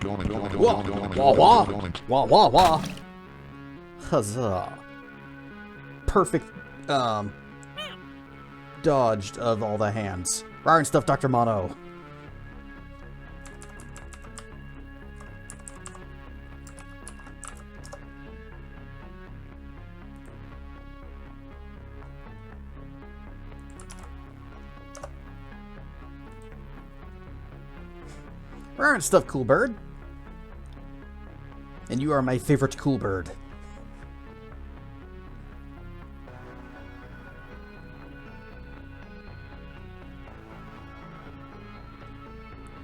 Wah, wah, wah, wah, wah, wah. Huzzah. Perfect, dodged of all the hands. Rar and stuff, Dr. Mono. Rar and stuff, cool bird. And you are my favorite cool bird.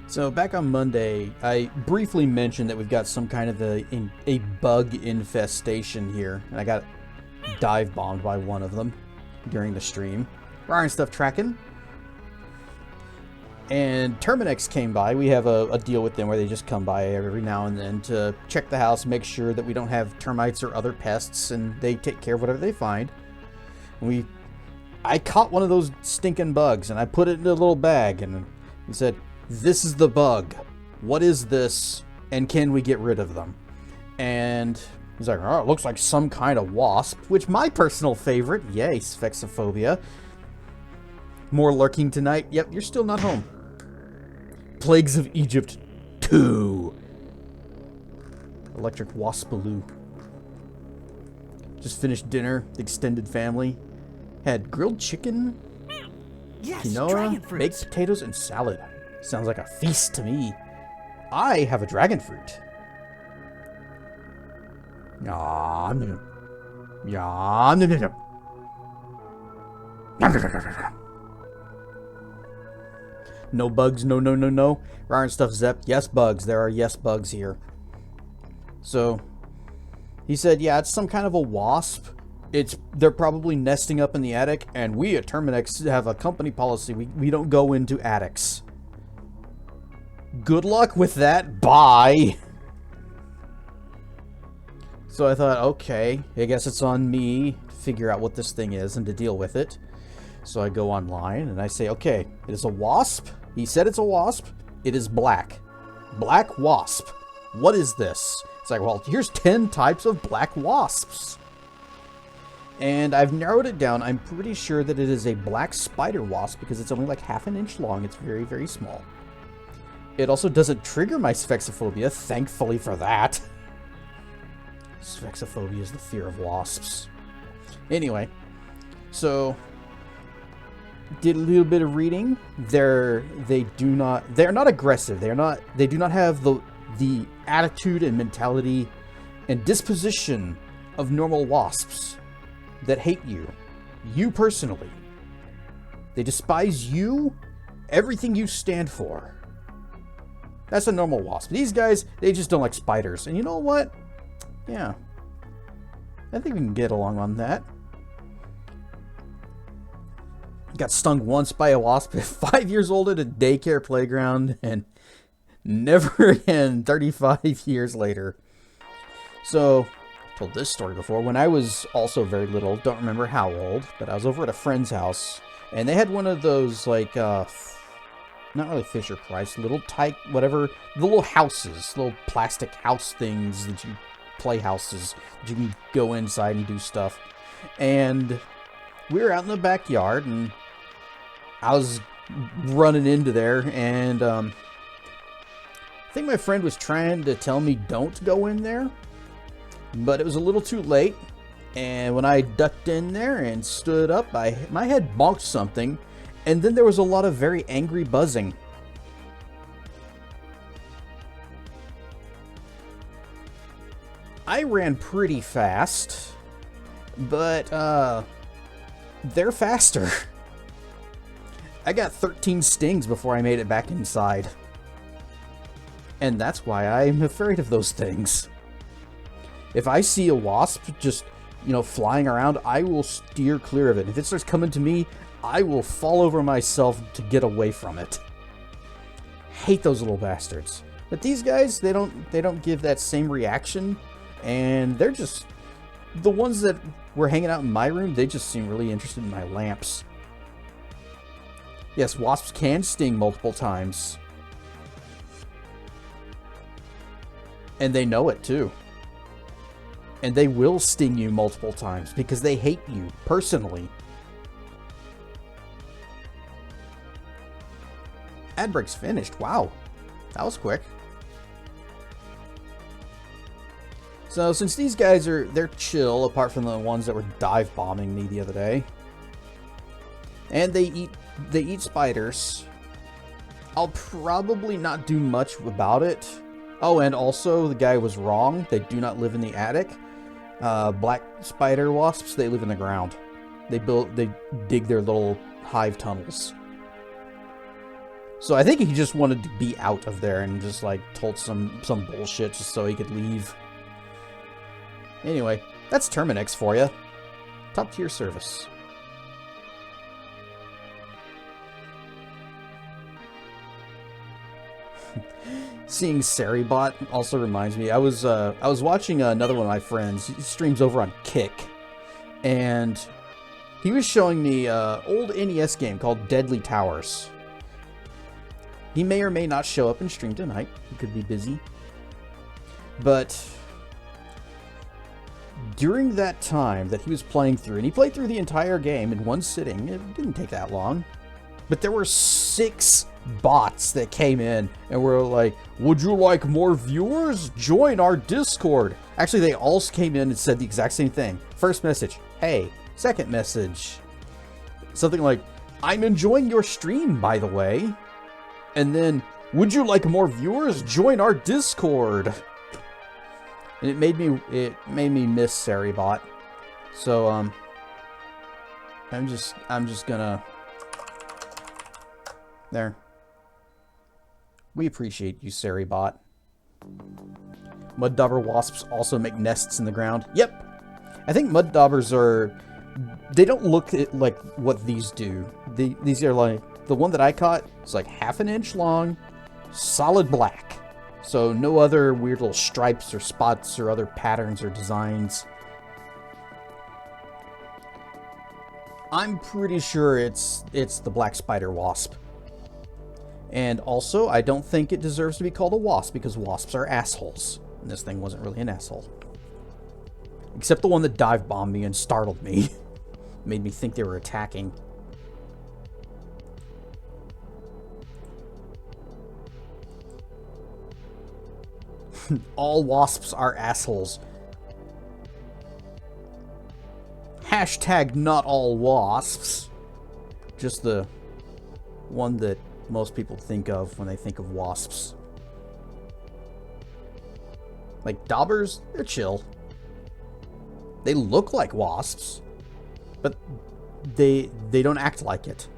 So back on Monday, I briefly mentioned that we've got some kind of a bug infestation here, and I got dive bombed by one of them during the stream. Rar and stuff tracking. And Terminex came by. We have a deal with them where they just come by every now and then to check the house, make sure that we don't have termites or other pests, and they take care of whatever they find. I caught one of those stinking bugs, and I put it in a little bag, and he said, "This is the bug. What is this, and can we get rid of them?" And he's like, "Oh, it looks like some kind of wasp," which my personal favorite. Yay, Sphyxophobia. More lurking tonight. Yep, you're still not home. Plagues of Egypt 2. Electric Waspaloo. Just finished dinner. The extended family. Had grilled chicken, Yes, quinoa, baked potatoes, and salad. Sounds like a feast to me. I have a dragon fruit. Yum. Yum. Yum. Yum. No bugs, no, no, no, no. Rar and stuff, Zep. Yes, bugs. There are yes bugs here. So, he said, yeah, it's some kind of a wasp. They're probably nesting up in the attic, and we at Terminex have a company policy. We don't go into attics. Good luck with that. Bye. So I thought, okay, I guess it's on me to figure out what this thing is and to deal with it. So I go online and I say, okay, it is a wasp. He said it's a wasp. It is black. Black wasp. What is this? It's like, well, here's 10 types of black wasps. And I've narrowed it down. I'm pretty sure that it is a black spider wasp because it's only like ½ an inch long. It's very, very small. It also doesn't trigger my Sphyxophobia, thankfully for that. Sphyxophobia is the fear of wasps. Anyway, so did a little bit of reading. They're not aggressive. They do not have the attitude and mentality and disposition of normal wasps that hate you. You personally. They despise you, everything you stand for. That's a normal wasp. These guys, they just don't like spiders. And you know what? Yeah. I think we can get along on that. Got stung once by a wasp at 5 years old at a daycare playground, and never again 35 years later. So, I told this story before. When I was also very little, don't remember how old, but I was over at a friend's house, and they had one of those, like, not really Fisher Price, little type, whatever, the little houses, little plastic house things that you, playhouses, that you can go inside and do stuff. And we were out in the backyard, and I was running into there, and I think my friend was trying to tell me don't go in there, but it was a little too late, and when I ducked in there and stood up, my head bonked something, and then there was a lot of very angry buzzing. I ran pretty fast, but they're faster. I got 13 stings before I made it back inside. And that's why I'm afraid of those things. If I see a wasp just, flying around, I will steer clear of it. If it starts coming to me, I will fall over myself to get away from it. Hate those little bastards. But these guys, they don't give that same reaction, and they're just the ones that were hanging out in my room. They just seem really interested in my lamps. Yes, wasps can sting multiple times. And they know it too. And they will sting you multiple times because they hate you personally. Ad break's finished. Wow. That was quick. So since these guys they're chill, apart from the ones that were dive bombing me the other day. And they eat spiders. I'll probably not do much about it. Oh, and also the guy was wrong. They do not live in the attic. Black spider wasps, they live in the ground. They dig their little hive tunnels. So I think he just wanted to be out of there and just like told some bullshit just so he could leave. Anyway, that's Terminix for you. Top tier service. Seeing Saribot also reminds me. I was watching another one of my friends. He streams over on Kick, and he was showing me an old NES game called Deadly Towers. He may or may not show up and stream tonight. He could be busy, but during that time that he was playing through, and he played through the entire game in one sitting. It didn't take that long, but there were 6 bots that came in and were like, would you like more viewers? Join our Discord. Actually, they all came in and said the exact same thing. First message, hey. Second message, something like, I'm enjoying your stream, by the way. And then, would you like more viewers? Join our Discord. And it made me miss Saribot. So I'm just gonna there. We appreciate you, Saribot. Mud dauber wasps also make nests in the ground. Yep. I think mud daubers they don't look like what these do. These are like, the one that I caught is like ½ an inch long, solid black. So no other weird little stripes or spots or other patterns or designs. I'm pretty sure it's the black spider wasp. And also, I don't think it deserves to be called a wasp because wasps are assholes. And this thing wasn't really an asshole. Except the one that dive bombed me and startled me. Made me think they were attacking. All wasps are assholes. Hashtag not all wasps. Just the one that most people think of when they think of wasps. Like daubers, they're chill. They look like wasps, but they don't act like it.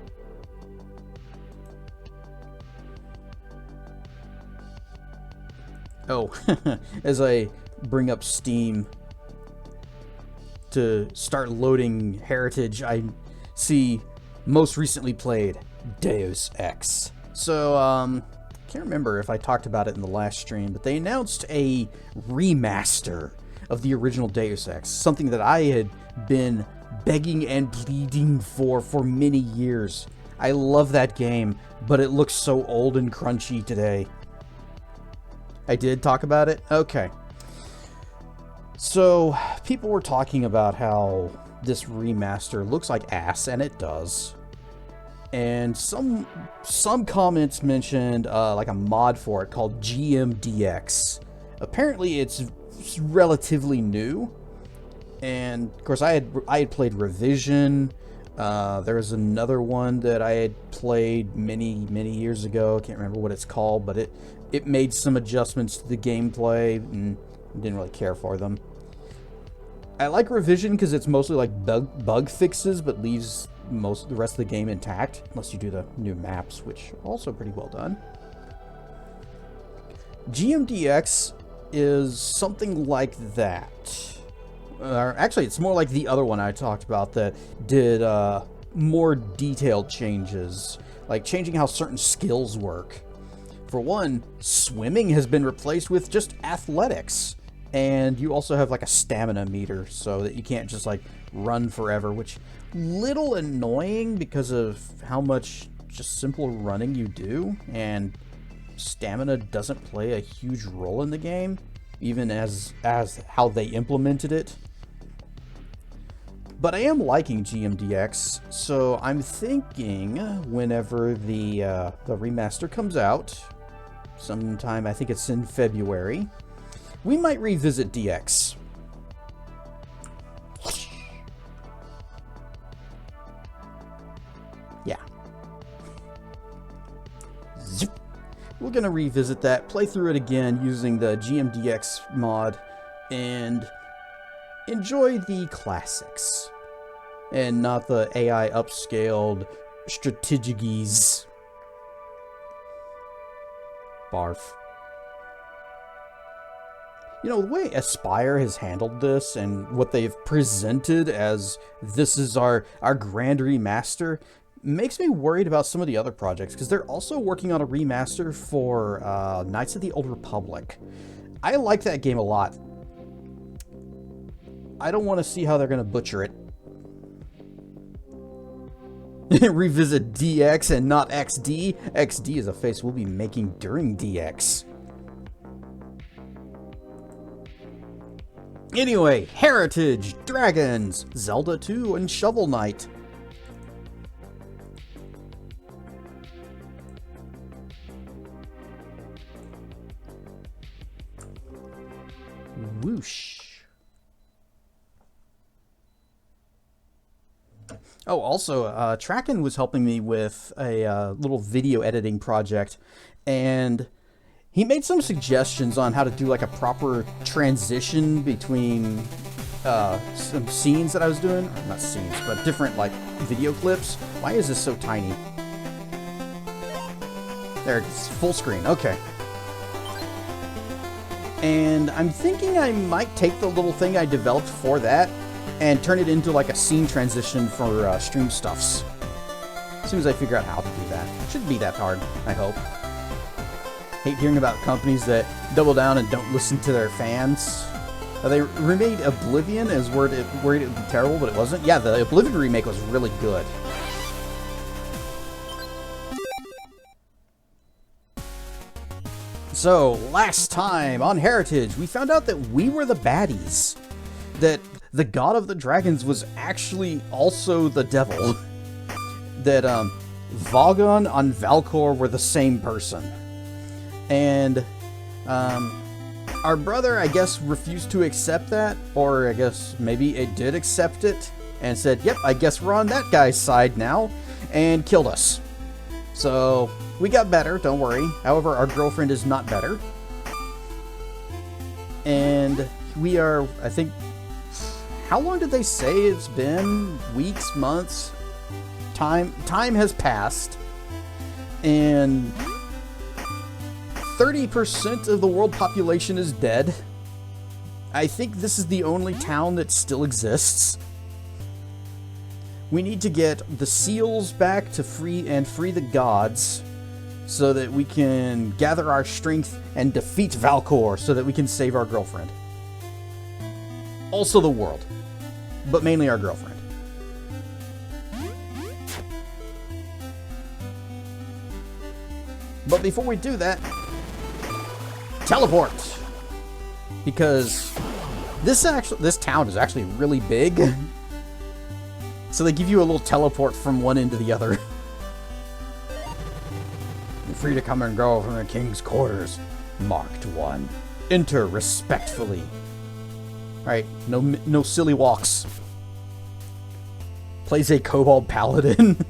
Oh, as I bring up Steam to start loading Heritage, I see most recently played Deus Ex. So, can't remember if I talked about it in the last stream, but they announced a remaster of the original Deus Ex, something that I had been begging and pleading for many years. I love that game, but it looks so old and crunchy today. I did talk about it? Okay. So, people were talking about how this remaster looks like ass, and it does. And some comments mentioned like a mod for it called GMDX. Apparently it's relatively new. And of course I had played Revision. There was another one that I had played many years ago. I can't remember what it's called, but it made some adjustments to the gameplay and didn't really care for them. I like Revision because it's mostly like bug fixes, but leaves the rest of the game intact, unless you do the new maps, which are also pretty well done. GMDX is something like that. Actually, it's more like the other one I talked about that did more detailed changes, like changing how certain skills work. For one, swimming has been replaced with just athletics. And you also have like a stamina meter so that you can't just like run forever, which little annoying because of how much just simple running you do, and stamina doesn't play a huge role in the game. even as how they implemented it. But I am liking GMDX, so I'm thinking whenever the remaster comes out, sometime, I think it's in February, we might revisit DX. Yeah. Zip. We're going to revisit that, play through it again using the GMDX mod, and enjoy the classics. And not the AI upscaled strategies. Barf. You know, the way Aspyr has handled this and what they've presented as this is our grand remaster makes me worried about some of the other projects, because they're also working on a remaster for Knights of the Old Republic. I like that game a lot. I don't want to see how they're going to butcher it. Revisit DX and not XD. XD is a face we'll be making during DX. Anyway, Heritage, Dragons, Zelda 2, and Shovel Knight. Whoosh. Oh, also, Tracken was helping me with a little video editing project, and he made some suggestions on how to do like a proper transition between some scenes that I was doing. Or not scenes, but different like video clips. Why is this so tiny? There, it's full screen. Okay. And I'm thinking I might take the little thing I developed for that and turn it into like a scene transition for stream stuffs. As soon as I figure out how to do that. It shouldn't be that hard, I hope. Hate hearing about companies that double down and don't listen to their fans. They remade Oblivion as worried it would be terrible, but it wasn't. Yeah, the Oblivion remake was really good. So, last time on Heritage, we found out that we were the baddies. That the god of the dragons was actually also the devil. That Vaughan and Valcor were the same person. And our brother, I guess, refused to accept that, or I guess maybe it did accept it, and said, yep, I guess we're on that guy's side now, and killed us. So, we got better, don't worry. However, our girlfriend is not better. And we are, I think, how long did they say it's been? Weeks, months? Time has passed, and 30% of the world population is dead. I think this is the only town that still exists. We need to get the seals back to free the gods so that we can gather our strength and defeat Valcor so that we can save our girlfriend. Also the world, but mainly our girlfriend. But before we do that, teleport! Because this town is actually really big. So they give you a little teleport from one end to the other. You're free to come and go from the king's quarters. Marked 1. Enter respectfully. Alright, no silly walks. Plays a kobold paladin.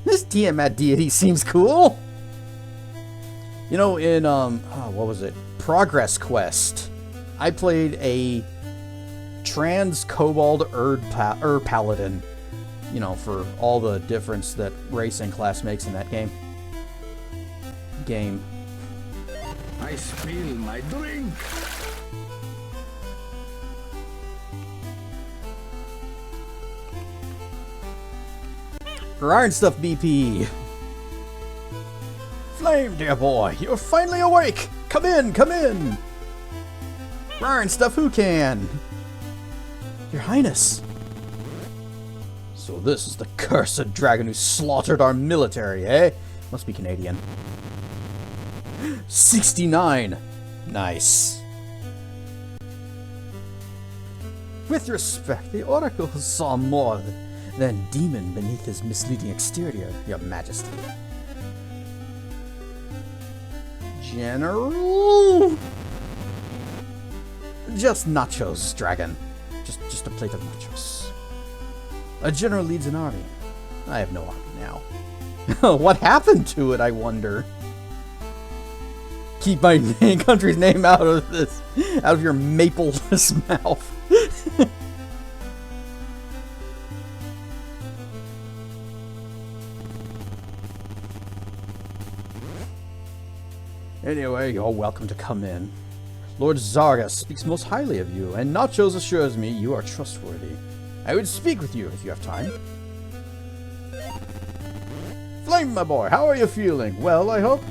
This Tiamat deity seems cool. You know, in, what was it? Progress Quest, I played a trans kobold paladin. You know, for all the difference that race and class makes in that game. I spill my drink. For Iron Stuff BP. Flame, dear boy, you're finally awake! Come in, come in! Iron Stuff, who can? Your Highness. So this is the cursed dragon who slaughtered our military, eh? Must be Canadian. 69. Nice. With respect, the Oracle saw more than demon beneath his misleading exterior, Your Majesty. General? Just nachos, Dragon. Just a plate of nachos. A general leads an army. I have no army now. What happened to it, I wonder? Keep my country's name out of this, out of your mapleless mouth. Anyway, you're welcome to come in. Lord Zarga speaks most highly of you, and Nachos assures me you are trustworthy. I would speak with you if you have time. Flame, my boy, how are you feeling? Well, I hope?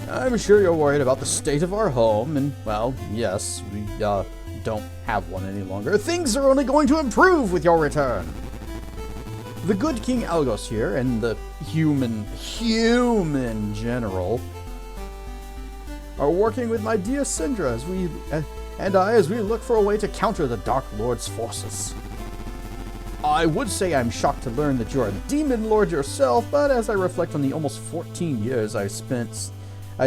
I'm sure you're worried about the state of our home, and, well, yes, we, don't have one any longer. Things are only going to improve with your return. The good King Algos here, and the human general, are working with my dear Syndra as we look for a way to counter the Dark Lord's forces. I would say I'm shocked to learn that you're a demon lord yourself, but as I reflect on the almost 14 years I've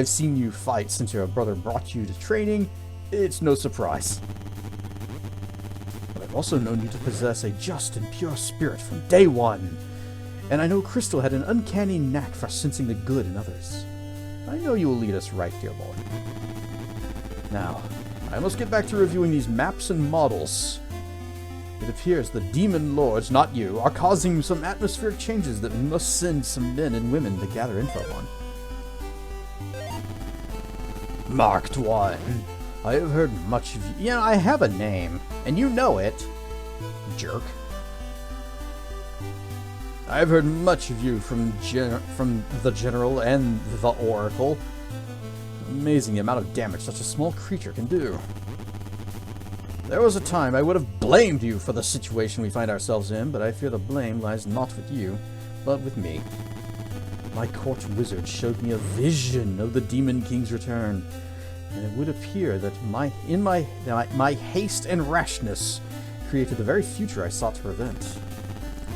seen you fight since your brother brought you to training, it's no surprise. But I've also known you to possess a just and pure spirit from day one, and I know Crystal had an uncanny knack for sensing the good in others. I know you will lead us right, dear boy. Now, I must get back to reviewing these maps and models. It appears the demon lords, not you, are causing some atmospheric changes that we must send some men and women to gather info on. Marked one. I have heard much of you. I have a name, and you know it. Jerk. I've heard much of you from the General and the Oracle. Amazing the amount of damage such a small creature can do. There was a time I would have blamed you for the situation we find ourselves in, but I fear the blame lies not with you, but with me. My court wizard showed me a vision of the Demon King's return, and it would appear that my haste and rashness created the very future I sought to prevent.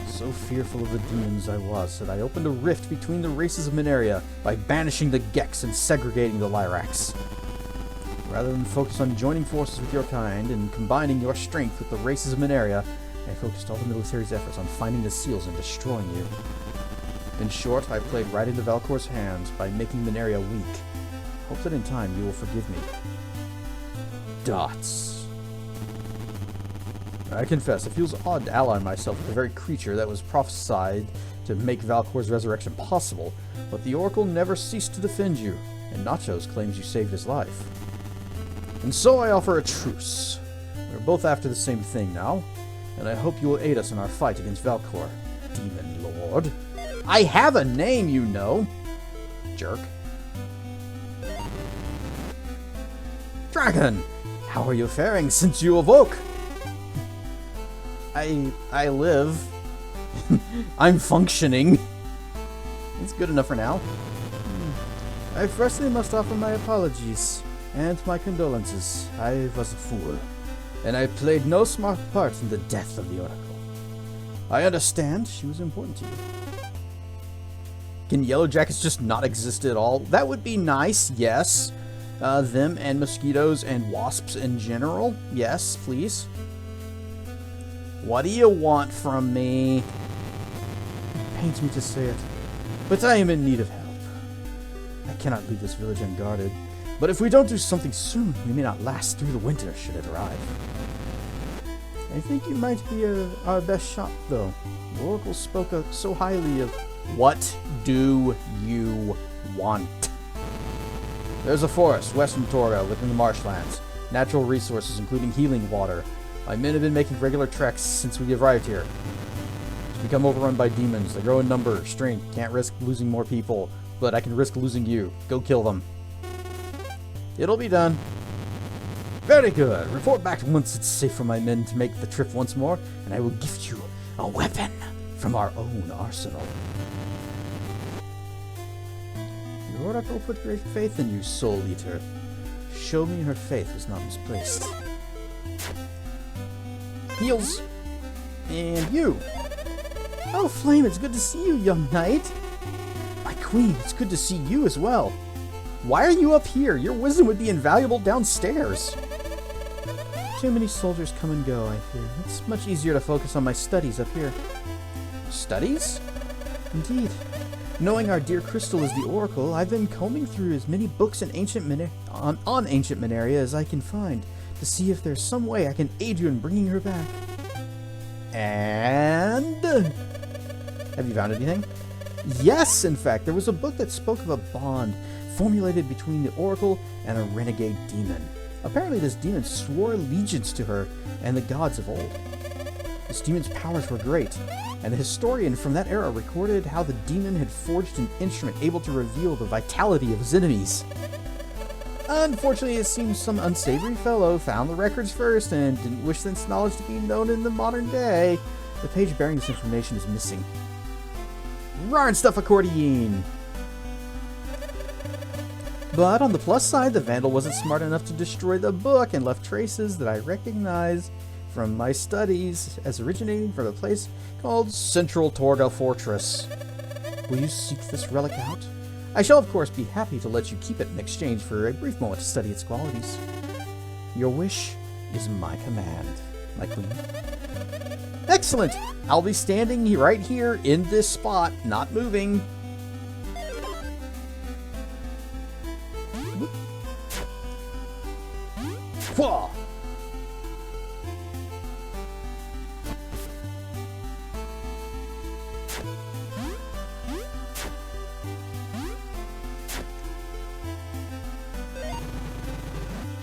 So fearful of the demons I was that I opened a rift between the races of Mineria by banishing the Gex and segregating the Lyrax. Rather than focus on joining forces with your kind and combining your strength with the races of Mineria, I focused all the military's efforts on finding the seals and destroying you. In short, I played right into Valkor's hands by making Mineria weak. Hope that in time you will forgive me. Dots. I confess, it feels odd to ally myself with the very creature that was prophesied to make Valkor's resurrection possible, but the Oracle never ceased to defend you, and Nachos claims you saved his life. And so I offer a truce. We're both after the same thing now, and I hope you will aid us in our fight against Valkor, Demon Lord. I have a name, you know. Jerk. Dragon, how are you faring since you awoke? I live. I'm functioning. It's good enough for now. I firstly must offer my apologies and my condolences. I was a fool, and I played no smart part in the death of the Oracle. I understand she was important to you. Can Yellow Jackets just not exist at all? That would be nice, yes. Them and mosquitoes and wasps in general, yes, please. What do you want from me? It pains me to say it, but I am in need of help. I cannot leave this village unguarded, but if we don't do something soon, we may not last through the winter should it arrive. I think you might be our best shot, though. The Oracle spoke so highly of... What do you want? There's a forest west from Torga within the marshlands. Natural resources, including healing water. My men have been making regular treks since we arrived here. It's become overrun by demons. They grow in number, strength. Can't risk losing more people, but I can risk losing you. Go kill them. It'll be done. Very good. Report back once it's safe for my men to make the trip once more, and I will gift you a weapon from our own arsenal. The Oracle put great faith in you, Soul Eater. Show me her faith was not misplaced. Heals. And you. Oh, Flame, it's good to see you, young knight. My queen, it's good to see you as well. Why are you up here? Your wisdom would be invaluable downstairs. Too many soldiers come and go, I fear. It's much easier to focus on my studies up here. Studies? Indeed. Knowing our dear Crystal is the Oracle, I've been combing through as many books in on ancient Mineria as I can find to see if there's some way I can aid you in bringing her back. And... have you found anything? Yes, in fact, there was a book that spoke of a bond formulated between the Oracle and a renegade demon. Apparently this demon swore allegiance to her and the gods of old. This demon's powers were great, and a historian from that era recorded how the demon had forged an instrument able to reveal the vitality of his enemies. Unfortunately, it seems some unsavory fellow found the records first and didn't wish this knowledge to be known in the modern day. The page bearing this information is missing. Rarn stuff accordion! But on the plus side, the Vandal wasn't smart enough to destroy the book and left traces that I recognize from my studies as originating from a place called Central Torga Fortress. Will you seek this relic out? I shall of course be happy to let you keep it in exchange for a brief moment to study its qualities. Your wish is my command, my queen. Excellent! I'll be standing right here in this spot, not moving. Whoa!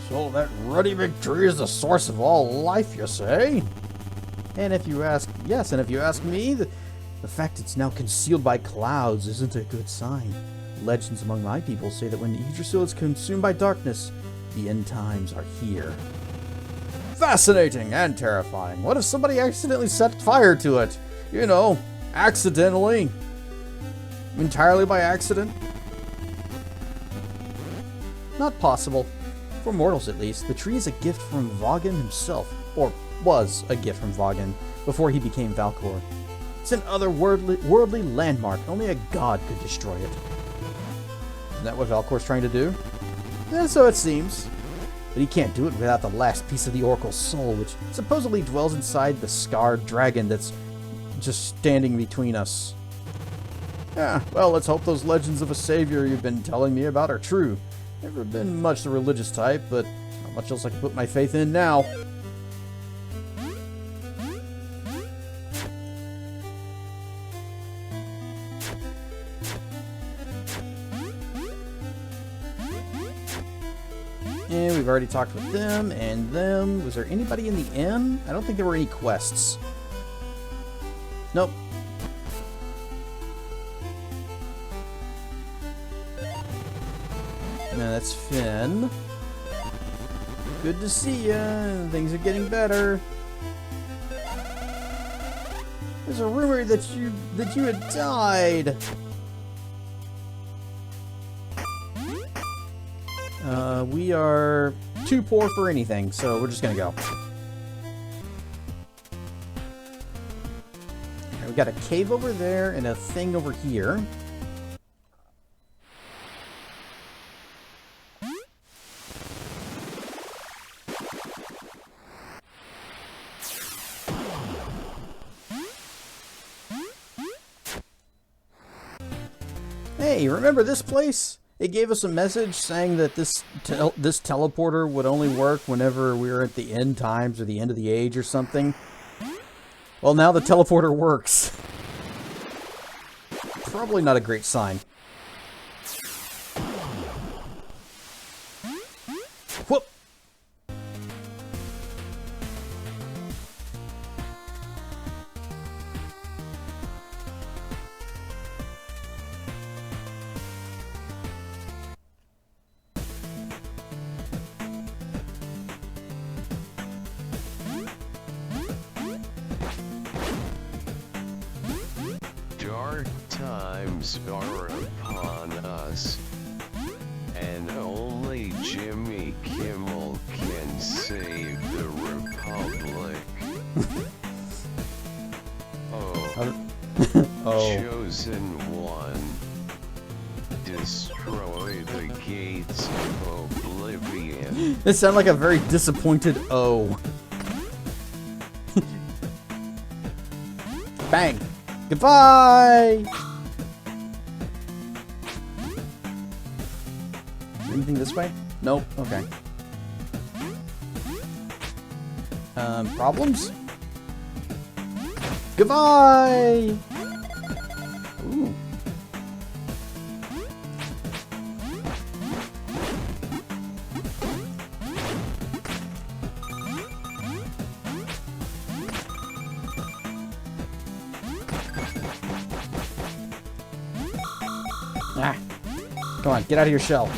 So that ruddy big tree is the source of all life, you say? And if you ask, yes, and if you ask me, the fact it's now concealed by clouds isn't a good sign. Legends among my people say that when Yggdrasil is consumed by darkness, the end times are here. Fascinating and terrifying. What if somebody accidentally set fire to it? You know, accidentally. Entirely by accident? Not possible. For mortals, at least, the tree is a gift from Vaughan himself, or was a gift from Vaughan, before he became Valkor. It's an otherworldly landmark. Only a god could destroy it. Isn't that what Valkor's trying to do? Yeah, so it seems. But he can't do it without the last piece of the Oracle's soul, which supposedly dwells inside the scarred dragon that's just standing between us. Yeah, well, let's hope those legends of a savior you've been telling me about are true. Never been much the religious type, but not much else I can put my faith in now. And we've already talked with them and them. Was there anybody in the inn? I don't think there were any quests. Nope. No, that's Finn. Good to see ya. Things are getting better. There's a rumor that you had died. We are too poor for anything, so we're just gonna go. Okay, we got a cave over there and a thing over here. Hey, remember this place? It gave us a message saying that this teleporter would only work whenever we were at the end times or the end of the age or something. Well, now the teleporter works. Probably not a great sign. Whoop! Dark times are upon us, and only Jimmy Kimmel can save the Republic. Season 1. Destroy the gates of oblivion. This sounded like a very disappointed O. Bang! Goodbye! Anything this way? Nope. Okay. Problems? Goodbye! Ooh. Ah. Come on, get out of your shell.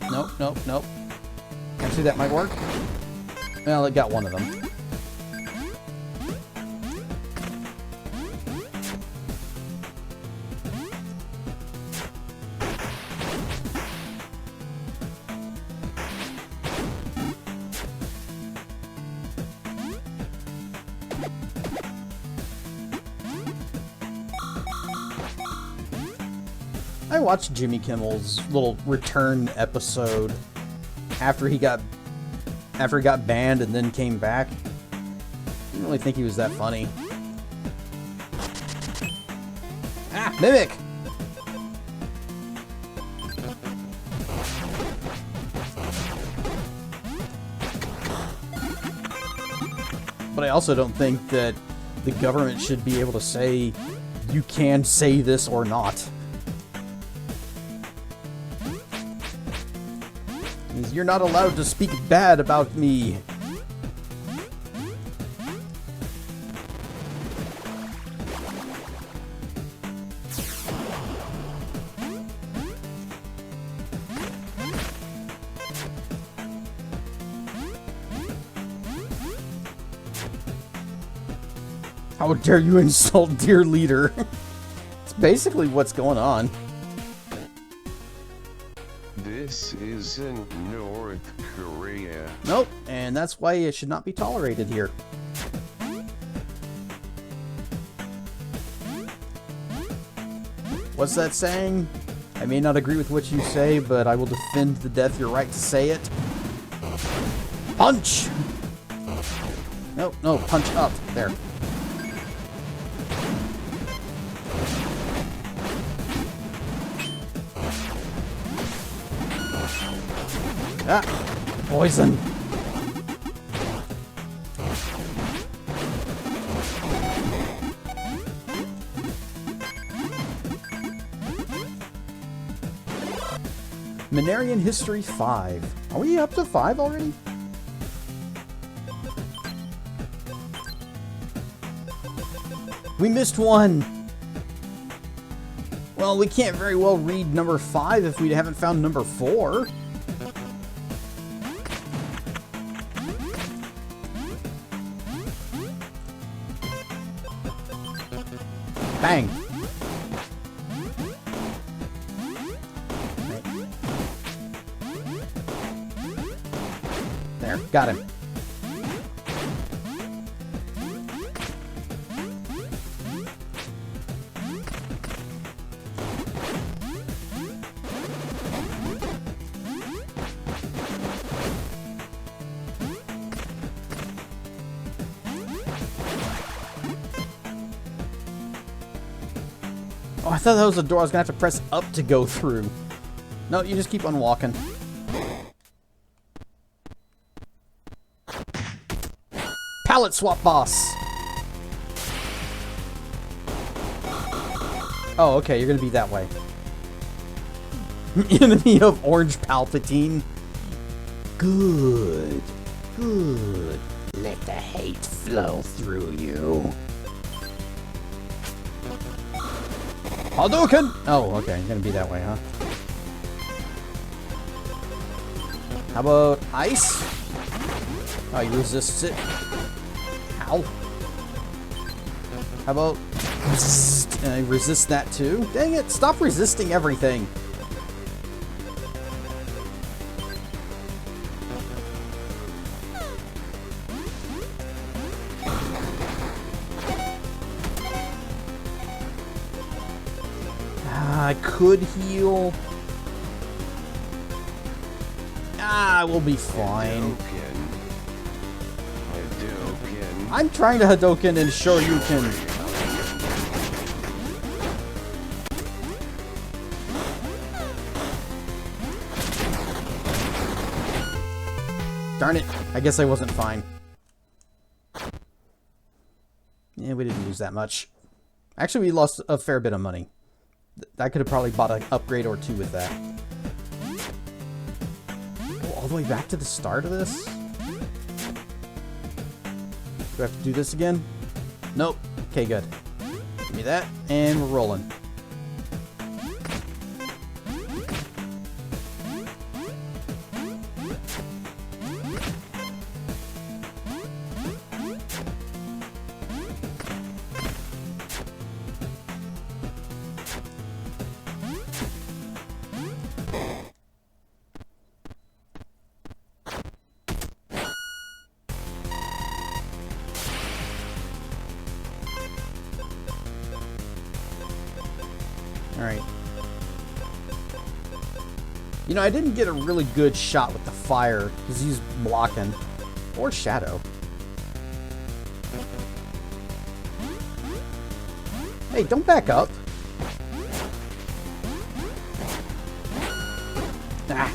Nope, nope, nope. Actually, that might work. Well, it got one of them. I watched Jimmy Kimmel's little return episode after he got banned and then came back. Didn't really think he was that funny. Ah, Mimic! But I also don't think that the government should be able to say you can say this or not. You're not allowed to speak bad about me. How dare you insult dear leader? It's basically what's going on. This isn't North Korea. Nope, and that's why it should not be tolerated here. What's that saying? I may not agree with what you say, but I will defend to the death your right to say it. Punch! Nope, no, punch up. There. Ah! Poison! Minarian History 5. Are we up to 5 already? We missed one! Well, we can't very well read number 5 if we haven't found number 4. Bang! There, got him. Oh, I thought that was a door I was gonna have to press up to go through. No, you just keep on walking. Palette swap boss! Oh, okay, you're gonna be that way. Enemy of Orange Palpatine. Good. Good. Let the hate flow through you. Hadouken! Oh, okay, you're gonna be that way, huh? How about ice? Oh, he resists it. Ow. How about... resist that too? Dang it, stop resisting everything. I could heal. We'll be fine. Hadouken. I'm trying to Hadouken and sure you can. Darn it. I guess I wasn't fine. Yeah, we didn't lose that much. Actually, we lost a fair bit of money. I could have probably bought an upgrade or two with that. Go all the way back to the start of this? Do I have to do this again? Nope. Okay, good. Give me that, and we're rolling. Alright. You know, I didn't get a really good shot with the fire, because he's blocking. Or Shadow. Hey, don't back up. Ah.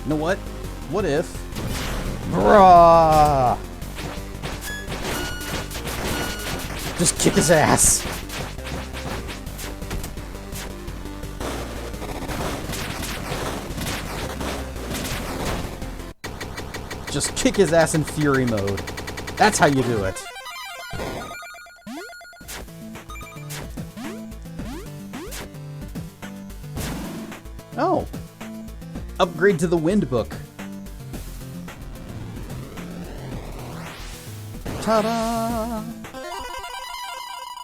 You know what? What if... Bruh! Just kick his ass. Just kick his ass in fury mode. That's how you do it. Oh. Upgrade to the wind book. Ta-da!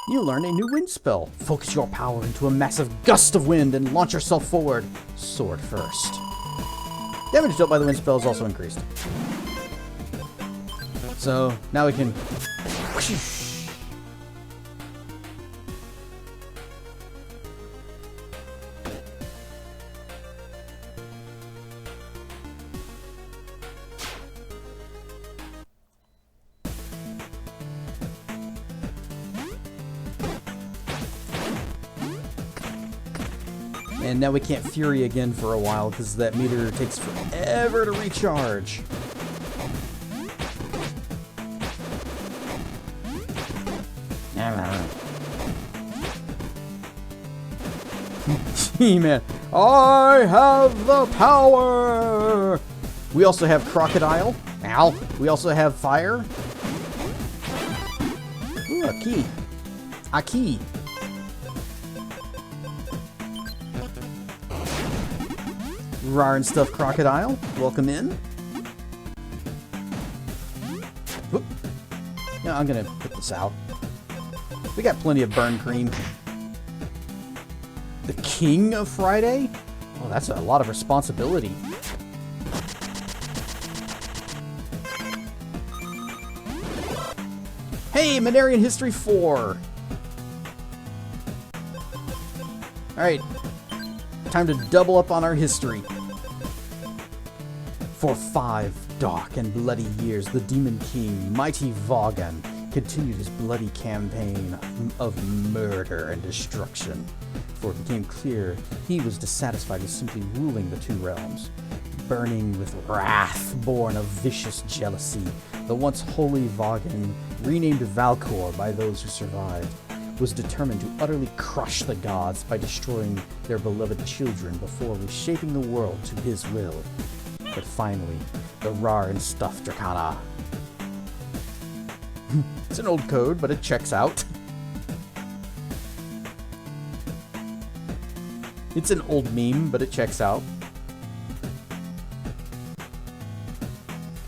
You learn a new wind spell. Focus your power into a massive gust of wind and launch yourself forward. Sword first. Damage dealt by the wind spell is also increased. So, now we can... And now we can't Fury again for a while because that meter takes forever to recharge. Man, I have the power! We also have Crocodile. Ow. We also have Fire. Ooh, a key. A key. Rar and Stuffed Crocodile, welcome in. Whoop. Yeah, I'm gonna put this out. We got plenty of burn cream. The King of Friday? Oh, that's a lot of responsibility. Hey, Manarian History 4! Alright. Time to double up on our history. For 5 dark and bloody years, the Demon King, Mighty Vaughan, continued his bloody campaign of murder and destruction. For it became clear he was dissatisfied with simply ruling the two realms. Burning with wrath born of vicious jealousy, the once holy Vaughan, renamed Valcor by those who survived, was determined to utterly crush the gods by destroying their beloved children before reshaping the world to his will. But finally, the Rar and Stuffed Dracana. It's an old code, but it checks out. It's an old meme, but it checks out.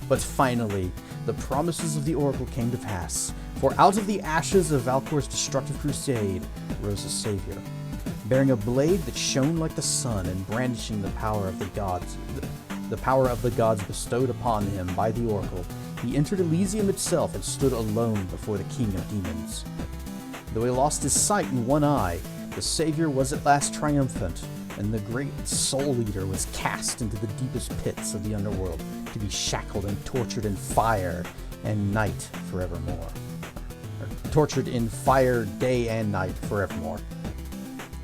But finally, the promises of the Oracle came to pass, for out of the ashes of Valcor's destructive crusade rose a savior, bearing a blade that shone like the sun and brandishing the power of the gods bestowed upon him by the Oracle. He entered Elysium itself and stood alone before the King of Demons. Though he lost his sight in one eye, the Savior was at last triumphant, and the great Soul Eater was cast into the deepest pits of the underworld to be shackled and tortured in fire and night forevermore. Or tortured in fire day and night forevermore.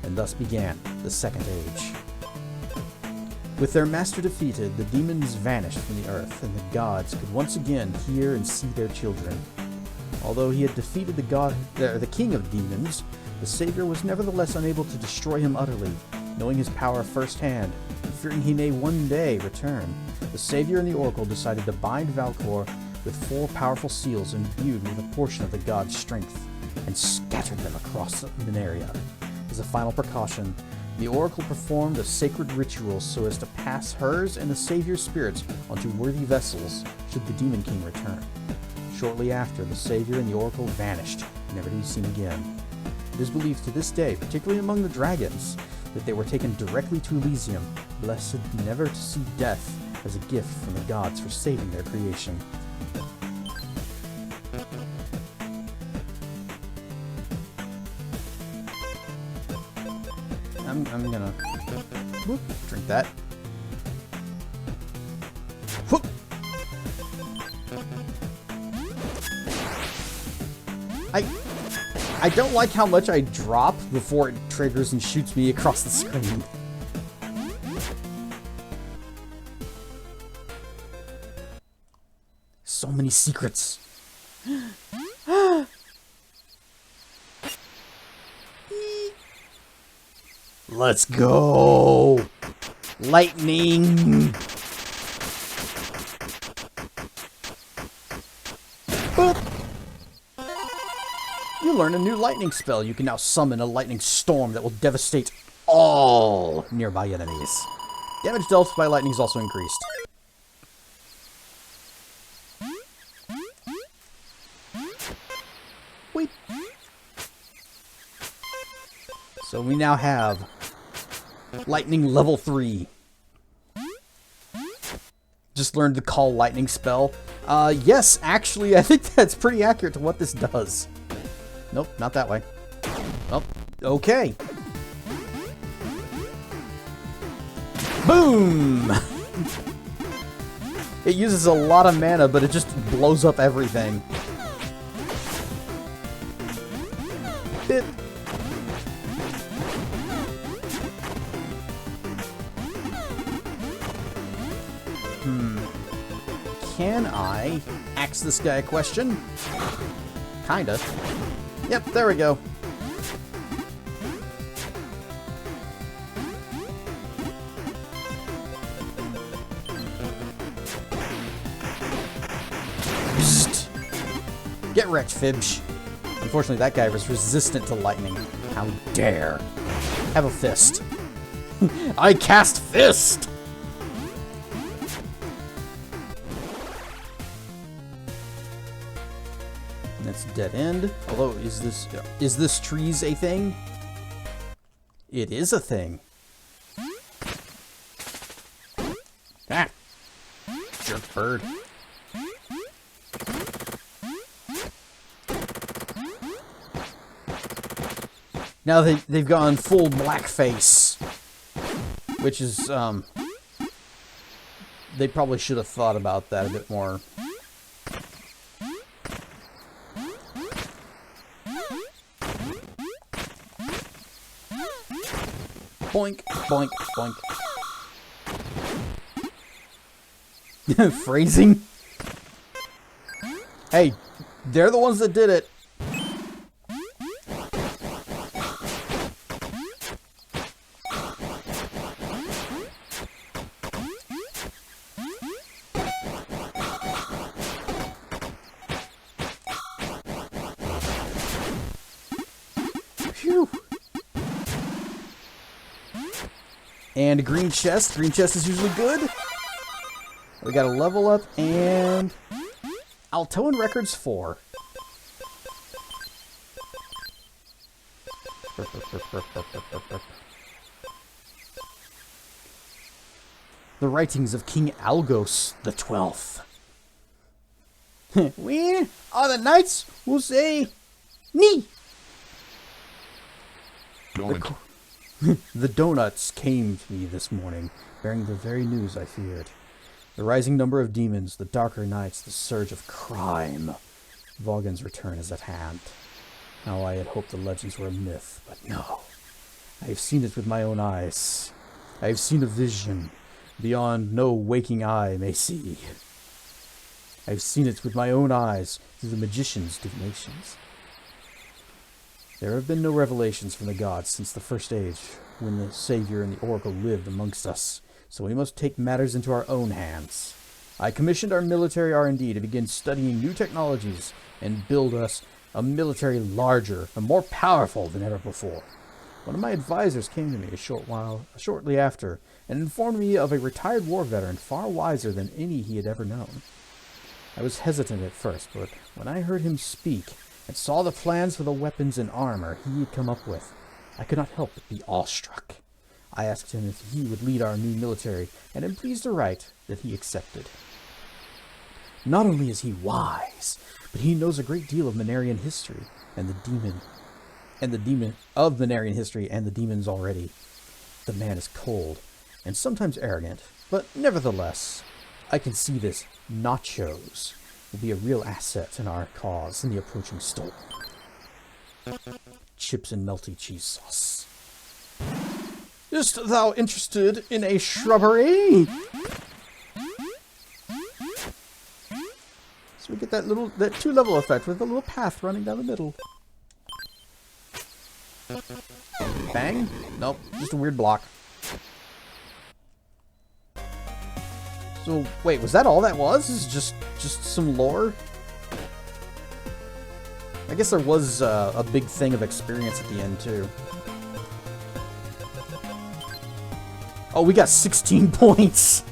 And thus began the Second Age. With their master defeated, the demons vanished from the earth, and the gods could once again hear and see their children. Although he had defeated the king of demons, the Savior was nevertheless unable to destroy him utterly. Knowing his power firsthand, and fearing he may one day return, the Savior and the Oracle decided to bind Valcor with 4 powerful seals imbued with a portion of the god's strength, and scattered them across Mineria. As a final precaution, the Oracle performed a sacred ritual so as to pass hers and the Savior's spirits onto worthy vessels should the Demon King return. Shortly after, the Savior and the Oracle vanished, never to be seen again. It is believed to this day, particularly among the dragons, that they were taken directly to Elysium, blessed never to see death as a gift from the gods for saving their creation. I'm gonna drink that. Whoop. I don't like how much I drop before it triggers and shoots me across the screen. So many secrets. Let's go! Lightning! Boop! You learn a new lightning spell. You can now summon a lightning storm that will devastate all nearby enemies. Damage dealt by lightning is also increased. Wait. So we now have lightning level 3. Just learned the call lightning spell. Yes, actually, I think that's pretty accurate to what this does. Nope, not that way. Oh, okay. Boom! It uses a lot of mana, but it just blows up everything. Bit. Can I ask this guy a question? Kinda. Yep, there we go. Psst. Get wrecked, Fibs. Unfortunately, that guy was resistant to lightning. How dare. Have a fist. I cast fist! That's dead end. Although, is this trees a thing? It is a thing. Ah! Jerk bird. Now they've gone full blackface. Which is, they probably should have thought about that a bit more. Boink, boink, boink. Phrasing? Hey, they're the ones that did it. Phew. And a green chest. Green chest is usually good. We got a level up and Altoan Records 4. The writings of King Algos the 12th. We are the knights who say, "Ni." Donut. The donuts came to me this morning, bearing the very news I feared. The rising number of demons, the darker nights, the surge of crime. Vogan's return is at hand. How I had hoped the legends were a myth, but no. I have seen it with my own eyes. I have seen a vision beyond no waking eye may see. I have seen it with my own eyes through the magician's divinations. There have been no revelations from the gods since the first age, when the Savior and the Oracle lived amongst us, so we must take matters into our own hands. I commissioned our military R&D to begin studying new technologies and build us a military larger and more powerful than ever before. One of my advisors came to me shortly after and informed me of a retired war veteran far wiser than any he had ever known. I was hesitant at first, but when I heard him speak and saw the plans for the weapons and armor he had come up with, I could not help but be awestruck. I asked him if he would lead our new military, and am pleased to write that he accepted. Not only is he wise, but he knows a great deal of Manarian history and the demon of Manarian history and the demons already. The man is cold and sometimes arrogant, but nevertheless, I can see this nachos will be a real asset in our cause in the approaching storm. Chips and melty cheese sauce. Is't thou interested in a shrubbery? So we get that 2-level effect with a little path running down the middle. Bang? Nope, just a weird block. So, wait, was that all that was? Is just some lore? I guess there was a big thing of experience at the end, too. Oh, we got 16 points!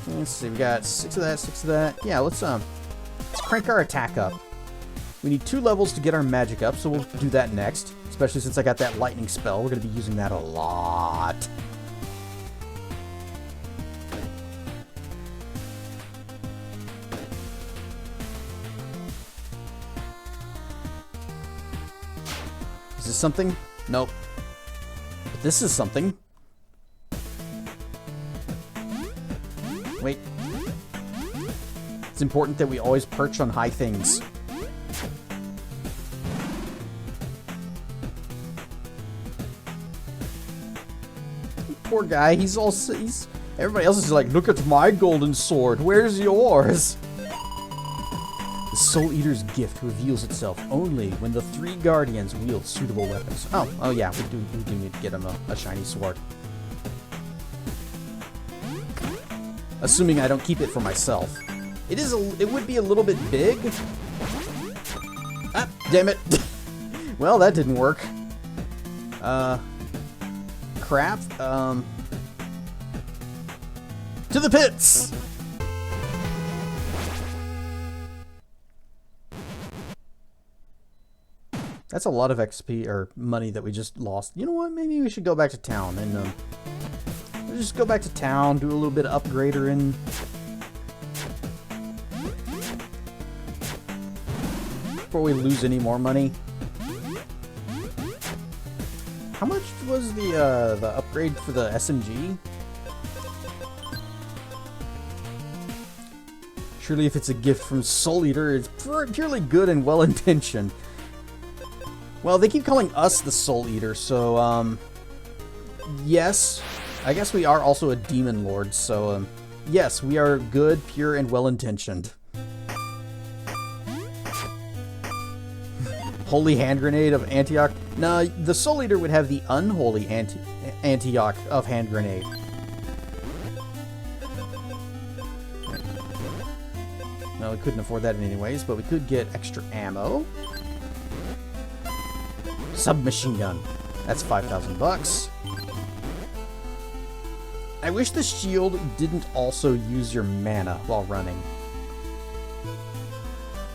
Let's see, we got 6 of that, 6 of that. Yeah, let's crank our attack up. We need 2 levels to get our magic up, so we'll do that next. Especially since I got that lightning spell. We're going to be using that a lot. Is this something? Nope. But this is something. Wait. It's important that we always perch on high things. Poor guy, everybody else is like, look at my golden sword, where's yours? The Soul Eater's gift reveals itself only when the 3 guardians wield suitable weapons. Oh yeah, we do need to get him a shiny sword. Assuming I don't keep it for myself. It would be a little bit big. Ah, damn it. Well, that didn't work. Crap. To the pits! That's a lot of XP, or money that we just lost. You know what? Maybe we should go back to town and, we'll just go back to town, do a little bit of upgrader and... before we lose any more money. How much was the upgrade for the SMG? Surely if it's a gift from Soul Eater, it's purely good and well-intentioned. Well, they keep calling us the Soul Eater, so, yes. I guess we are also a Demon Lord, so, yes, we are good, pure, and well-intentioned. Holy Hand Grenade of Antioch. No, the Soul Eater would have the unholy Antioch of Hand Grenade. No, we couldn't afford that in any ways, but we could get extra ammo. Submachine gun. That's 5,000 bucks. I wish the shield didn't also use your mana while running.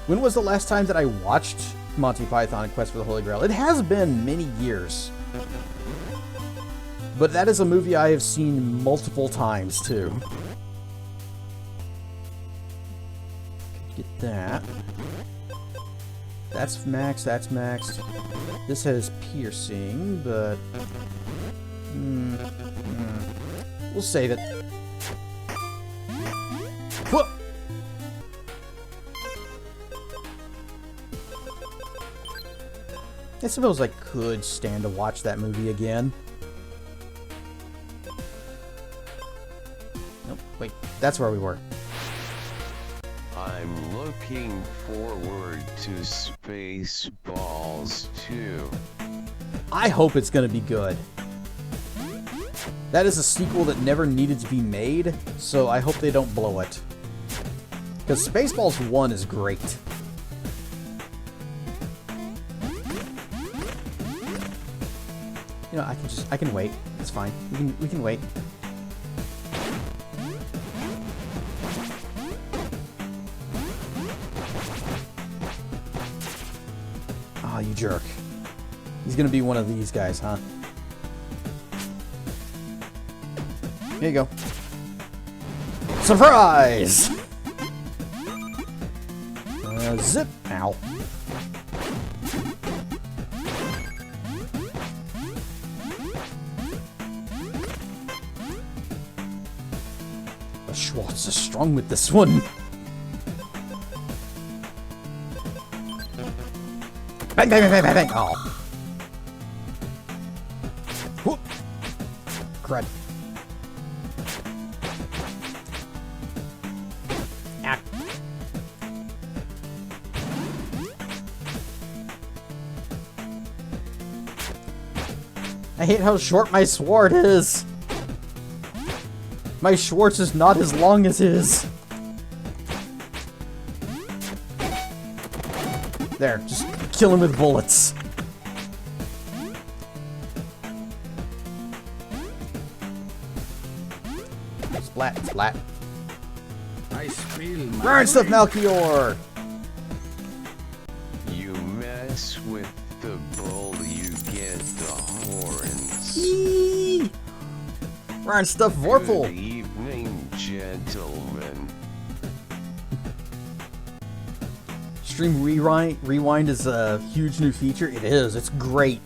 When was the last time that I watched Monty Python and Quest for the Holy Grail? It has been many years. But that is a movie I have seen multiple times, too. Get that. That's max, that's maxed. This has piercing, but... We'll save it. Whoop! I suppose I could stand to watch that movie again. Nope, wait, that's where we were. I'm looking forward to Spaceballs 2. I hope it's gonna be good. That is a sequel that never needed to be made, so I hope they don't blow it. Because Spaceballs 1 is great. You know, I can wait. It's fine. We can wait. Oh, you jerk. He's gonna be one of these guys, huh? Here you go. Surprise! Zip. Ow. Schwartz is strong with this one. Bang, bang, bang, bang, bang, bang. Oh. Whoop. Crud. Ah. I hate how short my sword is. My Schwartz is not as long as his. There, just kill him with bullets. Splat, splat. I spill my Run stuff, drink. Malchior! You mess with the bull, you get the horns. Eee! Run stuff, Good Vorpal! evening, gentlemen. Stream Rewind is a huge new feature. It is. It's great.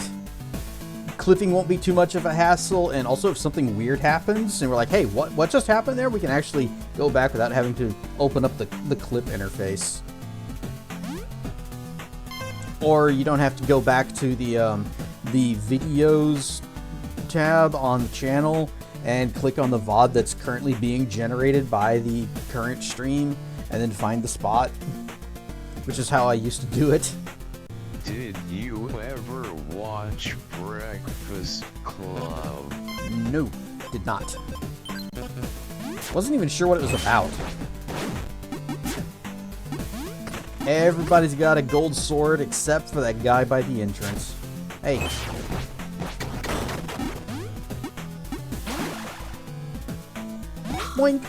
Clipping won't be too much of a hassle, and also if something weird happens, and we're like, hey, what just happened there? We can actually go back without having to open up the clip interface. Or you don't have to go back to the videos tab on the channel and click on the VOD that's currently being generated by the current stream, and then find the spot, which is how I used to do it. Did you ever watch Breakfast Club? No, did not. Wasn't even sure what it was about. Everybody's got a gold sword except for that guy by the entrance. Hey. Boink.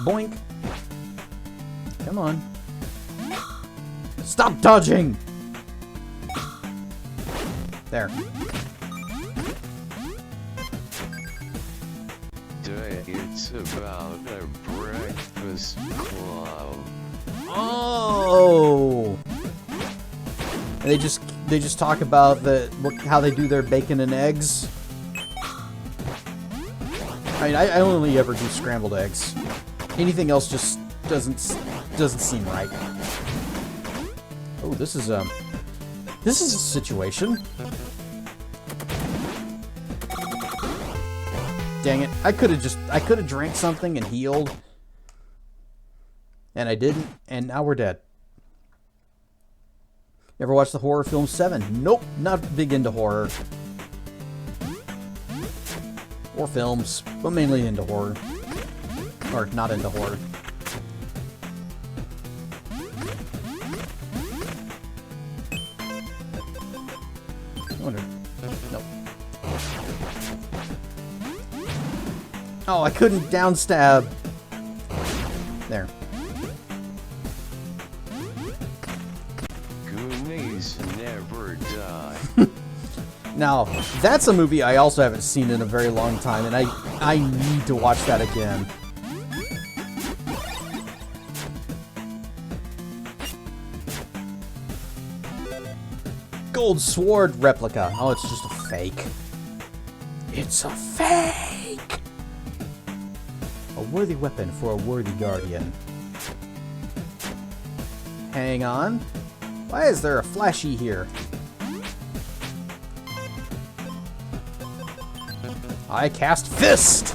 Boink. Come on. Stop dodging! There. It's about a breakfast club. Oh! And they just talk about how they do their bacon and eggs. I mean, I only ever do scrambled eggs. Anything else just doesn't seem right. Oh, this is a situation. Dang it. I could have drank something and healed. And I didn't, and now we're dead. Ever watched the horror film 7? Nope, not big into horror. Or films, but mainly into horror. Or not into horror. I wonder. Nope. Oh, I couldn't down stab. There. Goonies never die. Now, that's a movie I also haven't seen in a very long time, and I need to watch that again. gold sword replica. Oh, it's just a fake. It's a fake! A worthy weapon for a worthy guardian. Hang on. Why is there a flashy here? I cast Fist!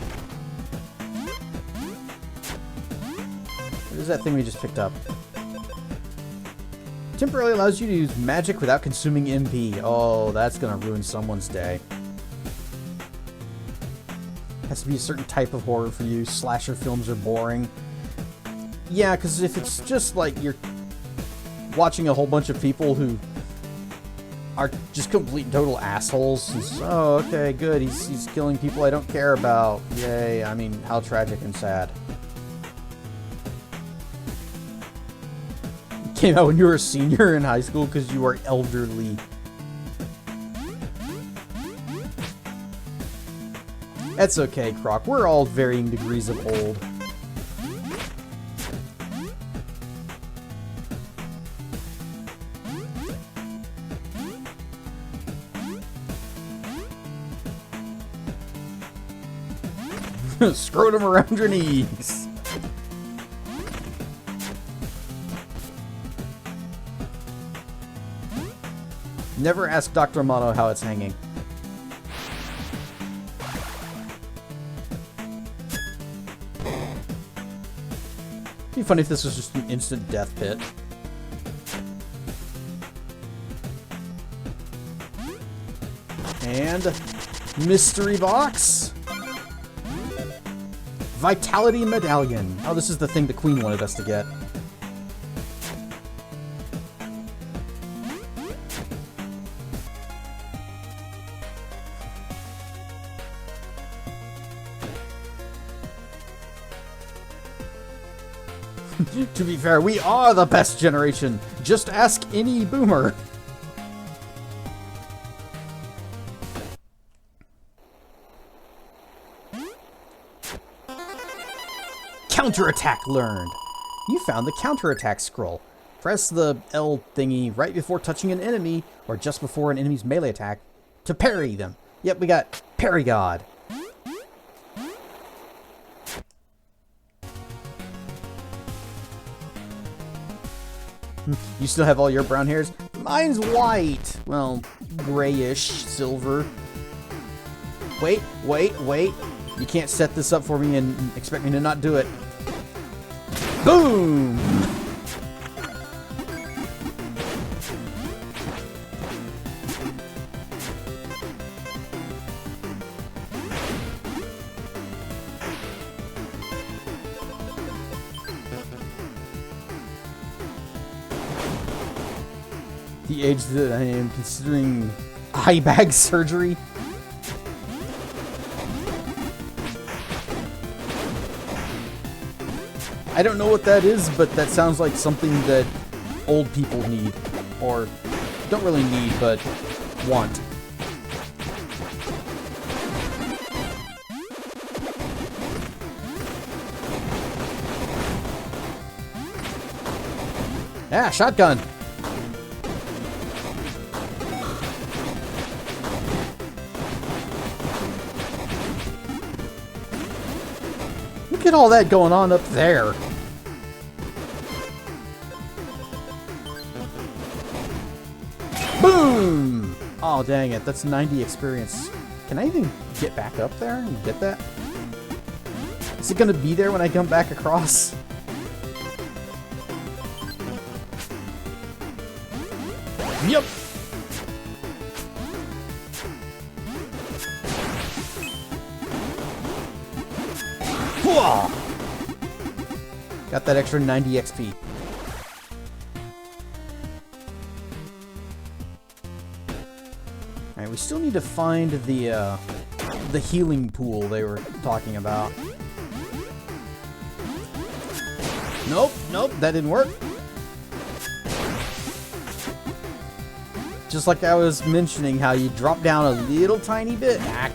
What is that thing we just picked up? Temporarily allows you to use magic without consuming MP. Oh, that's gonna ruin someone's day. Has to be a certain type of horror for you. Slasher films are boring. Yeah, because if it's just like you're watching a whole bunch of people who are just complete and total assholes. Oh, okay, good. He's killing people I don't care about. Yay. I mean, how tragic and sad. Came out when you were a senior in high school because you are elderly. That's okay, Croc. We're all varying degrees of old. Scrotum around your knees. Never ask Dr. Mono how it's hanging. It'd be funny if this was just an instant death pit. And mystery box. Vitality medallion. Oh, this is the thing the Queen wanted us to get. To be fair, we are the best generation. Just ask any boomer. Counterattack learned. You found the counterattack scroll. Press the L thingy right before touching an enemy or just before an enemy's melee attack to parry them. Yep, we got Parry God. You still have all your brown hairs? Mine's white. Well, grayish, silver. Wait. You can't set this up for me and expect me to not do it. Boom! The age that I am considering eye bag surgery. I don't know what that is, but that sounds like something that old people need. Or don't really need, but want. Ah, shotgun! Look at all that going on up there. Boom! Oh, dang it. That's 90 experience. Can I even get back up there and get that? Is it going to be there when I come back across? Yep! Whoa! Got that extra 90 XP. Alright, we still need to find the healing pool they were talking about. Nope, that didn't work. Just like I was mentioning how you drop down a little tiny bit. Ah.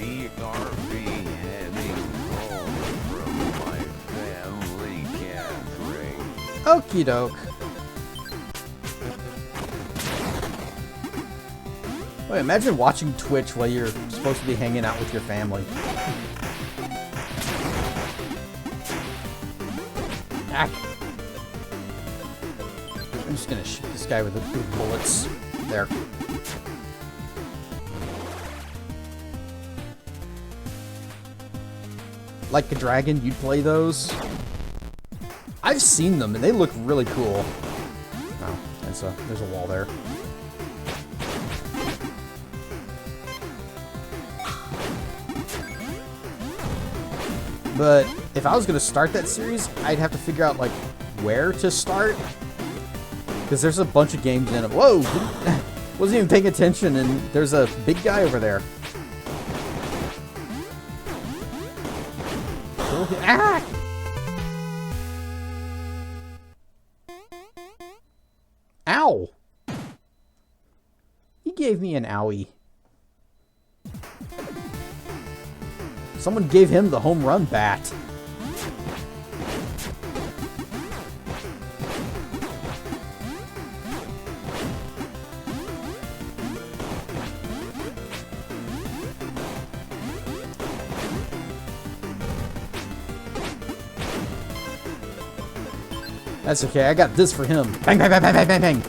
BRB heading home from my Okie doke. Wait, imagine watching Twitch while you're supposed to be hanging out with your family. Ah. I'm just gonna shoot this guy with the bullets. There. Like a Dragon, you'd play those? I've seen them, and they look really cool. Oh, there's a wall there. But if I was going to start that series, I'd have to figure out, like, where to start. Because there's a bunch of games in it. Whoa! Wasn't even paying attention, and there's a big guy over there. Ah! Ow! He gave me an owie. Someone gave him the home run bat. That's okay, I got this for him. Bang, bang, bang, bang, bang, bang, bang.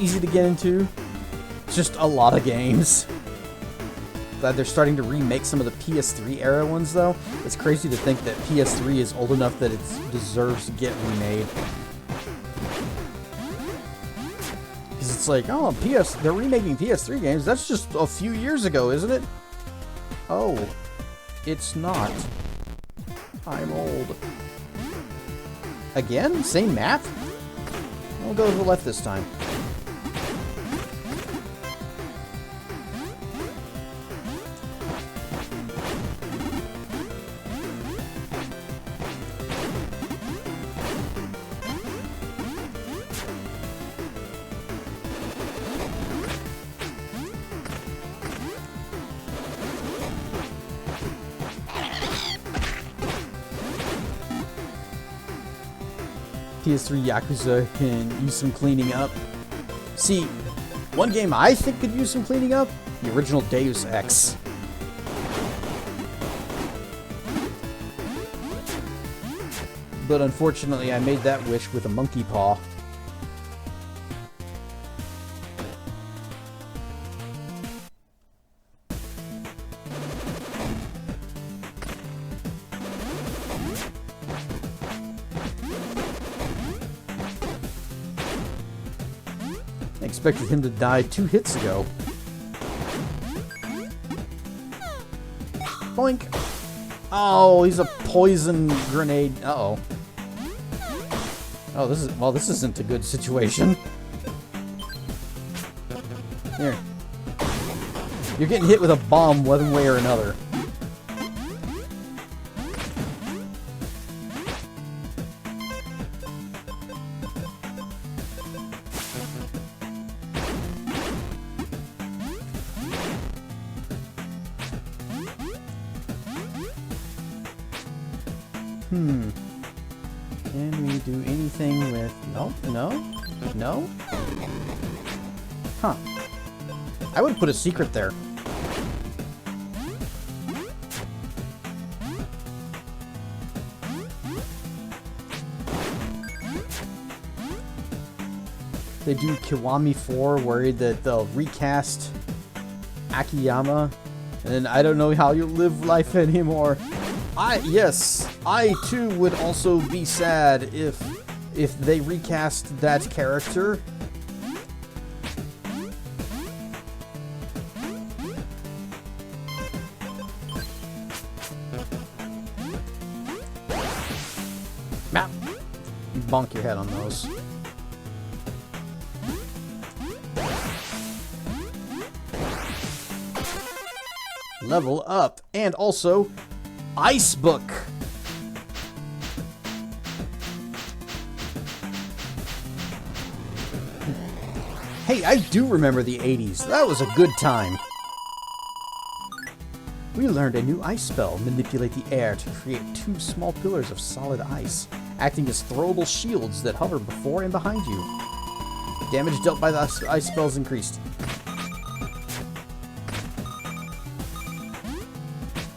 Easy to get into. Just a lot of games. Glad they're starting to remake some of the PS3 era ones, though. It's crazy to think that PS3 is old enough that it deserves to get remade. Because it's like, oh, they're remaking PS3 games. That's just a few years ago, isn't it? Oh, it's not. I'm old. Again? Same map? I'll go to the left this time. PS3 Yakuza can use some cleaning up. See, one game I think could use some cleaning up, the original Deus Ex. But unfortunately, I made that wish with a monkey paw. I expected him to die 2 hits ago. Boink! Oh, he's a poison grenade. Uh-oh. Oh, this isn't a good situation. Here. You're getting hit with a bomb one way or another. Can we do anything with... No? No? No? Huh. I would put a secret there. They do Kiwami 4, worried that they'll recast Akiyama, and then I don't know how you'll live life anymore. Yes, I too would also be sad if they recast that character. Map. You bonk your head on those. Level up, and also Ice Book. Hey, I do remember the 80s. That was a good time. We learned a new ice spell. Manipulate the air to create 2 small pillars of solid ice, acting as throwable shields that hover before and behind you. Damage dealt by the ice spells increased.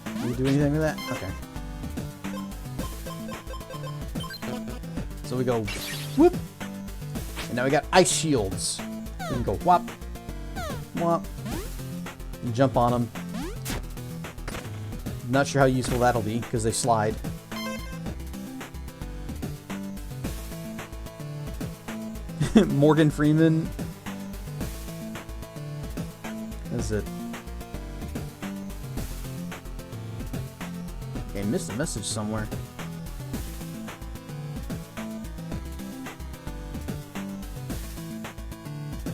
Can you do anything with that? Okay. So we go whoop. And now we got ice shields. We can go whop, whop, and jump on them. Not sure how useful that'll be, because they slide. Morgan Freeman. Is it? Okay, missed a message somewhere.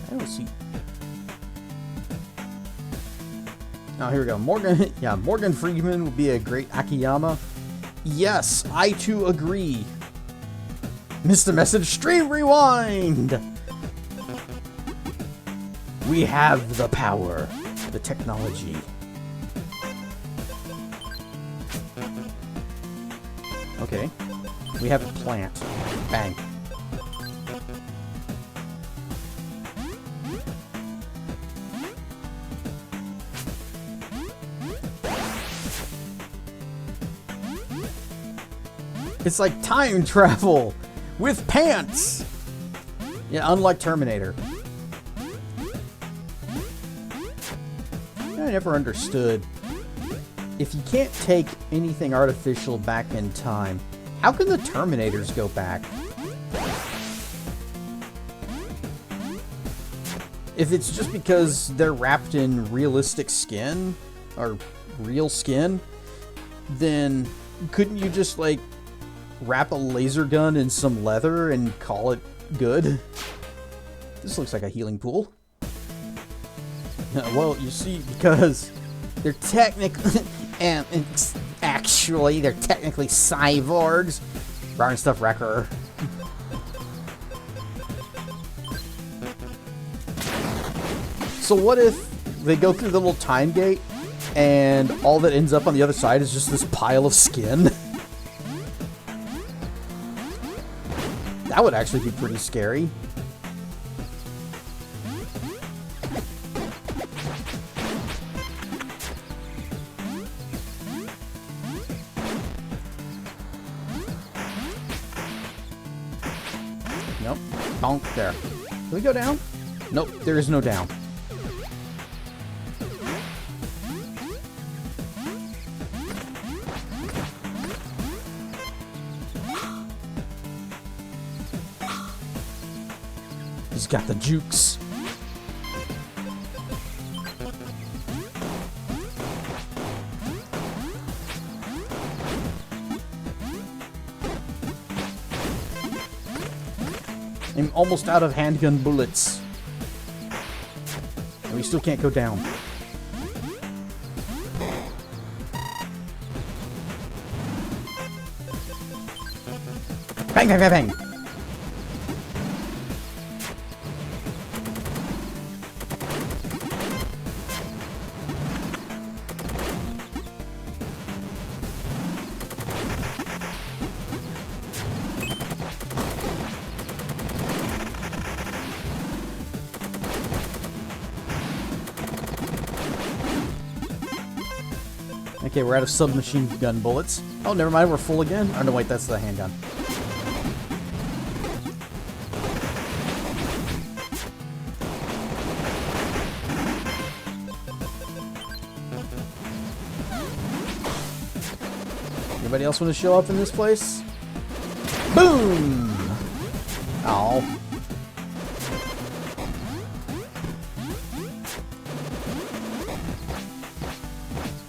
I don't see. Oh, here we go. Morgan, yeah, Morgan Freeman would be a great Akiyama. Yes, I too agree. Missed a message. Stream rewind. We have the power, the technology. Okay, we have a plant. Bang. It's like time travel with pants. Yeah, unlike Terminator. I never understood. If you can't take anything artificial back in time, how can the Terminators go back? If it's just because they're wrapped in realistic skin, or real skin, then couldn't you just, like, wrap a laser gun in some leather and call it good? This looks like a healing pool. Well, you see, because they're technically, and actually, they're technically cyborgs. Rarn stuff wrecker. So what if they go through the little time gate and all that ends up on the other side is just this pile of skin? That would actually be pretty scary. Nope. Bonk there. Can we go down? Nope, there is no down. He's got the jukes. I'm almost out of handgun bullets. And we still can't go down. Bang, bang, bang, bang. Okay, we're out of submachine gun bullets. Oh, never mind, we're full again. Oh, no, wait, that's the handgun. Anybody else want to show up in this place? Boom! Ow.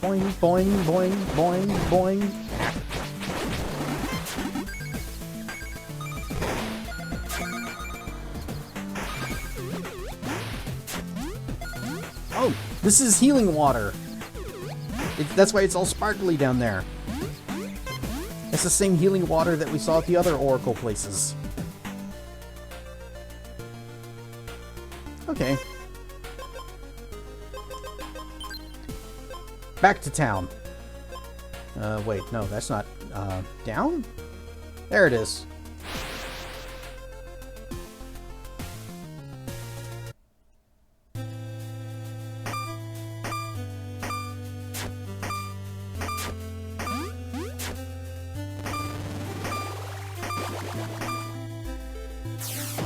Boing, boing, boing, boing, boing. Oh, this is healing water. That's why it's all sparkly down there. It's the same healing water that we saw at the other Oracle places. Okay. Back to town. Wait, no, that's not, down? There it is.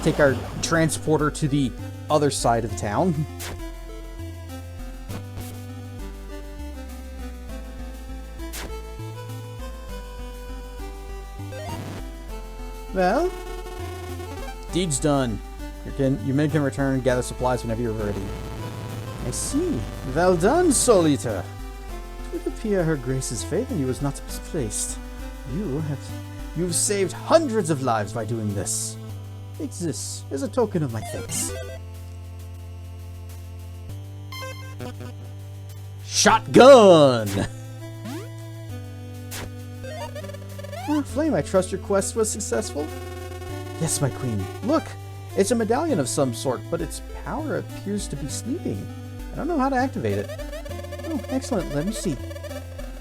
Take our transporter to the other side of town. Well, deed's done. Your men can return and gather supplies whenever you're ready. I see. Well done, Solita. It would appear her grace's faith in you is not misplaced. You've saved hundreds of lives by doing this. Take this as a token of my thanks. Shotgun! Flame, I trust your quest was successful? Yes, my queen. Look, it's a medallion of some sort, but its power appears to be sleeping. I don't know how to activate it. Oh, excellent. Let me see.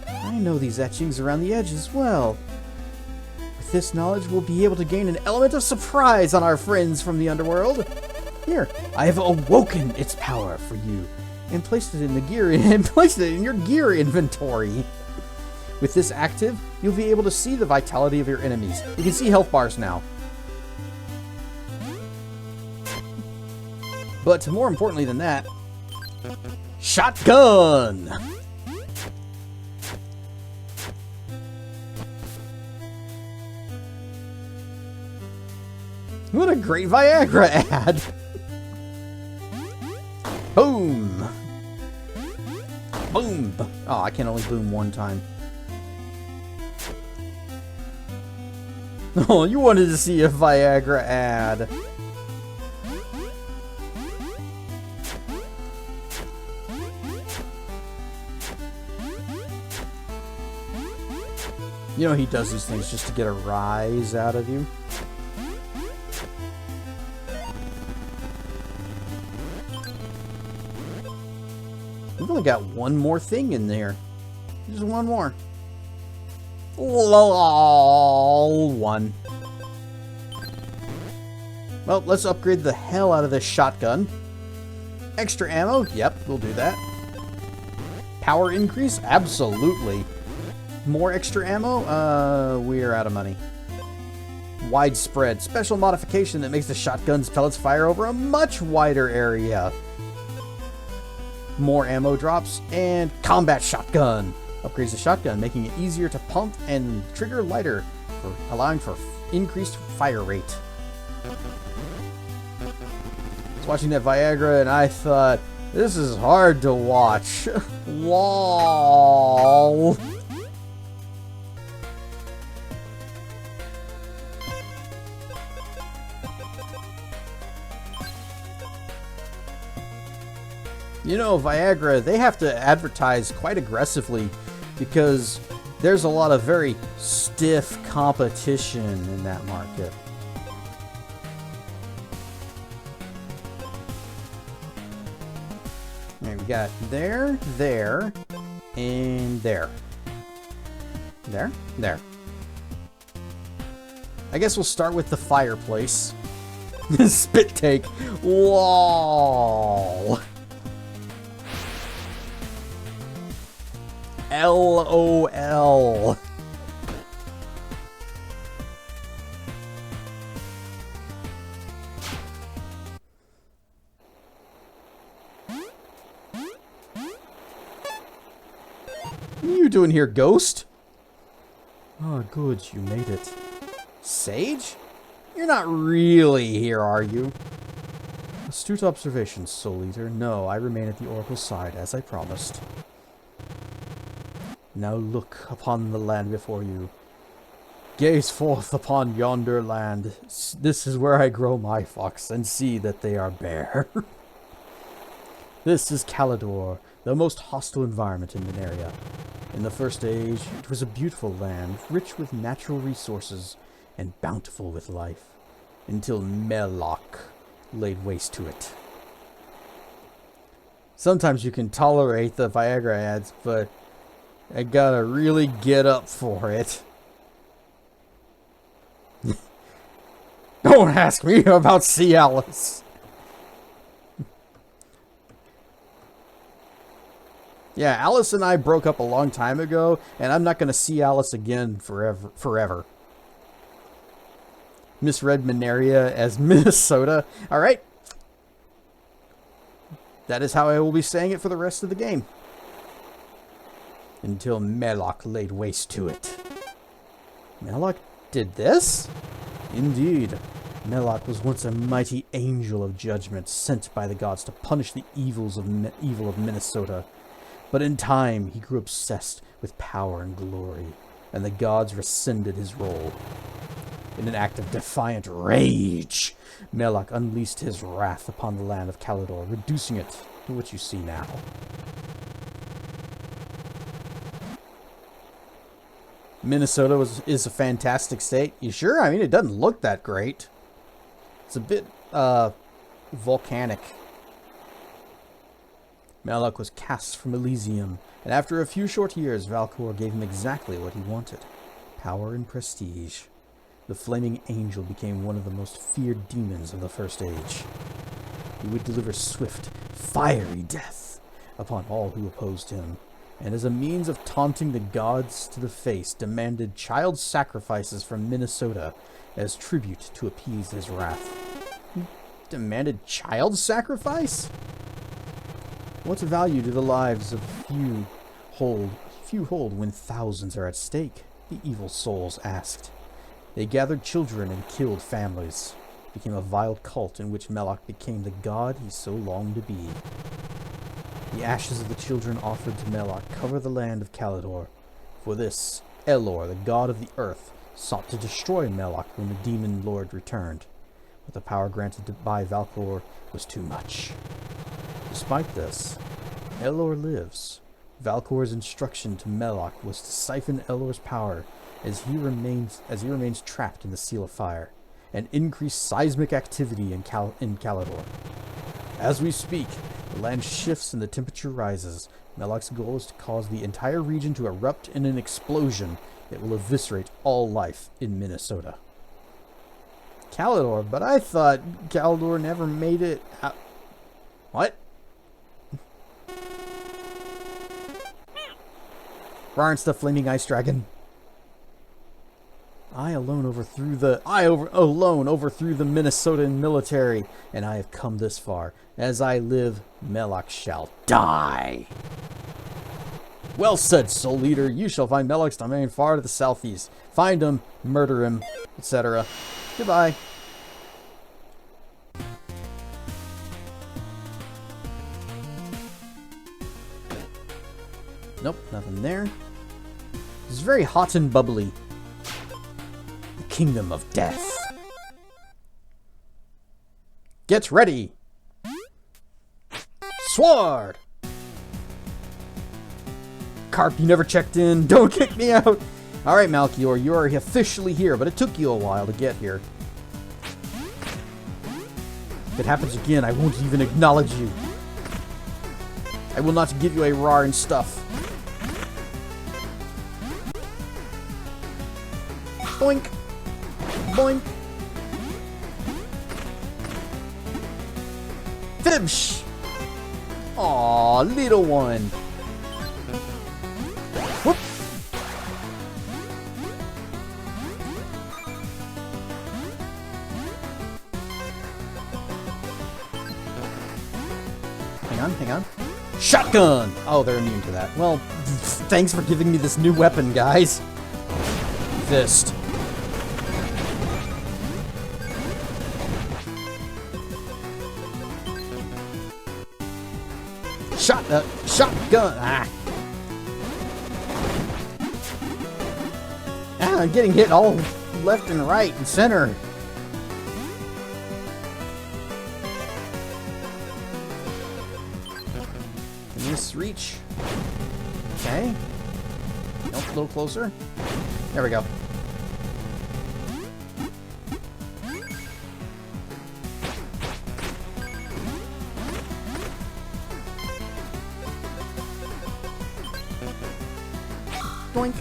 I know these etchings around the edge as well. With this knowledge, we'll be able to gain an element of surprise on our friends from the underworld. Here, I have awoken its power for you and placed it in the gear and placed it in your gear inventory. With this active, you'll be able to see the vitality of your enemies. You can see health bars now. But more importantly than that, shotgun! What a great Viagra ad! Boom! Boom! Oh, I can only boom one time. Oh, you wanted to see a Viagra ad. You know he does these things just to get a rise out of you. We've only got one more thing in there. Just one more. Lol, one. Well, let's upgrade the hell out of this shotgun. Extra ammo? Yep, we'll do that. Power increase? Absolutely. More extra ammo? We're out of money. Widespread. Special modification that makes the shotgun's pellets fire over a much wider area. More ammo drops. And combat shotgun. Upgrades the shotgun, making it easier to pump and trigger lighter, allowing for increased fire rate. I was watching that Viagra and I thought, this is hard to watch. Lol. You know, Viagra, they have to advertise quite aggressively because there's a lot of very stiff competition in that market. Alright, we got there, there, and there. There? There. I guess we'll start with the fireplace. Spit take. Lol. LOL. What are you doing here, ghost? Oh, good, you made it. Sage? You're not really here, are you? Astute observation, Soul Eater. No, I remain at the Oracle's side, as I promised. Now look upon the land before you. Gaze forth upon yonder land. This is where I grow my fox, and see that they are bare. This is Calidor, the most hostile environment in Veneria. In the First Age, it was a beautiful land, rich with natural resources, and bountiful with life, until Melloc laid waste to it. Sometimes you can tolerate the Viagra ads, but I gotta really get up for it. Don't ask me about Cialis. Yeah, Alice and I broke up a long time ago, and I'm not gonna see Alice again forever. Misread Minaria as Minnesota. Alright. That is how I will be saying it for the rest of the game. Until Melloc laid waste to it. Melloc did this? Indeed. Melloc was once a mighty angel of judgment sent by the gods to punish the evil of Minnesota. But in time, he grew obsessed with power and glory, and the gods rescinded his role. In an act of defiant rage, Melloc unleashed his wrath upon the land of Calidor, reducing it to what you see now. Minnesota is a fantastic state. You sure? I mean, it doesn't look that great. It's a bit, volcanic. Melloc was cast from Elysium, and after a few short years, Valcor gave him exactly what he wanted. Power and prestige. The Flaming Angel became one of the most feared demons of the First Age. He would deliver swift, fiery death upon all who opposed him, and as a means of taunting the gods to the face, demanded child sacrifices from Minnesota as tribute to appease his wrath. He demanded child sacrifice? What value do the lives of few hold when thousands are at stake? The evil souls asked. They gathered children and killed families. It became a vile cult in which Melloc became the god he so longed to be. The ashes of the children offered to Melloc cover the land of Calidor. For this, Elor, the god of the earth, sought to destroy Melloc when the demon lord returned. But the power granted by Valcor was too much. Despite this, Elor lives. Valcor's instruction to Melloc was to siphon Elor's power as he remains trapped in the Seal of Fire, and increase seismic activity in Calidor. As we speak, the land shifts and the temperature rises. Melloc's goal is to cause the entire region to erupt in an explosion that will eviscerate all life in Minnesota. Calidor, but I thought Calidor never made it out. What? Aren't the flaming ice dragon? I alone overthrew the Minnesotan military, and I have come this far. As I live, Melloc shall die. Well said, Soul Eater. You shall find Melloc's domain far to the southeast. Find him, murder him, etc. Goodbye. Nope, nothing there. It's very hot and bubbly. The Kingdom of Death. Get ready! Sword! Carp, you never checked in. Don't kick me out! Alright, Malchior, you are officially here, but it took you a while to get here. If it happens again, I won't even acknowledge you. I will not give you a rar and stuff. Boink! Boink! Fibsh! Aw, little one. Whoop! Hang on. Shotgun! Oh, they're immune to that. Well, thanks for giving me this new weapon, guys. Fist. Shotgun! I'm getting hit all left and right and center. Can this reach? Okay. Nope, a little closer. There we go. Boink.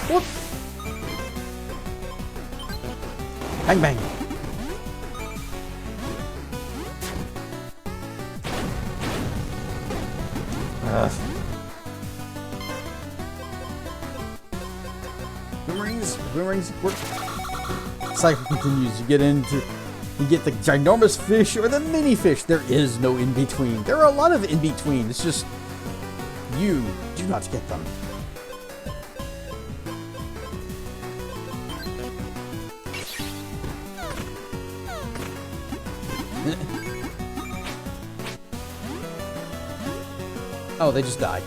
Whoop. Bang, bang. Boomerangs work. Cycle continues. You get the ginormous fish or the mini fish. There is no in between. There are a lot of in between. It's just you do not get them. Oh, they just died.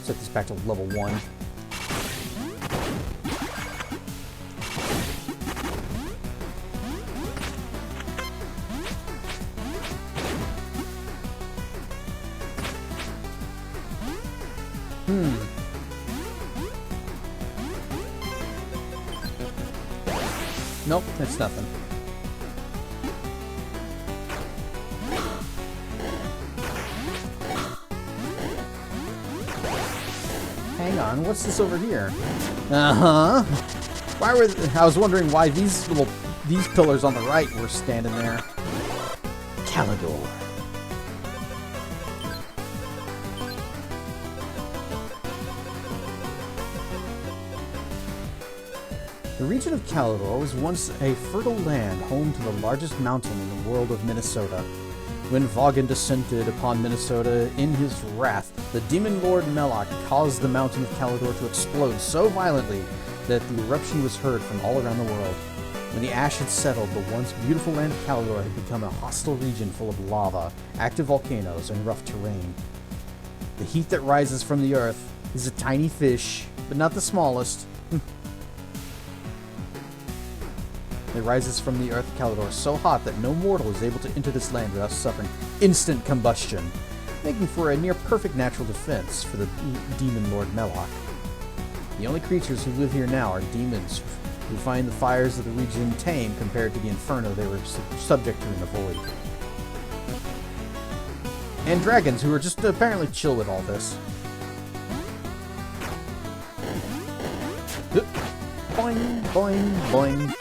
Set this back to level 1. Nope, it's nothing. Hang on, what's this over here? Uh-huh. Why were I was wondering why these pillars on the right were standing there. Calidor. The region of Calidor was once a fertile land home to the largest mountain in the world of Minnesota. When Vogan descended upon Minnesota in his wrath, the demon lord Melloc caused the mountain of Calidor to explode so violently that the eruption was heard from all around the world. When the ash had settled, the once beautiful land of Calidor had become a hostile region full of lava, active volcanoes, and rough terrain. The heat that rises from the earth is a tiny fish, but not the smallest. It rises from the earth of Calidor so hot that no mortal is able to enter this land without suffering instant combustion, making for a near-perfect natural defense for the demon lord Melloc. The only creatures who live here now are demons, who find the fires of the region tame compared to the inferno they were subject to in the void. And dragons, who are just apparently chill with all this. Boing, boing, boing.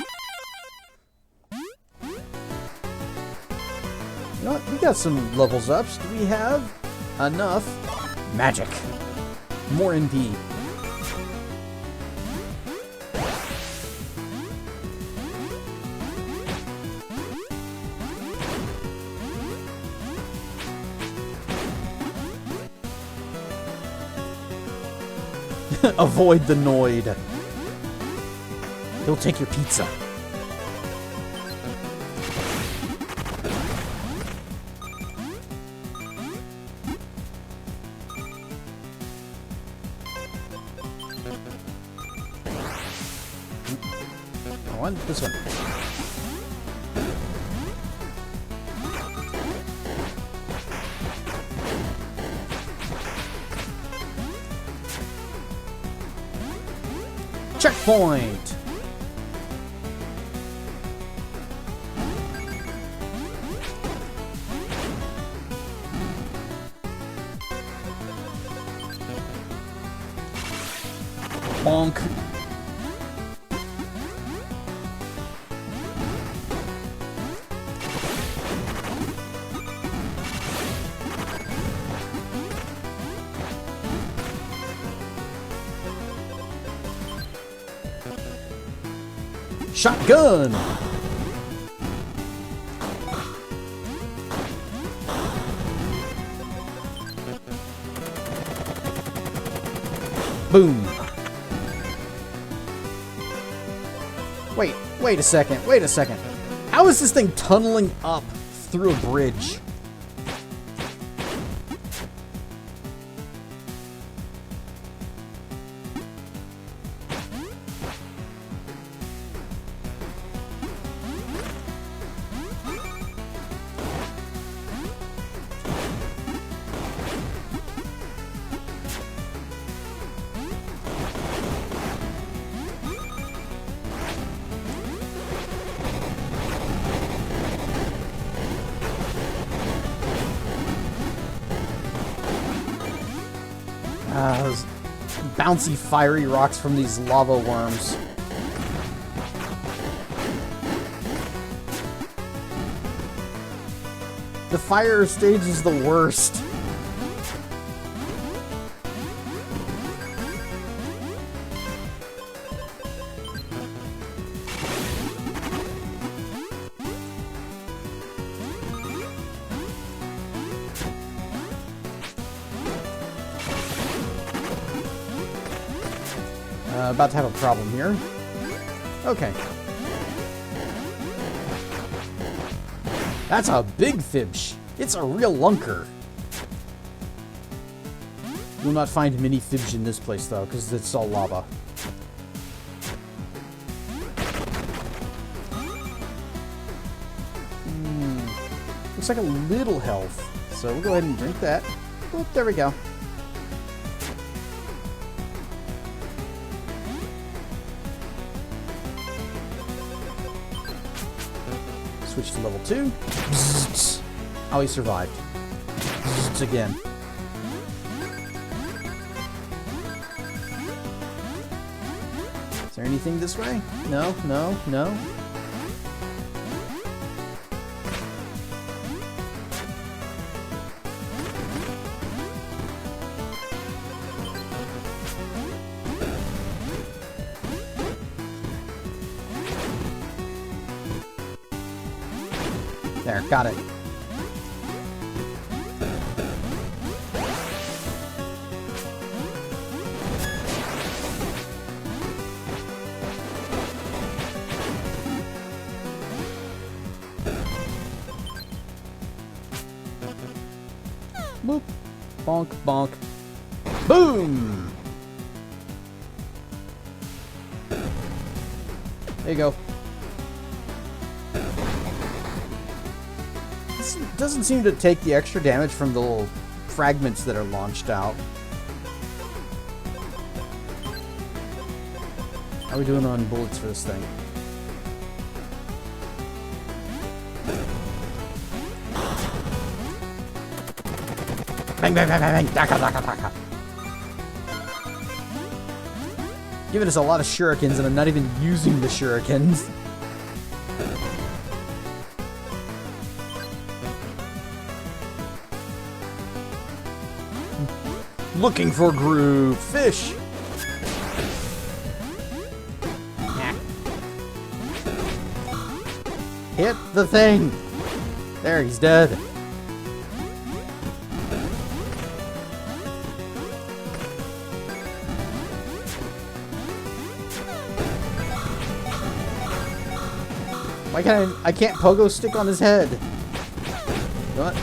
You know what? We got some levels ups. Do we have enough magic? More indeed. Avoid the Noid. He'll take your pizza. One, this one. Checkpoint! Bonk. Shotgun! Boom! Wait a second. How is this thing tunneling up through a bridge? Those bouncy, fiery rocks from these lava worms. The fire stage is the worst. About to have a problem here. Okay. That's a big fish. It's a real lunker. You'll not find many fibs in this place, though, because it's all lava. Looks like a little health. So we'll go ahead and drink that. Oh, there we go. Switch to level 2. Oh, he survived. Again. Is there anything this way? No, no, no. There, got it. Boop. Bonk, bonk. Boom! There you go. This doesn't seem to take the extra damage from the little fragments that are launched out. How are we doing on bullets for this thing? Bang, bang, bang, bang, bang. Daka, daka, daka. Giving us a lot of shurikens, and I'm not even using the shurikens. Looking for groove fish. Hit the thing. There, he's dead. Why can't I can't pogo stick on his head? What?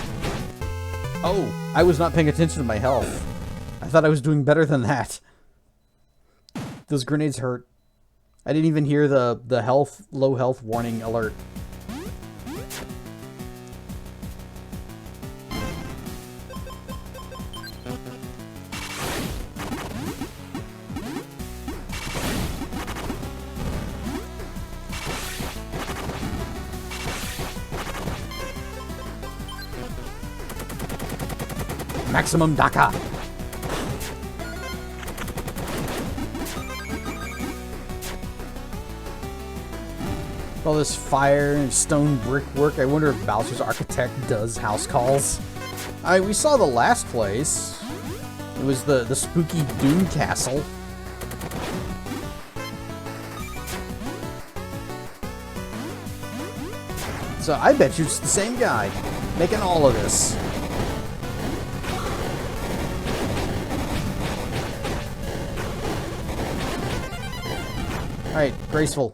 Oh, I was not paying attention to my health. I thought I was doing better than that. Those grenades hurt. I didn't even hear the low health warning alert. Maximum Daka. All this fire and stone brickwork. I wonder if Bowser's Architect does house calls. We saw the last place. It was the spooky Doom Castle. So I bet you it's the same guy making all of this. Alright, graceful.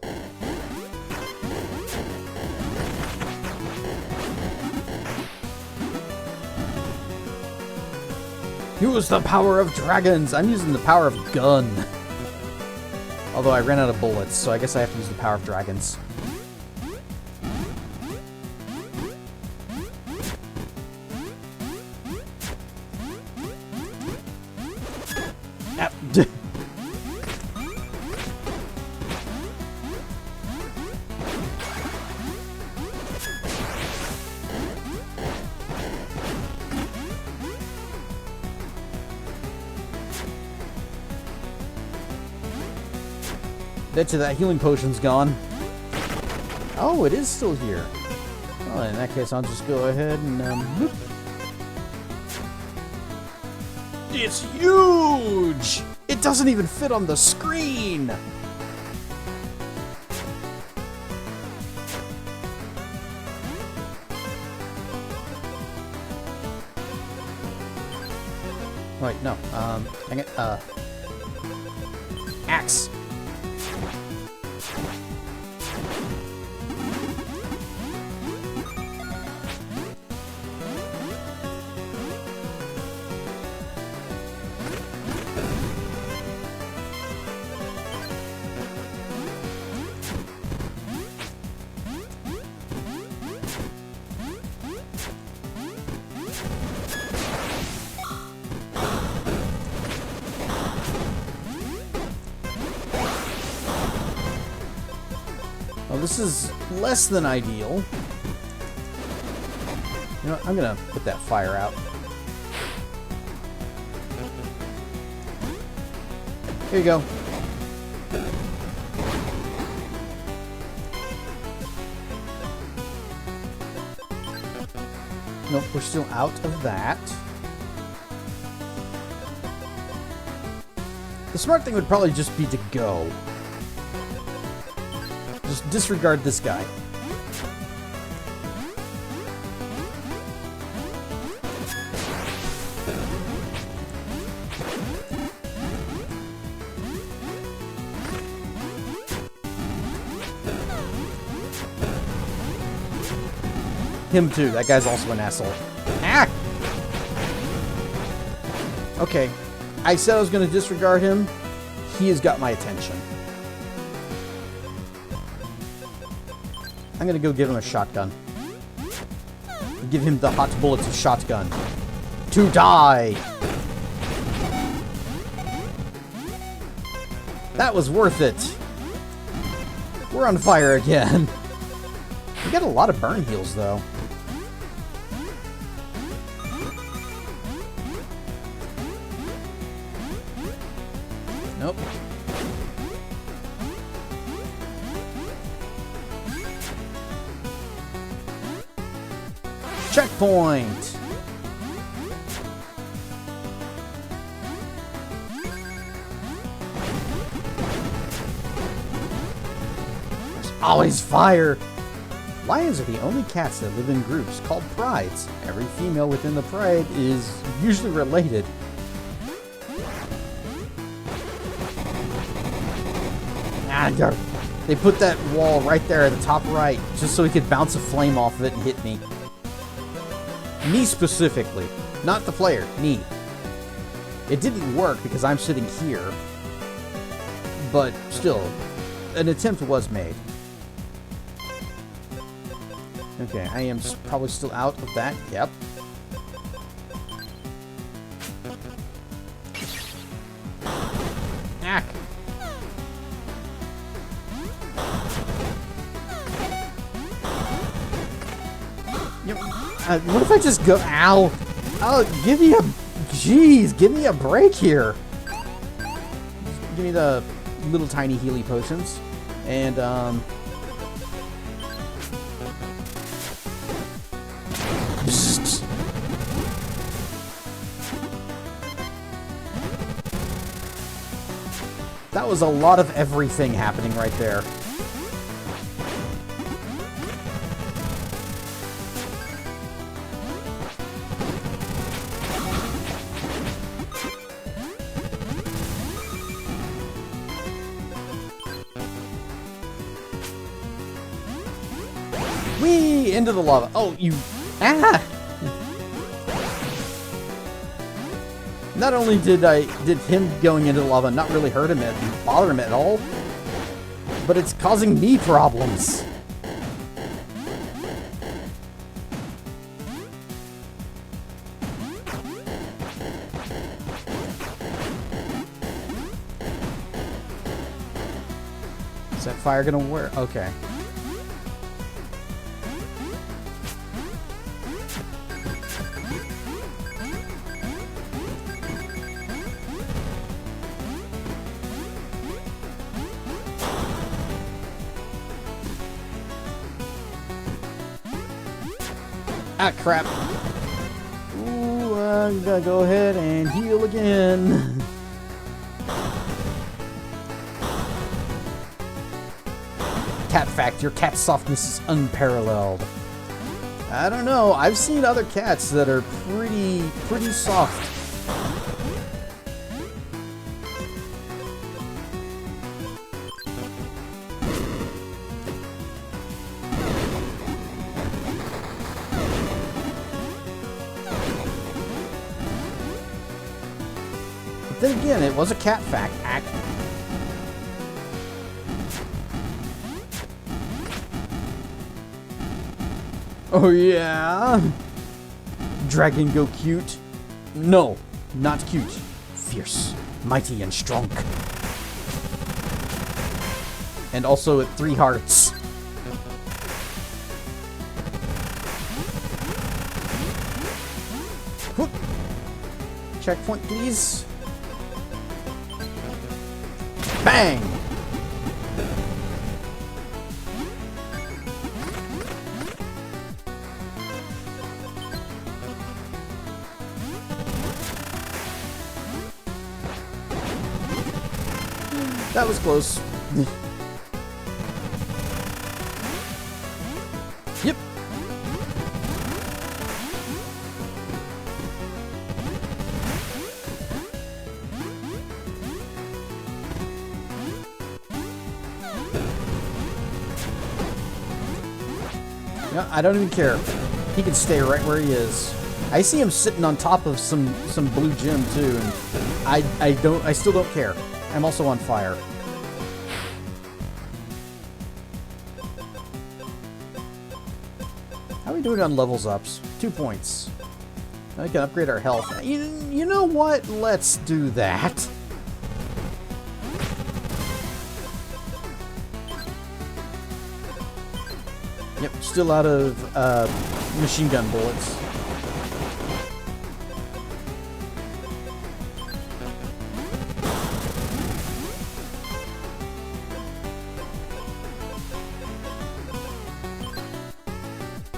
Use the power of dragons! I'm using the power of gun. Although I ran out of bullets, so I guess I have to use the power of dragons. Yep. Bet you that healing potion's gone. Oh, it is still here. Well, in that case, I'll just go ahead and, whoop. It's huge! It doesn't even fit on the screen! Wait, no, dang it, axe! Well, this is less than ideal. You know what? I'm gonna put that fire out. Here you go. Nope, we're still out of that. The smart thing would probably just be to go. Just disregard this guy. Him too. That guy's also an asshole. Ah! Okay. I said I was going to disregard him. He has got my attention. I'm going to go give him a shotgun. Give him the hot bullets of shotgun. To die! That was worth it. We're on fire again. We got a lot of burn heals, though. Nope. Checkpoint! There's always fire! Lions are the only cats that live in groups called prides. Every female within the pride is usually related. They put that wall right there at the top right, just so he could bounce a flame off of it and hit me. Me specifically. Not the player, me. It didn't work because I'm sitting here. But still, an attempt was made. Okay, I am probably still out of that. Yep. Ack. What if I just go... Ow! Oh, give me a... Jeez, give me a break here. Give me the little tiny healy potions. And, that was a lot of everything happening right there. Whee! Into the lava. Oh, you... Ah! Not only did him going into the lava not really hurt him and bother him at all, but it's causing me problems. Is that fire gonna work? Okay. Ah, crap. Ooh, I'm gonna go ahead and heal again. Cat fact, your cat's softness is unparalleled. I don't know. I've seen other cats that are pretty soft. But then again, it was a cat fact. Oh yeah? Dragon go cute? No, not cute. Fierce, mighty, and strong. And also at 3 hearts. Whoop. Checkpoint, please. Bang! That was close. Yep. No, I don't even care. He can stay right where he is. I see him sitting on top of some blue gem too, and I still don't care. I'm also on fire. How are we doing on levels ups? 2 points. Now we can upgrade our health. You know what? Let's do that. Yep, still out of machine gun bullets.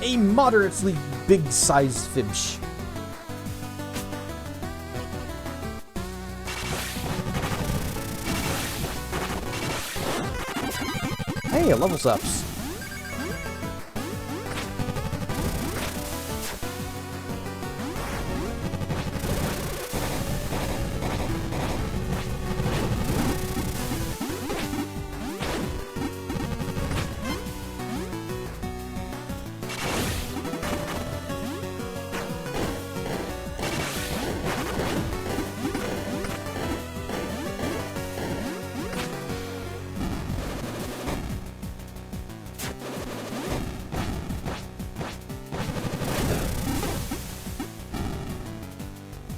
A moderately big-sized fish. Hey, it levels ups.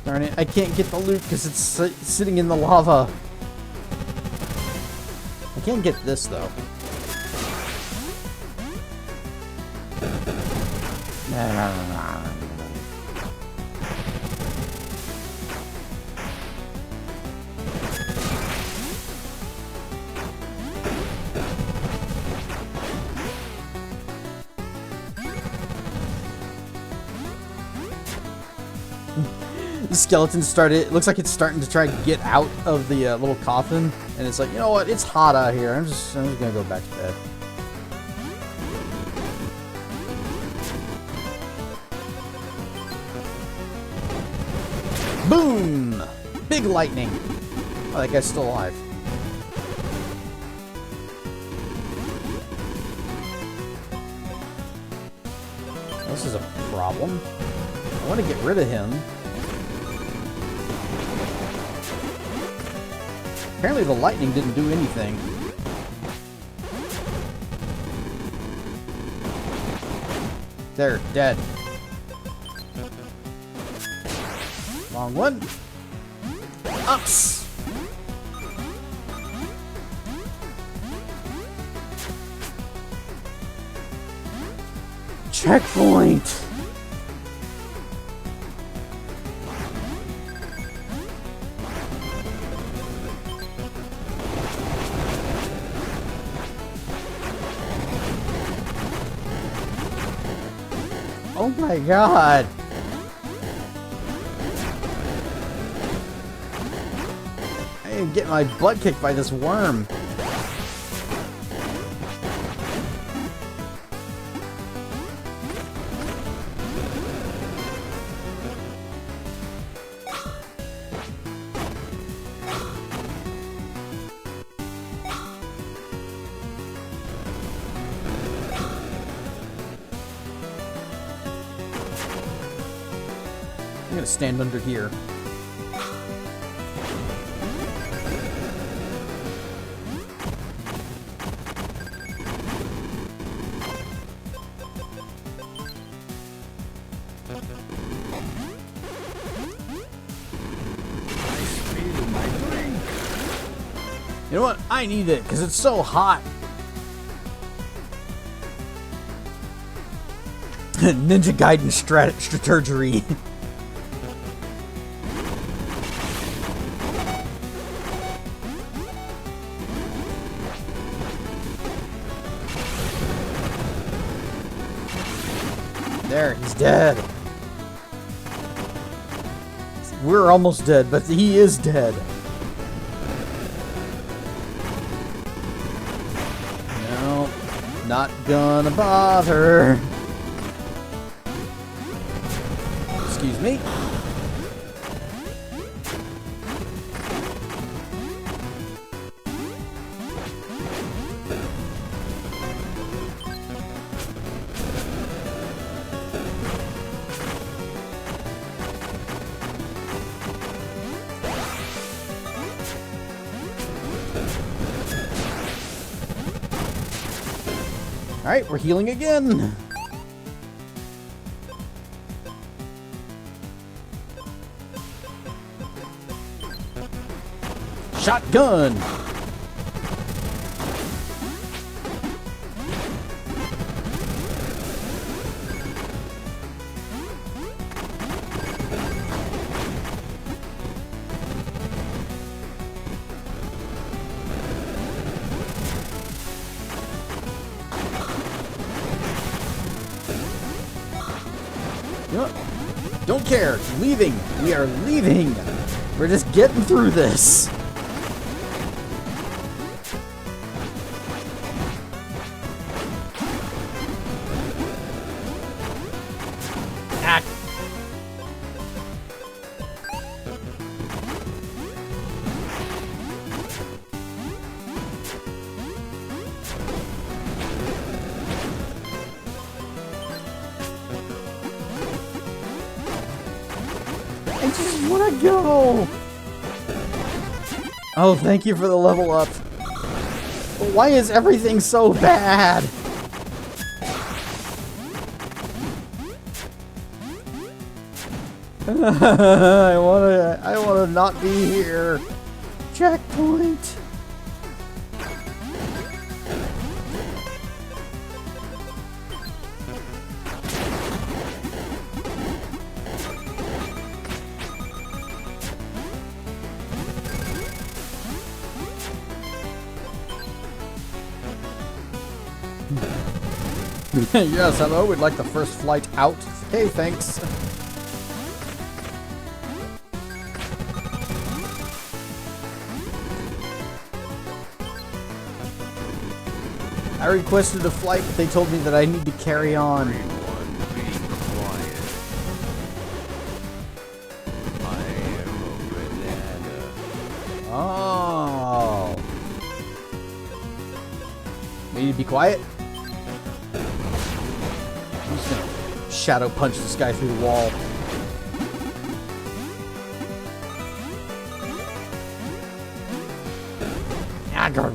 Darn it, I can't get the loot because it's sitting in the lava. I can get this, though. The skeleton started, it looks like it's starting to try to get out of the little coffin, and it's like, you know what, it's hot out here, I'm just gonna go back to bed. Boom! Big lightning! Oh, that guy's still alive. This is a problem. I want to get rid of him. Apparently the lightning didn't do anything. There, dead. Wrong one. Ups! Checkpoint! Oh my god! I am getting my butt kicked by this worm. I'm gonna stand under here. You know what? I need it because it's so hot. Ninja Gaiden strategy. There, he's dead. We're almost dead, but he is dead. No, not gonna bother. Excuse me. Alright, we're healing again. Shotgun. You know what? Don't care. Leaving. We are leaving. We're just getting through this. Ah. I just want to go. Oh, thank you for the level up. But why is everything so bad? I wanna not be here. Checkpoint. Yes, hello, we'd like the first flight out. Okay, thanks. I requested a flight, but they told me that I need to carry on. Everyone be quiet. I am a banana. Oh. We need to be quiet? I'm just gonna shadow punch this guy through the wall. Agger.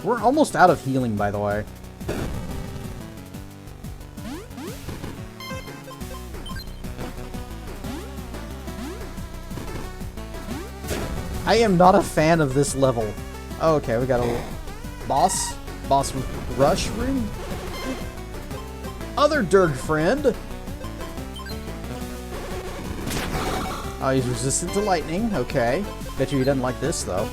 We're almost out of healing, by the way. I am not a fan of this level. Oh, okay, we got a boss. Boss rush room. Other Dirg friend. Oh, he's resistant to lightning. Okay. Bet you he doesn't like this, though.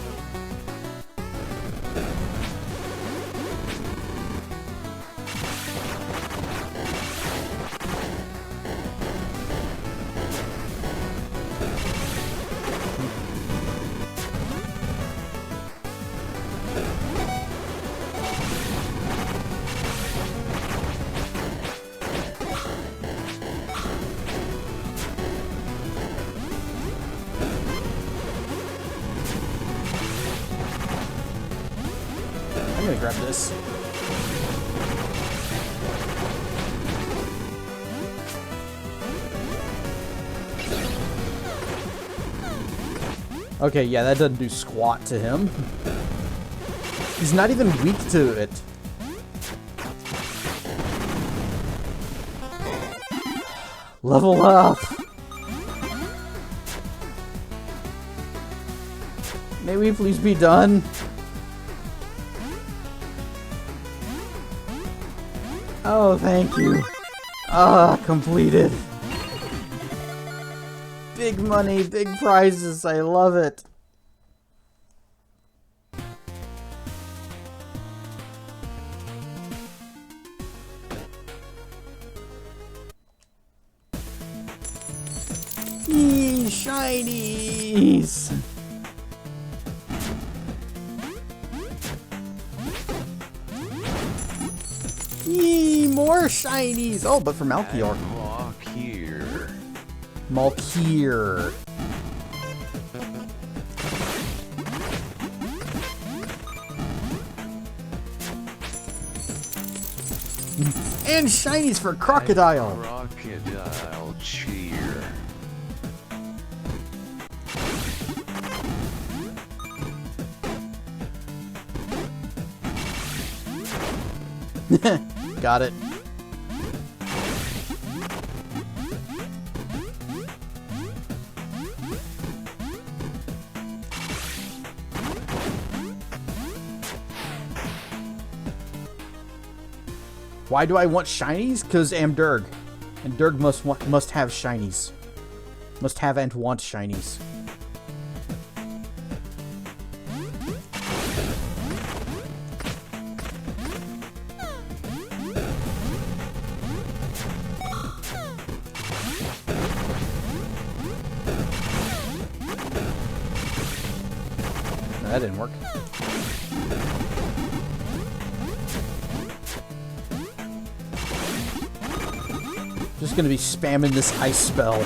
grab this. Okay, yeah, that doesn't do squat to him. He's not even weak to it. Level up! May we please be done? Oh, thank you. Completed. Big money, big prizes, I love it. Yee, shinies! Yee, more shinies! Oh, but for Malkior. Walk here. Malkier. And shinies for Crocodile. Crocodile cheer. Got it. Why do I want shinies? Because I'm Durg. And Durg must have shinies. Must have and want shinies. No, that didn't work. Just gonna be spamming this ice spell.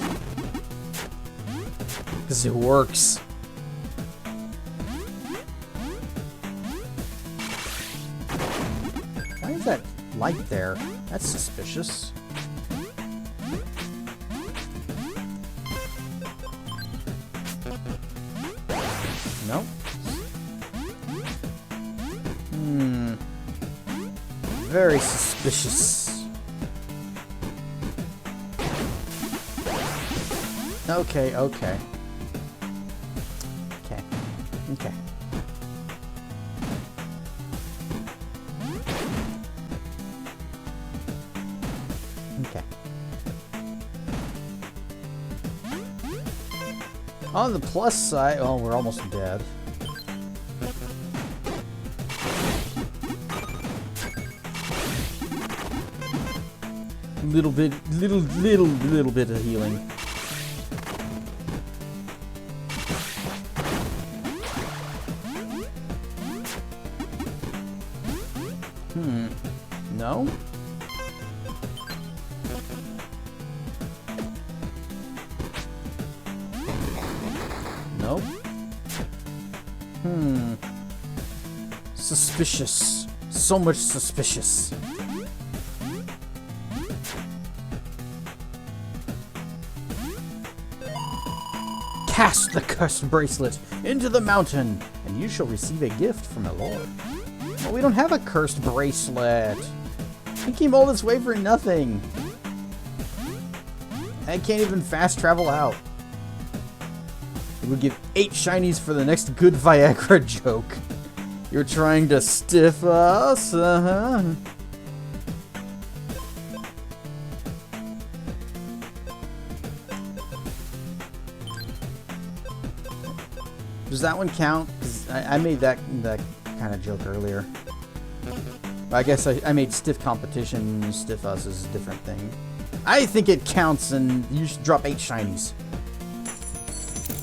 Because it works. Why is that light there? That's suspicious. Nope. Very suspicious. Okay, okay. Okay. Okay. Okay. On the plus side, oh, we're almost dead. Little bit of healing. No? Nope. Suspicious. So much suspicious. Cast the cursed bracelet into the mountain, and you shall receive a gift from the Lord. Well, we don't have a cursed bracelet. We came all this way for nothing. I can't even fast travel out. It would give 8 shinies for the next good Viagra joke. You're trying to stiff us, Does that one count? 'Cause I made that kind of joke earlier. I guess I made stiff competition, stiff us is a different thing. I think it counts, and you should drop 8 shinies.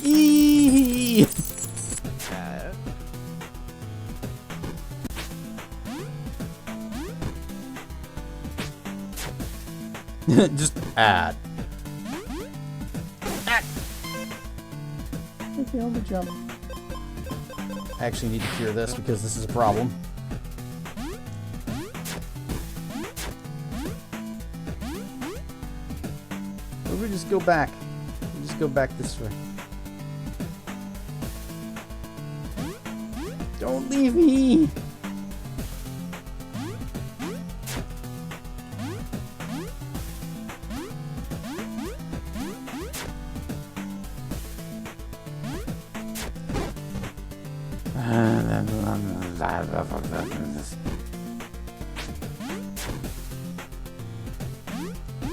Eee! Just add. Okay, on the jump. I actually need to cure this because this is a problem. we just go back? We just go back this way. Don't leave me!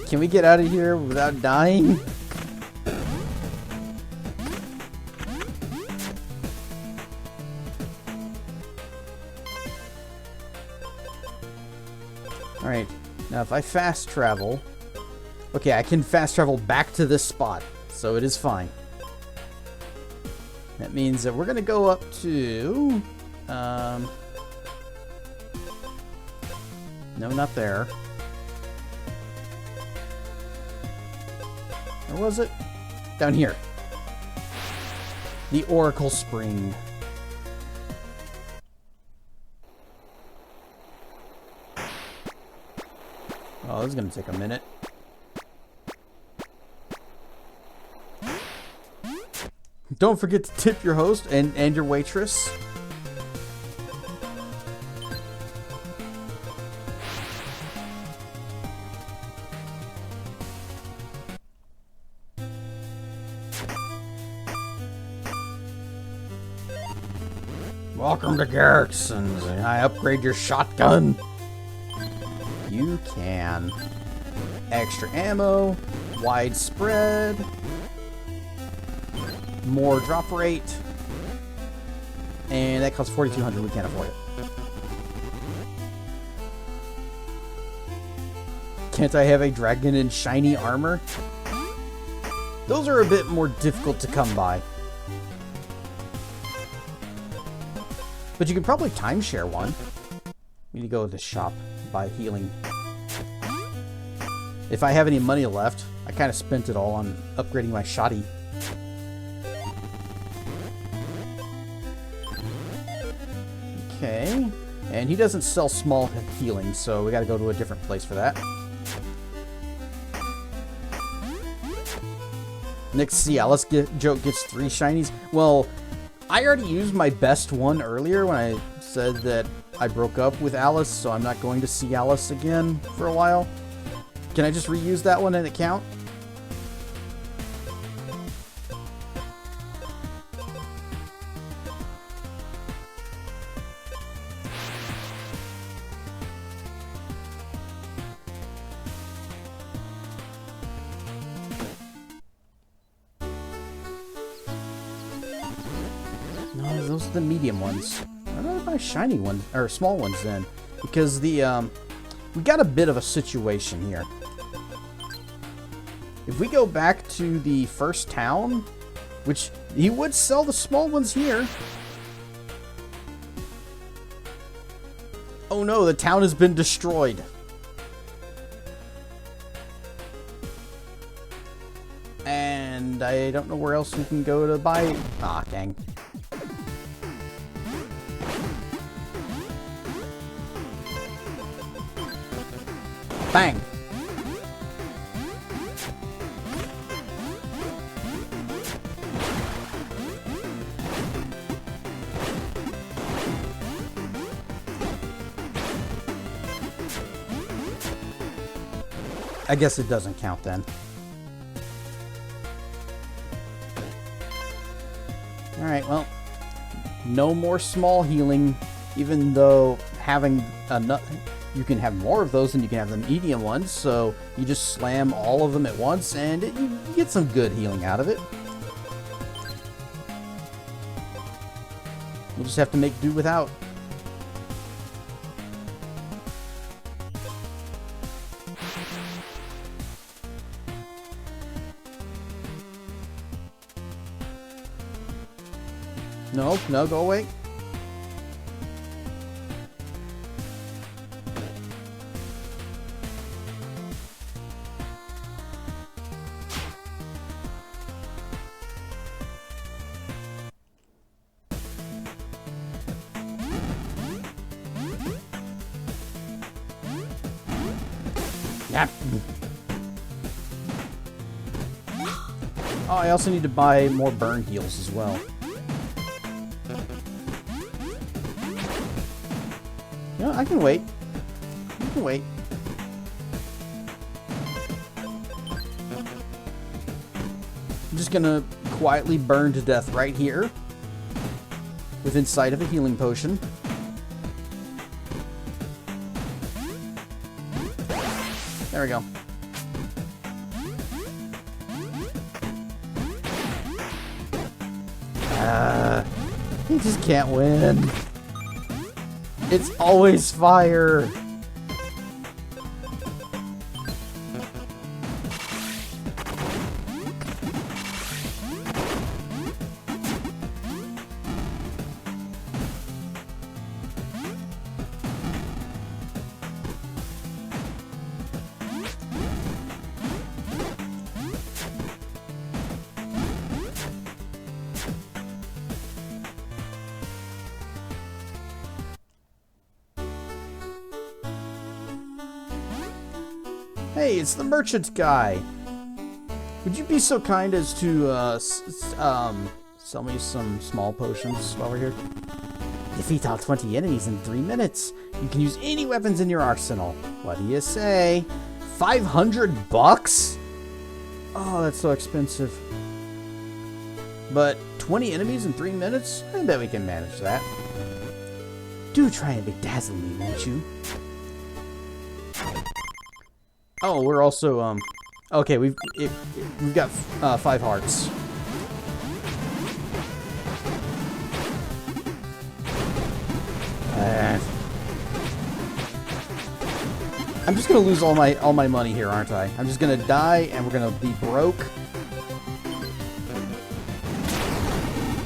Can we get out of here without dying? Alright, now if I fast travel... Okay, I can fast travel back to this spot, so it is fine. That means that we're going to go up to... no, not there. Where was it? Down here. The Oracle Spring. Oh, this is going to take a minute. Don't forget to tip your host and your waitress. Welcome to Garrison's. I upgrade your shotgun. You can. Extra ammo, widespread, more drop rate, and that costs 4,200. We can't afford it. Can't I have a dragon in shiny armor? Those are a bit more difficult to come by. But you can probably timeshare one. We need to go to the shop, buy healing. If I have any money left, I kind of spent it all on upgrading my shoddy. Okay, and he doesn't sell small healing, so we gotta go to a different place for that. Next, yeah, let's get Joke gets 3 shinies. Well, I already used my best one earlier when I said that I broke up with Alice, so I'm not going to see Alice again for a while. Can I just reuse that one and it count? No, those are the medium ones. Why don't I buy shiny ones, or small ones then? Because the, we got a bit of a situation here. If we go back to the first town, which he would sell the small ones here. Oh no, the town has been destroyed. And I don't know where else we can go to buy. Ah, dang. Bang! I guess it doesn't count then. Alright, well, no more small healing, even though having enough, you can have more of those than you can have the medium ones, so you just slam all of them at once and you get some good healing out of it. We'll just have to make do without. No, no, go away. Yep. Oh, I also need to buy more burn heals as well. You know, I can wait. I can wait. I'm just gonna quietly burn to death right here, within sight of a healing potion. There we go. He just can't win. It's always fire. Hey, it's the merchant guy. Would you be so kind as to, sell me some small potions while we're here? Defeat all 20 enemies in 3 minutes. You can use any weapons in your arsenal. What do you say? 500 bucks? Oh, that's so expensive. But 20 enemies in 3 minutes? I bet we can manage that. Do try and bedazzle me, won't you? Oh, we're also, okay, we've got 5 hearts. I'm just gonna lose all my money here, aren't I? I'm just gonna die, and we're gonna be broke.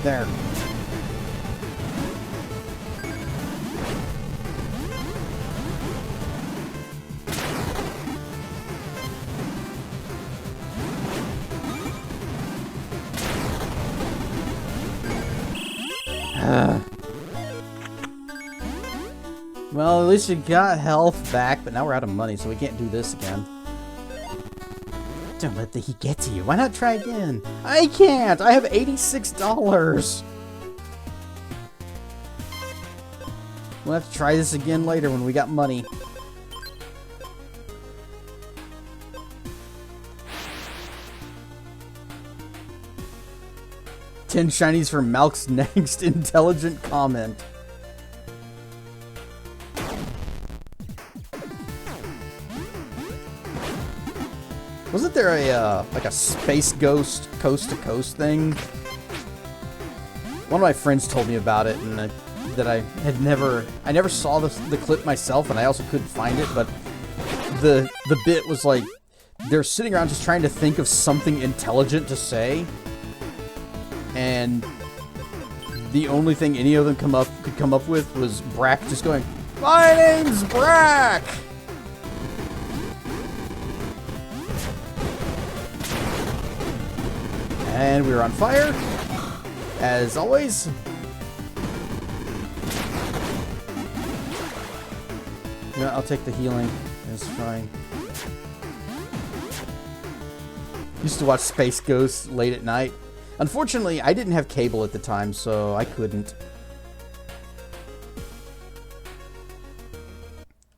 There. Well, at least you got health back, but now we're out of money, so we can't do this again. Don't let the heat get to you. Why not try again? I can't! I have $86! We'll have to try this again later when we got money. $10 shinies for Malk's next intelligent comment. Wasn't there a, like a Space Ghost coast-to-coast thing? One of my friends told me about it, and I never saw the clip myself, and I also couldn't find it, but the bit was like, they're sitting around just trying to think of something intelligent to say, and the only thing any of them could come up with was Brack just going, "My name's Brack!" And we're on fire, as always. Yeah, I'll take the healing. It's fine. Used to watch Space Ghost late at night. Unfortunately, I didn't have cable at the time, so I couldn't.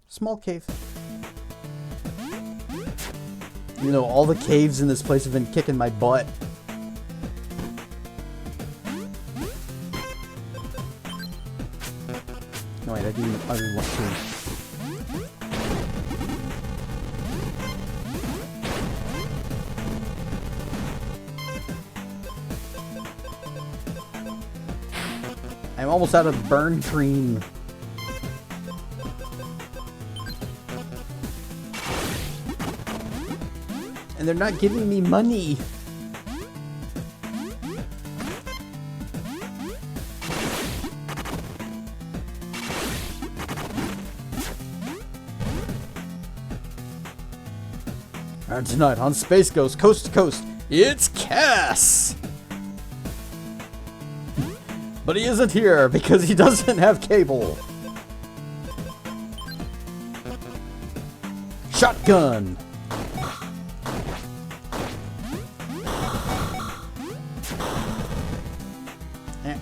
Small cave. You know, all the caves in this place have been kicking my butt. No, wait, I do want to. I'm almost out of burn cream. And they're not giving me money. And tonight on Space Ghost Coast to Coast, it's Cass! But he isn't here because he doesn't have cable. Shotgun!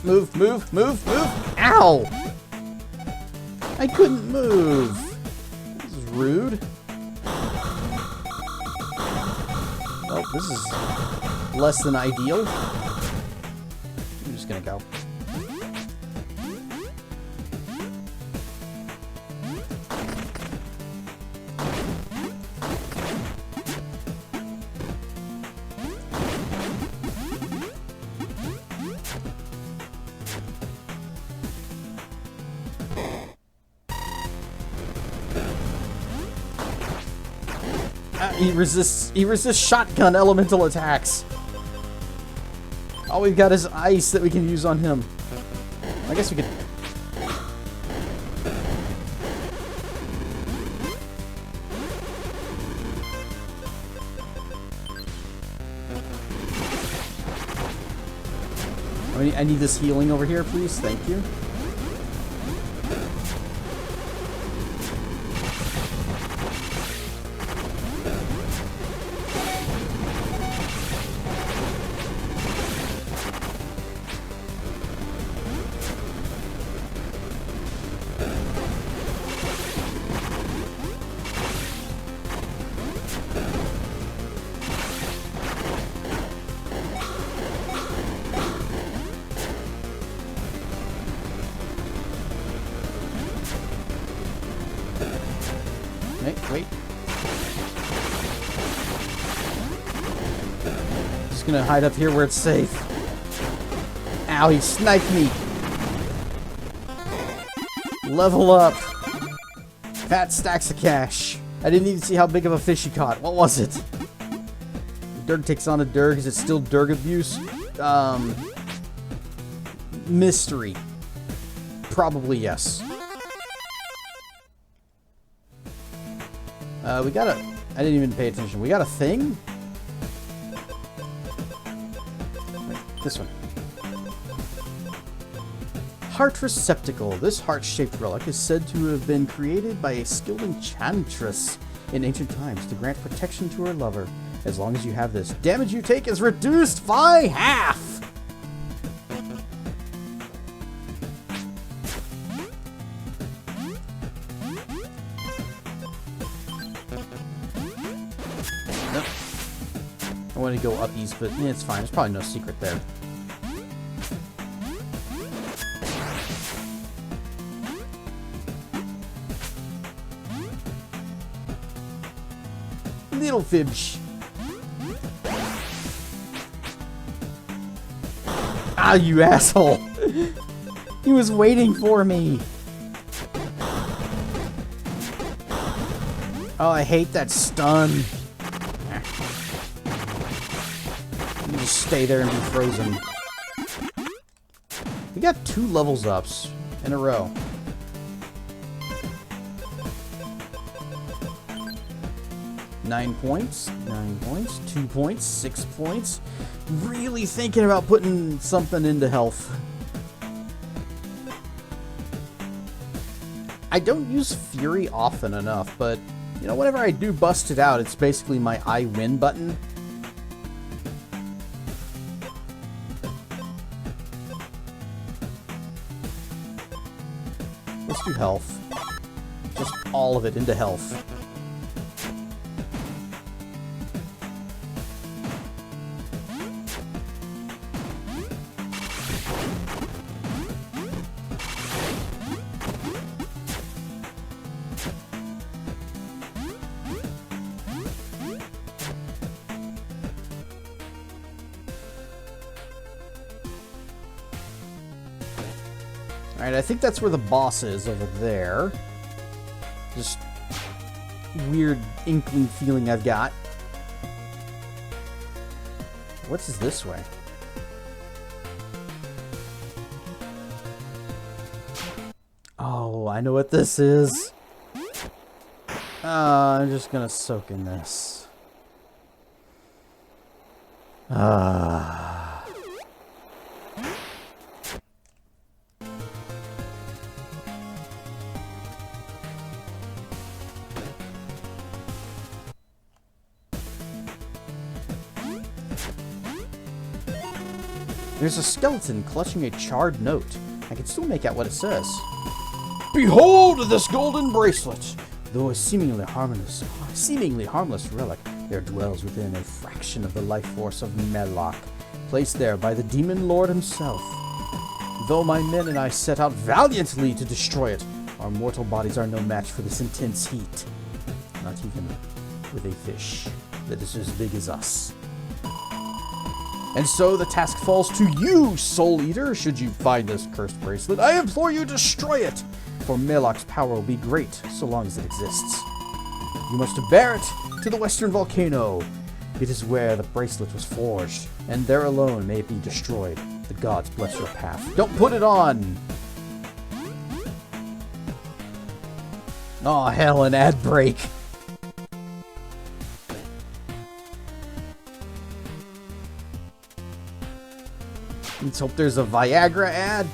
Move, move, move, move! Ow! I couldn't move! This is rude. Well, this is less than ideal. I'm just gonna go. He resists shotgun elemental attacks. All we've got is ice that we can use on him. I guess we could... I need this healing over here, please. Thank you. Wait. Just gonna hide up here where it's safe. Ow, he sniped me. Level up. Fat stacks of cash. I didn't even see how big of a fish he caught. What was it? Durg takes on a Durg. Is it still Durg abuse? Mystery. Probably yes. We got a... I didn't even pay attention. We got a thing? Wait, this one. Heart receptacle. This heart-shaped relic is said to have been created by a skilled enchantress in ancient times to grant protection to her lover. As long as you have this, damage you take is reduced by half! I want to go up east, but it's fine. There's probably no secret there. Little Fibsh. Ah, you asshole. He was waiting for me. Oh, I hate that stun. You just stay there and be frozen. We got 2 levels ups in a row. Nine points, 2 points, 6 points. Really thinking about putting something into health. I don't use Fury often enough, but you know, whenever I do bust it out, it's basically my I win button. Let's do health. Just all of it into health. Alright, I think that's where the boss is, over there. Just weird inkling feeling I've got. What's this way? Oh, I know what this is. I'm just gonna soak in this. There's a skeleton clutching a charred note. I can still make out what it says. Behold this golden bracelet! Though a seemingly harmless relic, there dwells within a fraction of the life force of Melloc, placed there by the demon lord himself. Though my men and I set out valiantly to destroy it, our mortal bodies are no match for this intense heat. Not even with a fish that is as big as us. And so the task falls to you, Soul Eater. Should you find this cursed bracelet, I implore you to destroy it, for Meloc's power will be great so long as it exists. You must bear it to the western volcano. It is where the bracelet was forged, and there alone may it be destroyed. The gods bless your path. Don't put it on! Aw, hell, an ad break. Let's hope there's a Viagra ad.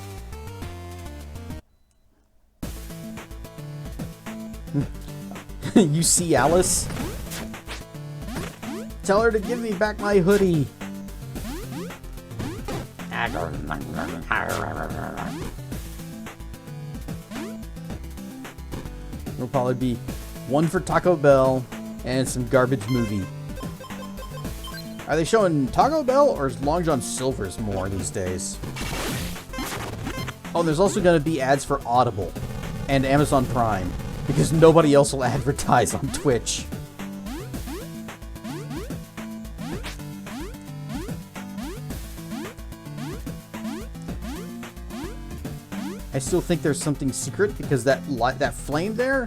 You see Alice? Tell her to give me back my hoodie. There'll probably be one for Taco Bell and some garbage movie. Are they showing Taco Bell or is Long John Silver's more these days? Oh, there's also going to be ads for Audible and Amazon Prime because nobody else will advertise on Twitch. I still think there's something secret because that flame there,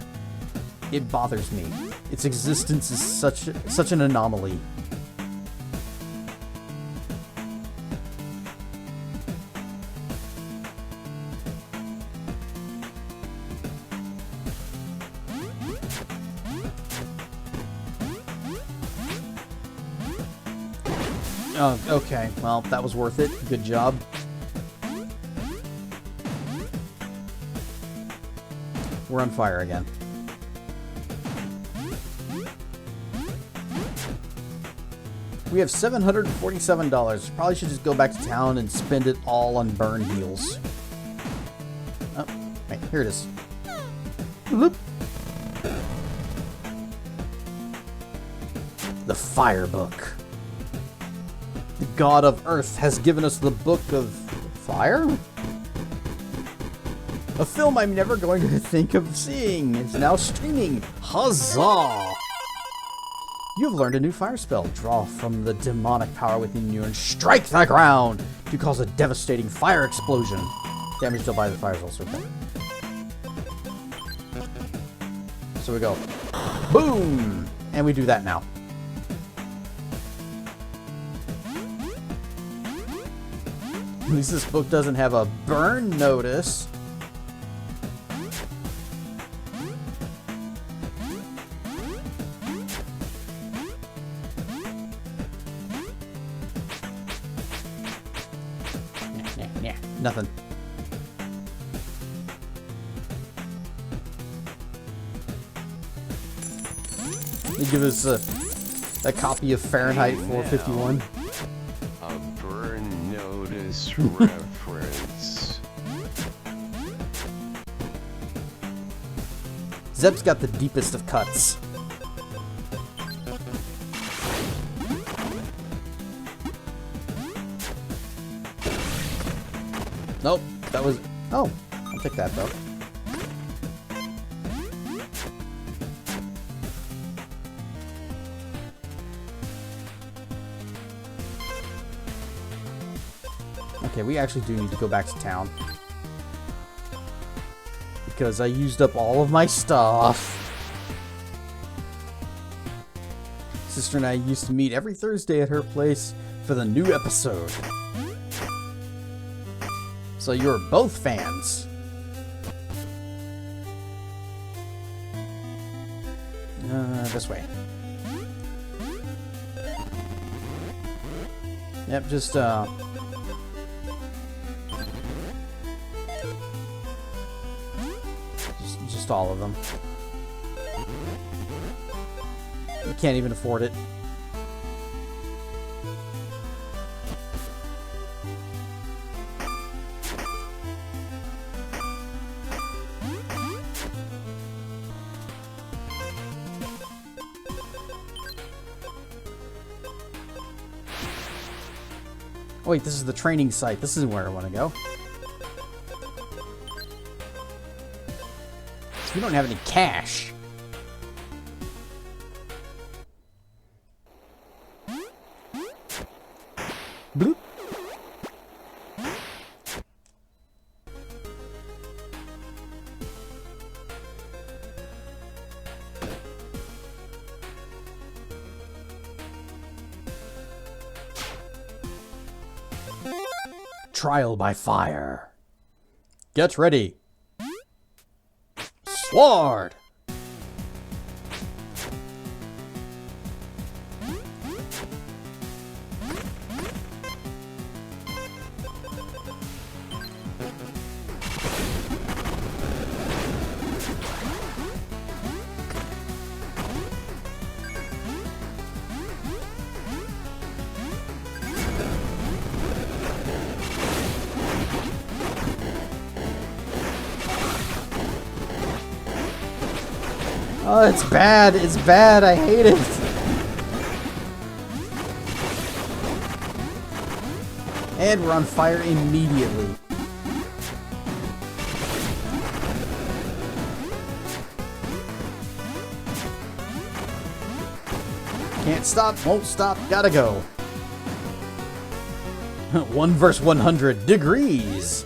it bothers me. Its existence is such an anomaly. Oh, okay. Well, that was worth it. Good job. We're on fire again. We have $747. Probably should just go back to town and spend it all on burn heals. Oh, wait, here it is. Whoop. The Fire Book. The God of Earth has given us the Book of Fire? A film I'm never going to think of seeing is now streaming. Huzzah! You have learned a new fire spell. Draw from the demonic power within you and strike the ground to cause a devastating fire explosion. Damage dealt by the fire is also okay. So we go, boom! And we do that now. At least this book doesn't have a burn notice. Yeah, nothing. They give us a copy of Fahrenheit 451. A burn notice reference. Zeb's got the deepest of cuts. Nope, that was... Oh, I'll take that though. Okay, we actually do need to go back to town. Because I used up all of my stuff. Sister and I used to meet every Thursday at her place for the new episode. So you're both fans. This way. Yep, just all of them. You can't even afford it. Oh wait, this is the training site. This isn't where I want to go. We don't have any cash. Bloop. Trial by fire. Get ready. Sword. Oh, it's bad. It's bad. I hate it. And we're on fire immediately. Can't stop, won't stop, gotta go. 1 verse 100 degrees.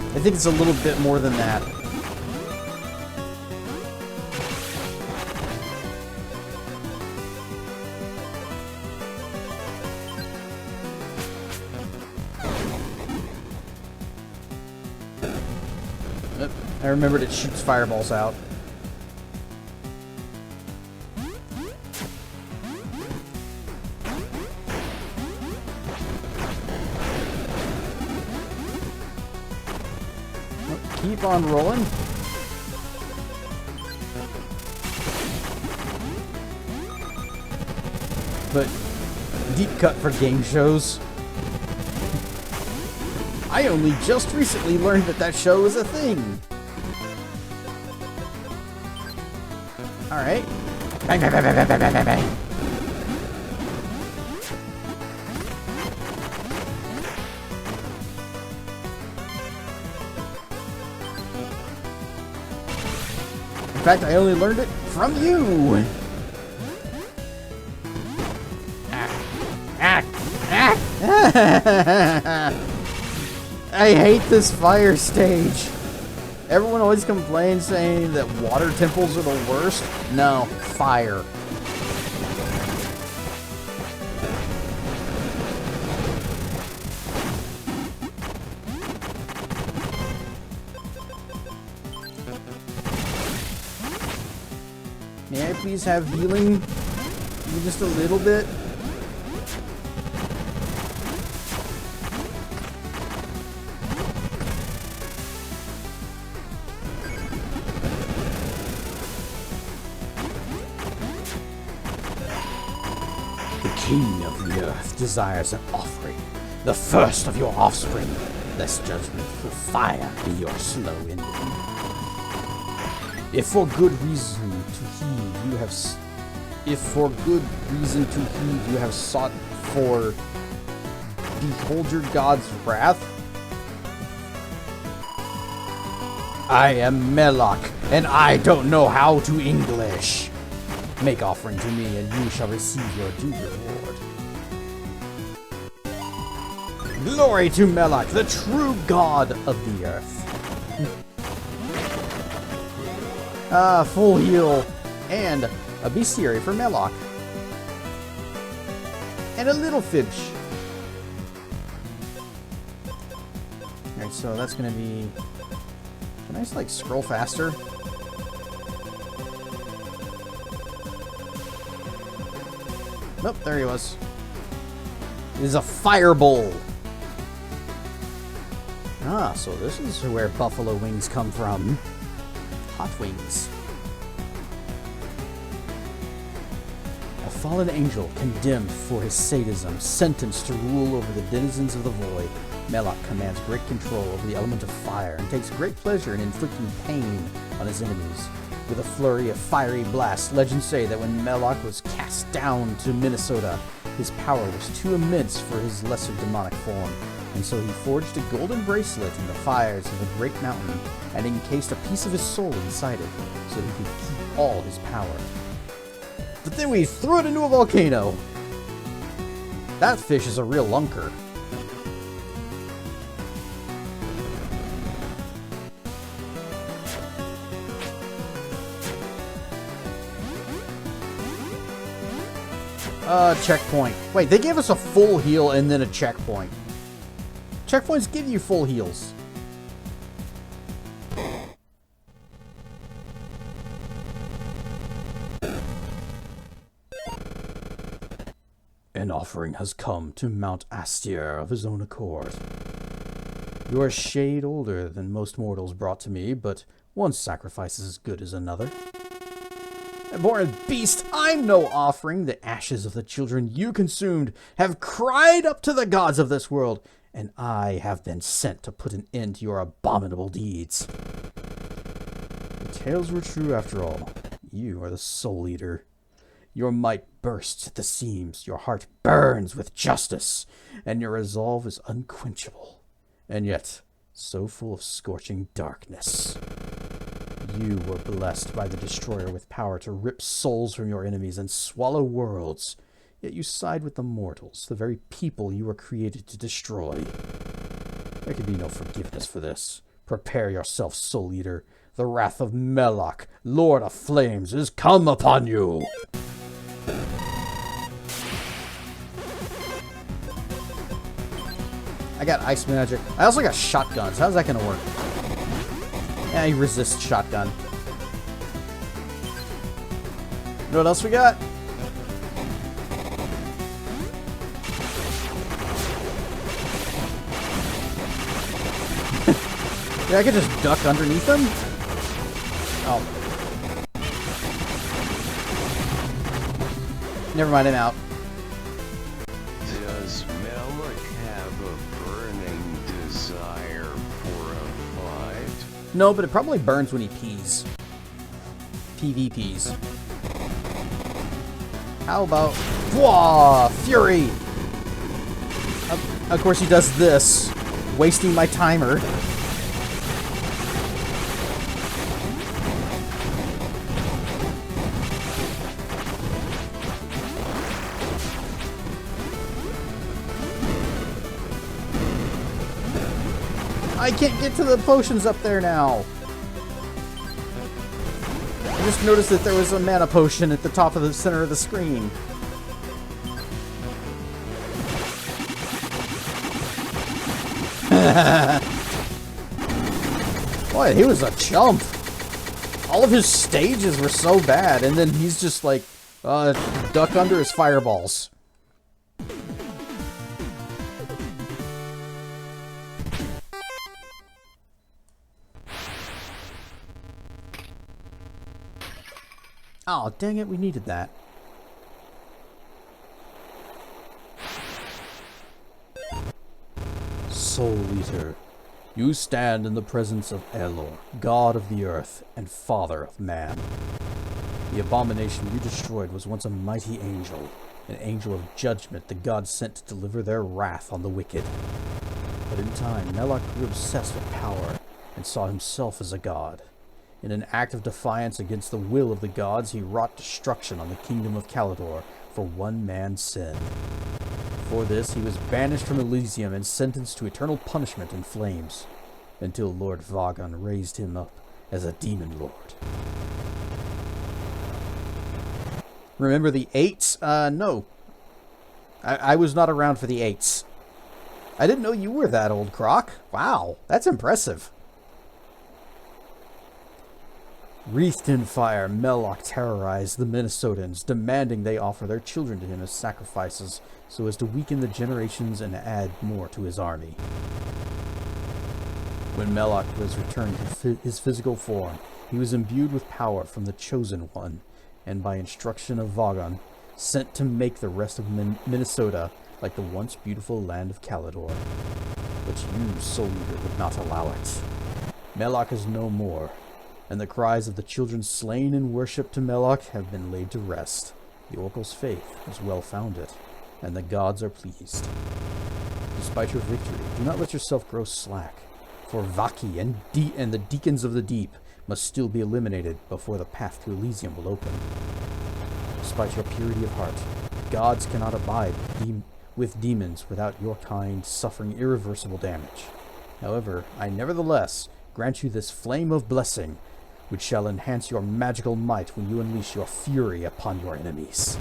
I think it's a little bit more than that. I remembered it shoots fireballs out. Keep on rolling. But deep cut for game shows. I only just recently learned that that show is a thing. All right. Bang, bang, bang, bang, bang, bang, bang, bang. In fact, I only learned it from you. I hate this fire stage. Everyone always complains saying that water temples are the worst. No, fire. May I please have healing? Just a little bit? The king of the earth desires an offering, the first of your offspring, lest judgment through fire be your slow ending. If for good reason to heed you have sought for, behold your God's wrath. I am Melok, and I don't know how to English. Make offering to me, and you shall receive your due reward. Glory to Melok, the true god of the earth. Full heal, and a bestiary for Melok. And a little fibsh. Alright, so that's gonna be... Can I just, like, scroll faster? Nope, there he was. It is a fireball. Ah, so this is where buffalo wings come from. Hot wings. A fallen angel condemned for his sadism, sentenced to rule over the denizens of the void. Melok commands great control over the element of fire and takes great pleasure in inflicting pain on his enemies. With a flurry of fiery blasts, legends say that when Melloc was cast down to Minnesota, his power was too immense for his lesser demonic form, and so he forged a golden bracelet in the fires of a great mountain and encased a piece of his soul inside it, so he could keep all his power. But then we threw it into a volcano! That fish is a real lunker. Checkpoint. Wait, they gave us a full heal and then a checkpoint. Checkpoints give you full heals. An offering has come to Mount Astier of his own accord. You are a shade older than most mortals brought to me, but one sacrifice is as good as another. Abhorrent beast, I'm no offering. The ashes of the children you consumed have cried up to the gods of this world, and I have been sent to put an end to your abominable deeds. The tales were true after all. You are the Soul Eater. Your might bursts at the seams, your heart burns with justice, and your resolve is unquenchable, and yet so full of scorching darkness. You were blessed by the Destroyer with power to rip souls from your enemies and swallow worlds, yet you side with the mortals, the very people you were created to destroy. There can be no forgiveness for this. Prepare yourself, Soul Eater. The wrath of Melloc, Lord of Flames, is come upon you! I got ice magic. I also got shotguns. How's that gonna work? Yeah, he resists shotgun. You know what else we got? Yeah, I could just duck underneath him? Oh. Never mind, I'm out. Does Melloc have a burning desire for a fight? No, but it probably burns when he pees. PvPs. How about... Whoa! Fury! Of course he does this. Wasting my timer. I can't get to the potions up there now. I just noticed that there was a mana potion at the top of the center of the screen. Boy, he was a chump. All of his stages were so bad, and then he's just like, duck under his fireballs. Oh, dang it, we needed that. Soul Eater, you stand in the presence of Elor, god of the earth and father of man. The abomination you destroyed was once a mighty angel, an angel of judgment the gods sent to deliver their wrath on the wicked. But in time, Melloc grew obsessed with power and saw himself as a god. In an act of defiance against the will of the gods, he wrought destruction on the kingdom of Caledor for one man's sin. For this, he was banished from Elysium and sentenced to eternal punishment in flames, until Lord Vagon raised him up as a demon lord. Remember the 8s? No. I was not around for the 8s. I didn't know you were that old, Croc. Wow, that's impressive. Wreathed in fire, Melloc terrorized the Minnesotans, demanding they offer their children to him as sacrifices so as to weaken the generations and add more to his army. When Melloc was returned to his physical form, he was imbued with power from the Chosen One, and by instruction of Vagon, sent to make the rest of Minnesota like the once beautiful land of Caledor. But you, Soul Eater, would not allow it. Melloc is no more, and the cries of the children slain in worship to Melok have been laid to rest. The oracle's faith is well founded, and the gods are pleased. Despite your victory, do not let yourself grow slack, for Vaki and the deacons of the deep must still be eliminated before the path to Elysium will open. Despite your purity of heart, gods cannot abide with demons without your kind suffering irreversible damage. However, I nevertheless grant you this flame of blessing, which shall enhance your magical might when you unleash your fury upon your enemies.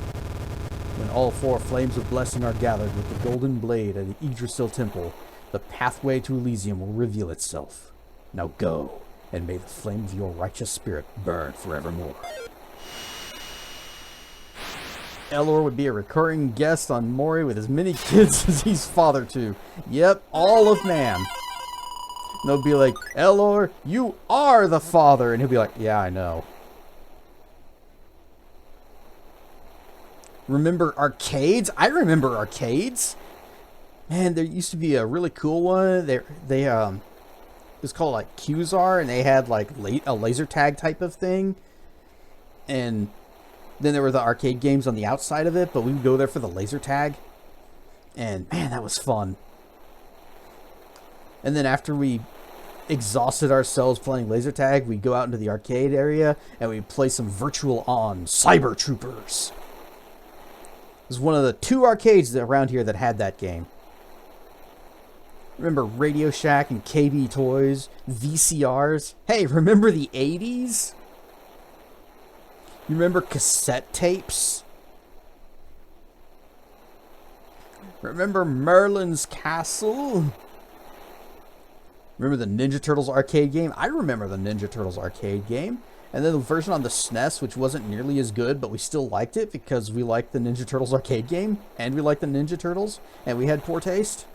When all 4 flames of blessing are gathered with the golden blade at the Yggdrasil temple, the pathway to Elysium will reveal itself. Now go, and may the flame of your righteous spirit burn forevermore. Elor would be a recurring guest on Mori with as many kids as he's father to. Yep, all of man. And they'll be like, Elor, you are the father. And he'll be like, yeah, I know. Remember arcades? I remember arcades. Man, there used to be a really cool one. It was called like Qzar, and they had like a laser tag type of thing. And then there were the arcade games on the outside of it, but we would go there for the laser tag. And man, that was fun. And then after we exhausted ourselves playing laser tag, we'd go out into the arcade area and we'd play some Virtual On Cyber Troopers. It was one of the 2 arcades around here that had that game. Remember Radio Shack and KB Toys, VCRs? Hey, remember the 80s? You remember cassette tapes? Remember Merlin's Castle? Remember the Ninja Turtles arcade game? I remember the Ninja Turtles arcade game. And then the version on the SNES, which wasn't nearly as good, but we still liked it because we liked the Ninja Turtles arcade game, and we liked the Ninja Turtles, and we had poor taste.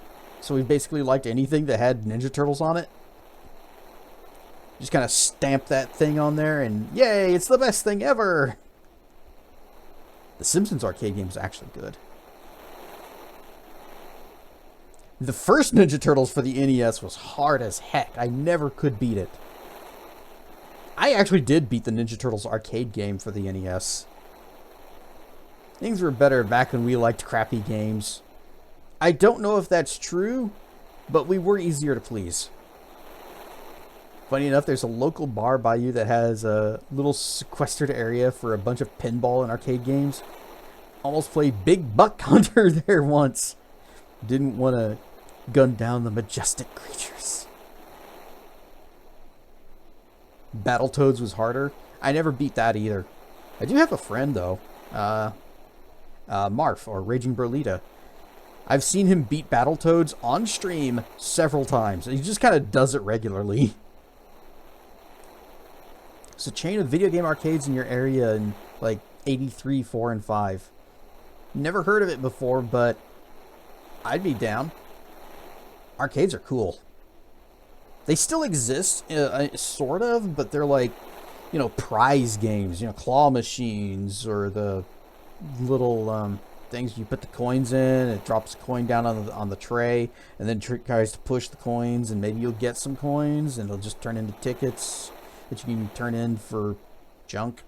So we basically liked anything that had Ninja Turtles on it. Just kind of stamp that thing on there, and yay, it's the best thing ever! The Simpsons arcade game was actually good. The first Ninja Turtles for the NES was hard as heck. I never could beat it. I actually did beat the Ninja Turtles arcade game for the NES. Things were better back when we liked crappy games. I don't know if that's true, but we were easier to please. Funny enough, there's a local bar by you that has a little sequestered area for a bunch of pinball and arcade games. Almost played Big Buck Hunter there once. Didn't want to gun down the majestic creatures. Battletoads was harder. I never beat that either. I do have a friend though, Marf, or Raging Burlita. I've seen him beat Battletoads on stream several times. He just kind of does it regularly. It's a chain of video game arcades in your area in like 83, 4, and 5. Never heard of it before, but I'd be down. Arcades are cool. They still exist, sort of, but they're like, you know, prize games, you know, claw machines, or the little things you put the coins in. It drops a coin down on the tray, and then tries to push the coins, and maybe you'll get some coins, and it'll just turn into tickets that you can turn in for junk.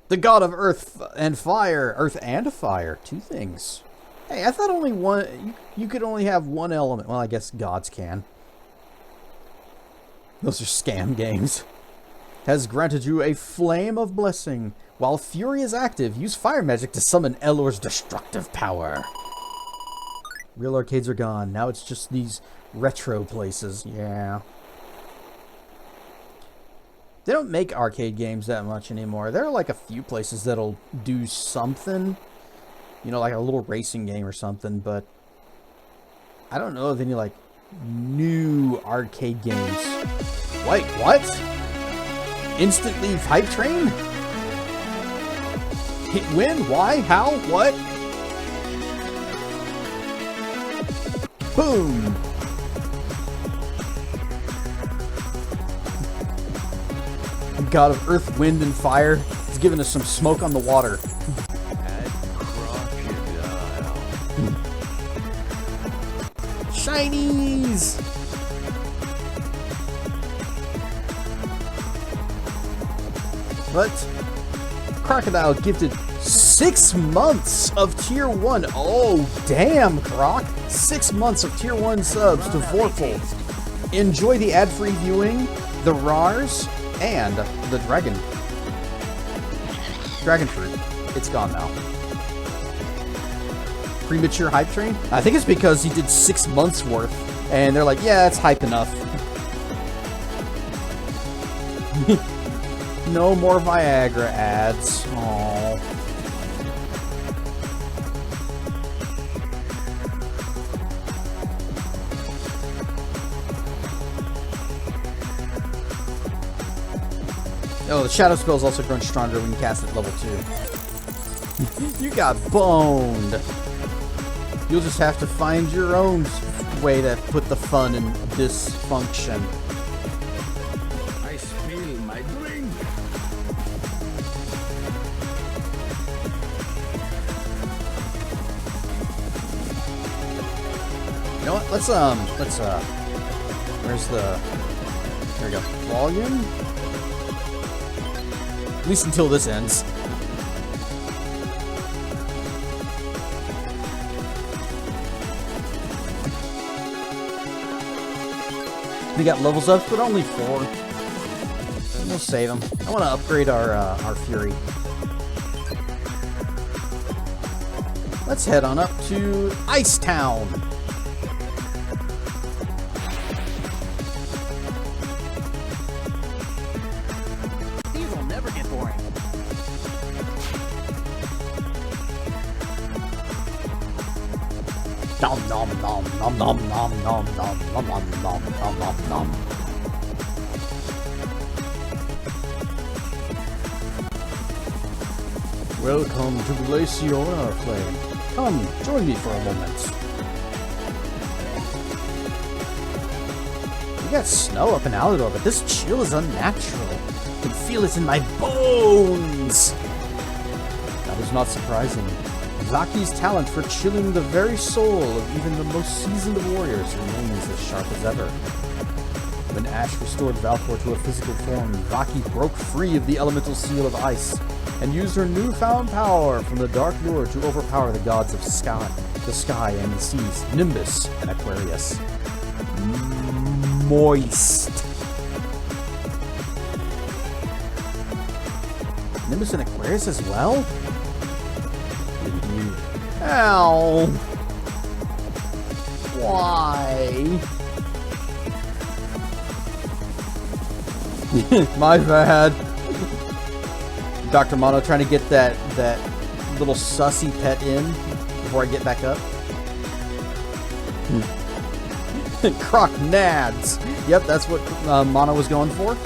The god of earth and fire. Earth and fire. 2 things. Hey, I thought only one... You could only have one element. Well, I guess gods can. Those are scam games. Has granted you a flame of blessing. While fury is active, use fire magic to summon Elor's destructive power. Real arcades are gone. Now it's just these retro places. Yeah. They don't make arcade games that much anymore. There are like a few places that'll do something. You know, like a little racing game or something, but I don't know of any like new arcade games. Wait, what? Instant leave hype train? Hit when? Why? How? What? Boom! God of earth, wind, and fire is giving us some smoke on the water. Add crocodile. Shinies! But Crocodile gifted 6 months of tier 1. Oh, damn, Croc. 6 months of tier 1 subs to Vorpal. Enjoy the ad-free viewing, the RARs, and the dragon fruit. It's gone now. Premature hype train? I think it's because he did 6 months worth, and they're like, yeah, that's hype enough. No more Viagra ads. Aww. Oh, the shadow spell's also grown stronger when you cast it at level 2. You got boned. You'll just have to find your own way to put the fun in dysfunction. I spill my drink. You know what? Where's the... There we go. Volume? At least until this ends. We got levels up, but only 4. We'll save them. I want to upgrade our Fury. Let's head on up to Ice Town. These will never get boring. Nom nom nom nom nom nom nom nom nom nom nom nom nom nom. Welcome to Glaciora, Flame. Come, join me for a moment. We got snow up in Alador, but this chill is unnatural. I can feel it in my bones. That is not surprising. Zaki's talent for chilling the very soul of even the most seasoned of warriors remains as sharp as ever. When Ash restored Valkor to a physical form, Vaki broke free of the elemental seal of ice and used her newfound power from the Dark Lord to overpower the gods of the sky and the seas, Nimbus and Aquarius. Moist. Nimbus and Aquarius as well? Ow! Why? My bad. Dr. Mono trying to get that little sussy pet in before I get back up. Croc nads. Yep, that's what Mono was going for.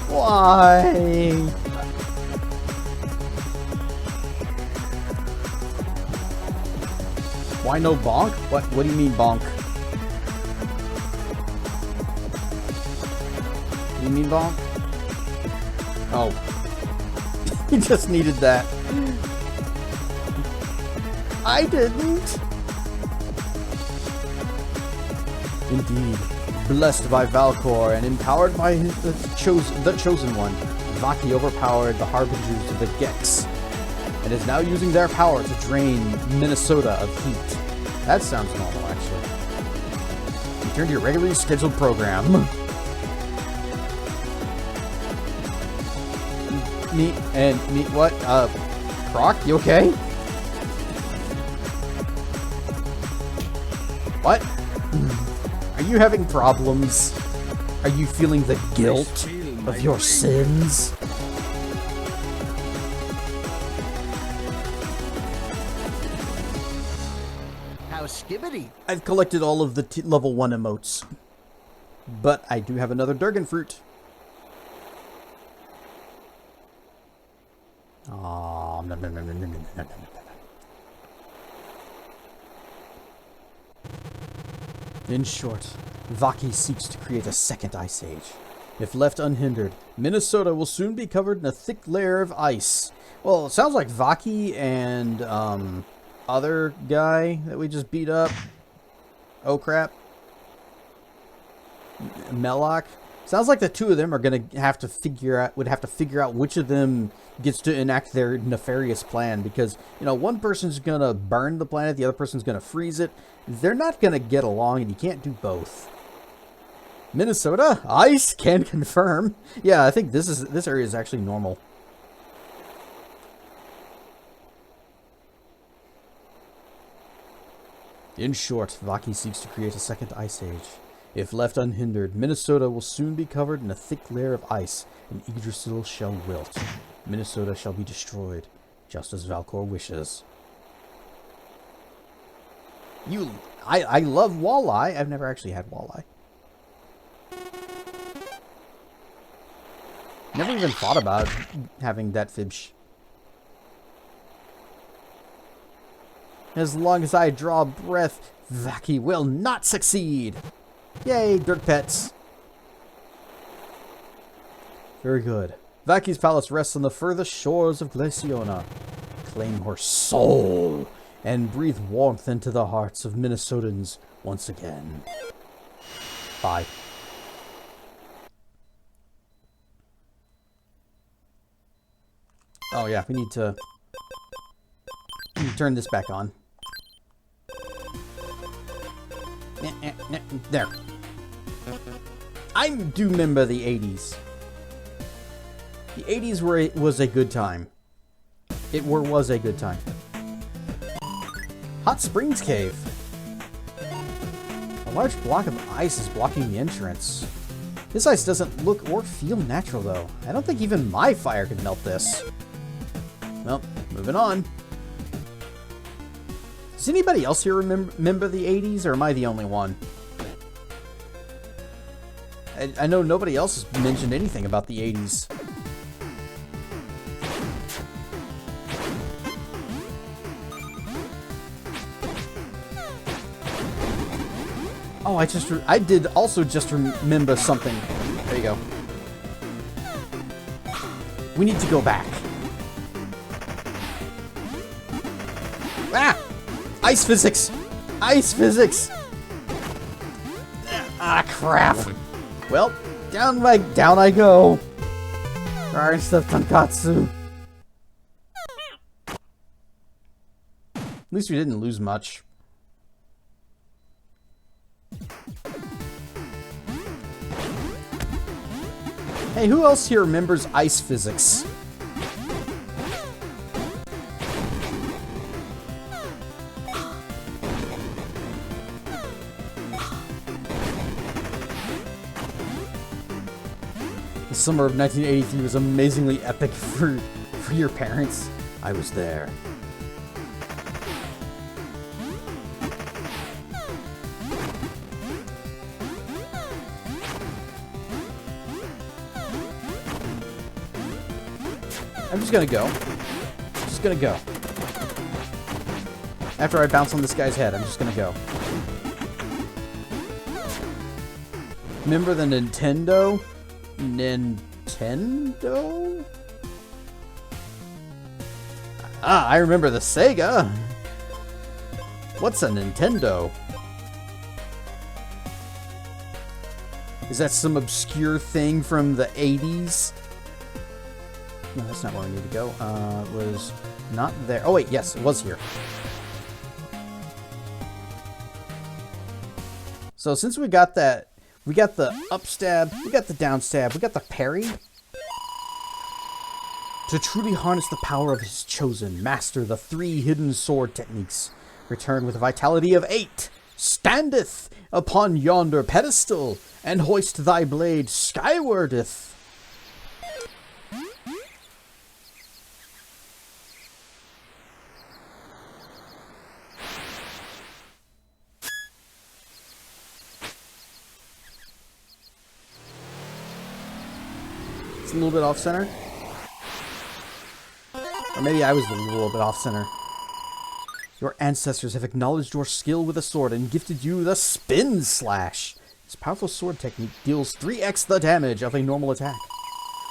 Why? Why no bonk? What do you mean bonk? What do you mean bonk? Oh. You just needed that. I didn't. Indeed. Blessed by Valkor and empowered by the chosen one, Vaki overpowered the Harbingers of the Gex, and is now using their power to drain Minnesota of heat. That sounds normal, actually. Return to your regularly scheduled program. Me what? Croc, you okay? What? Are you having problems? Are you feeling the guilt of your sins? How's Skibbity? I've collected all of the level 1 emotes. But I do have another Durgan fruit. Aww. Nom, nom, nom, nom, nom, nom, nom, nom. In short, Vaki seeks to create a second ice age. If left unhindered, Minnesota will soon be covered in a thick layer of ice. Well, it sounds like Vaki and, other guy that we just beat up. Oh, crap. Melloc. Sounds like the two of them are going to have to figure out which of them gets to enact their nefarious plan, because, you know, one person's going to burn the planet, the other person's going to freeze it. They're not going to get along, and you can't do both. Minnesota? Ice? Can confirm. Yeah, I think this area is actually normal. In short, Vaki seeks to create a second ice age. If left unhindered, Minnesota will soon be covered in a thick layer of ice, and Yggdrasil shall wilt. Minnesota shall be destroyed, just as Valkor wishes. I love walleye. I've never actually had walleye. Never even thought about having that fish. As long as I draw breath, Vaki will not succeed. Yay, dirt pets. Very good. Vaki's palace rests on the furthest shores of Glaciona. Claim her soul and breathe warmth into the hearts of Minnesotans once again. Bye. Oh yeah, we need to turn this back on. There. I do remember the 80s. The 80s was a good time. Was a good time. Hot Springs Cave. A large block of ice is blocking the entrance. This ice doesn't look or feel natural, though. I don't think even my fire could melt this. Well, moving on. Does anybody else here remember the 80s, or am I the only one? I know nobody else has mentioned anything about the 80s. Oh, I did also just remember something. There you go. We need to go back. Ah! Ice physics! Ice physics! Ah, crap! Well, down I go. Alright, stuff Tonkatsu. At least we didn't lose much. Hey, who else here remembers ice physics? The summer of 1983 was amazingly epic for your parents. I was there. I'm just gonna go. Just gonna go. After I bounce on this guy's head, I'm just gonna go. Remember the Nintendo? Nintendo? Ah, I remember the Sega. What's a Nintendo? Is that some obscure thing from the 80s? No, that's not where I need to go. It was not there. Oh wait, yes, it was here. So since we got that, we got the up stab, we got the down stab, we got the parry. To truly harness the power of his chosen, master the 3 hidden sword techniques. Return with a vitality of 8. Standeth upon yonder pedestal, and hoist thy blade skywardeth. It's a little bit off center. Or maybe I was a little bit off center. Your ancestors have acknowledged your skill with a sword and gifted you the Spin Slash. This powerful sword technique deals 3x the damage of a normal attack.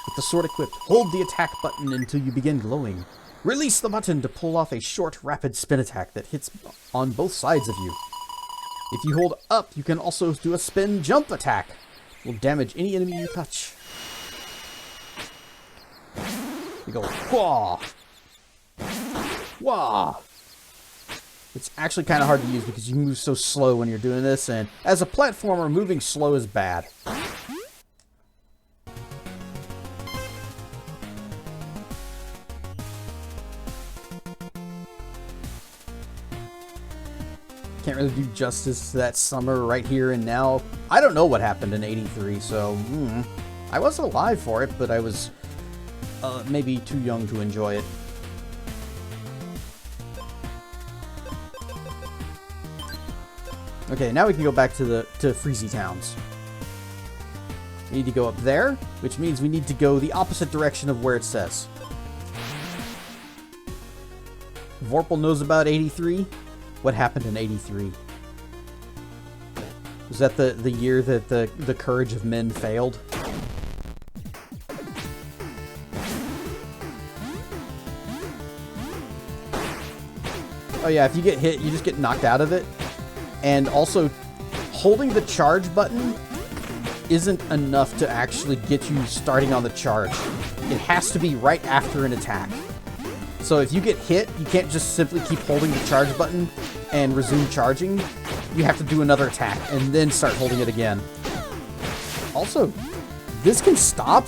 With the sword equipped, hold the attack button until you begin glowing. Release the button to pull off a short, rapid spin attack that hits on both sides of you. If you hold up, you can also do a spin jump attack. It will damage any enemy you touch. You go, wah! Wah! It's actually kind of hard to use because you move so slow when you're doing this, and as a platformer, moving slow is bad. Can't really do justice to that summer right here and now. I don't know what happened in '83, so I wasn't alive for it, but I was maybe too young to enjoy it. Okay, now we can go back to Freezy Towns. We need to go up there, which means we need to go the opposite direction of where it says. Vorpal knows about '83. What happened in '83? Was that the year that the courage of men failed? Oh yeah, if you get hit, you just get knocked out of it. And also, holding the charge button isn't enough to actually get you starting on the charge. It has to be right after an attack. So if you get hit, you can't just simply keep holding the charge button and resume charging. You have to do another attack and then start holding it again. Also, this can stop.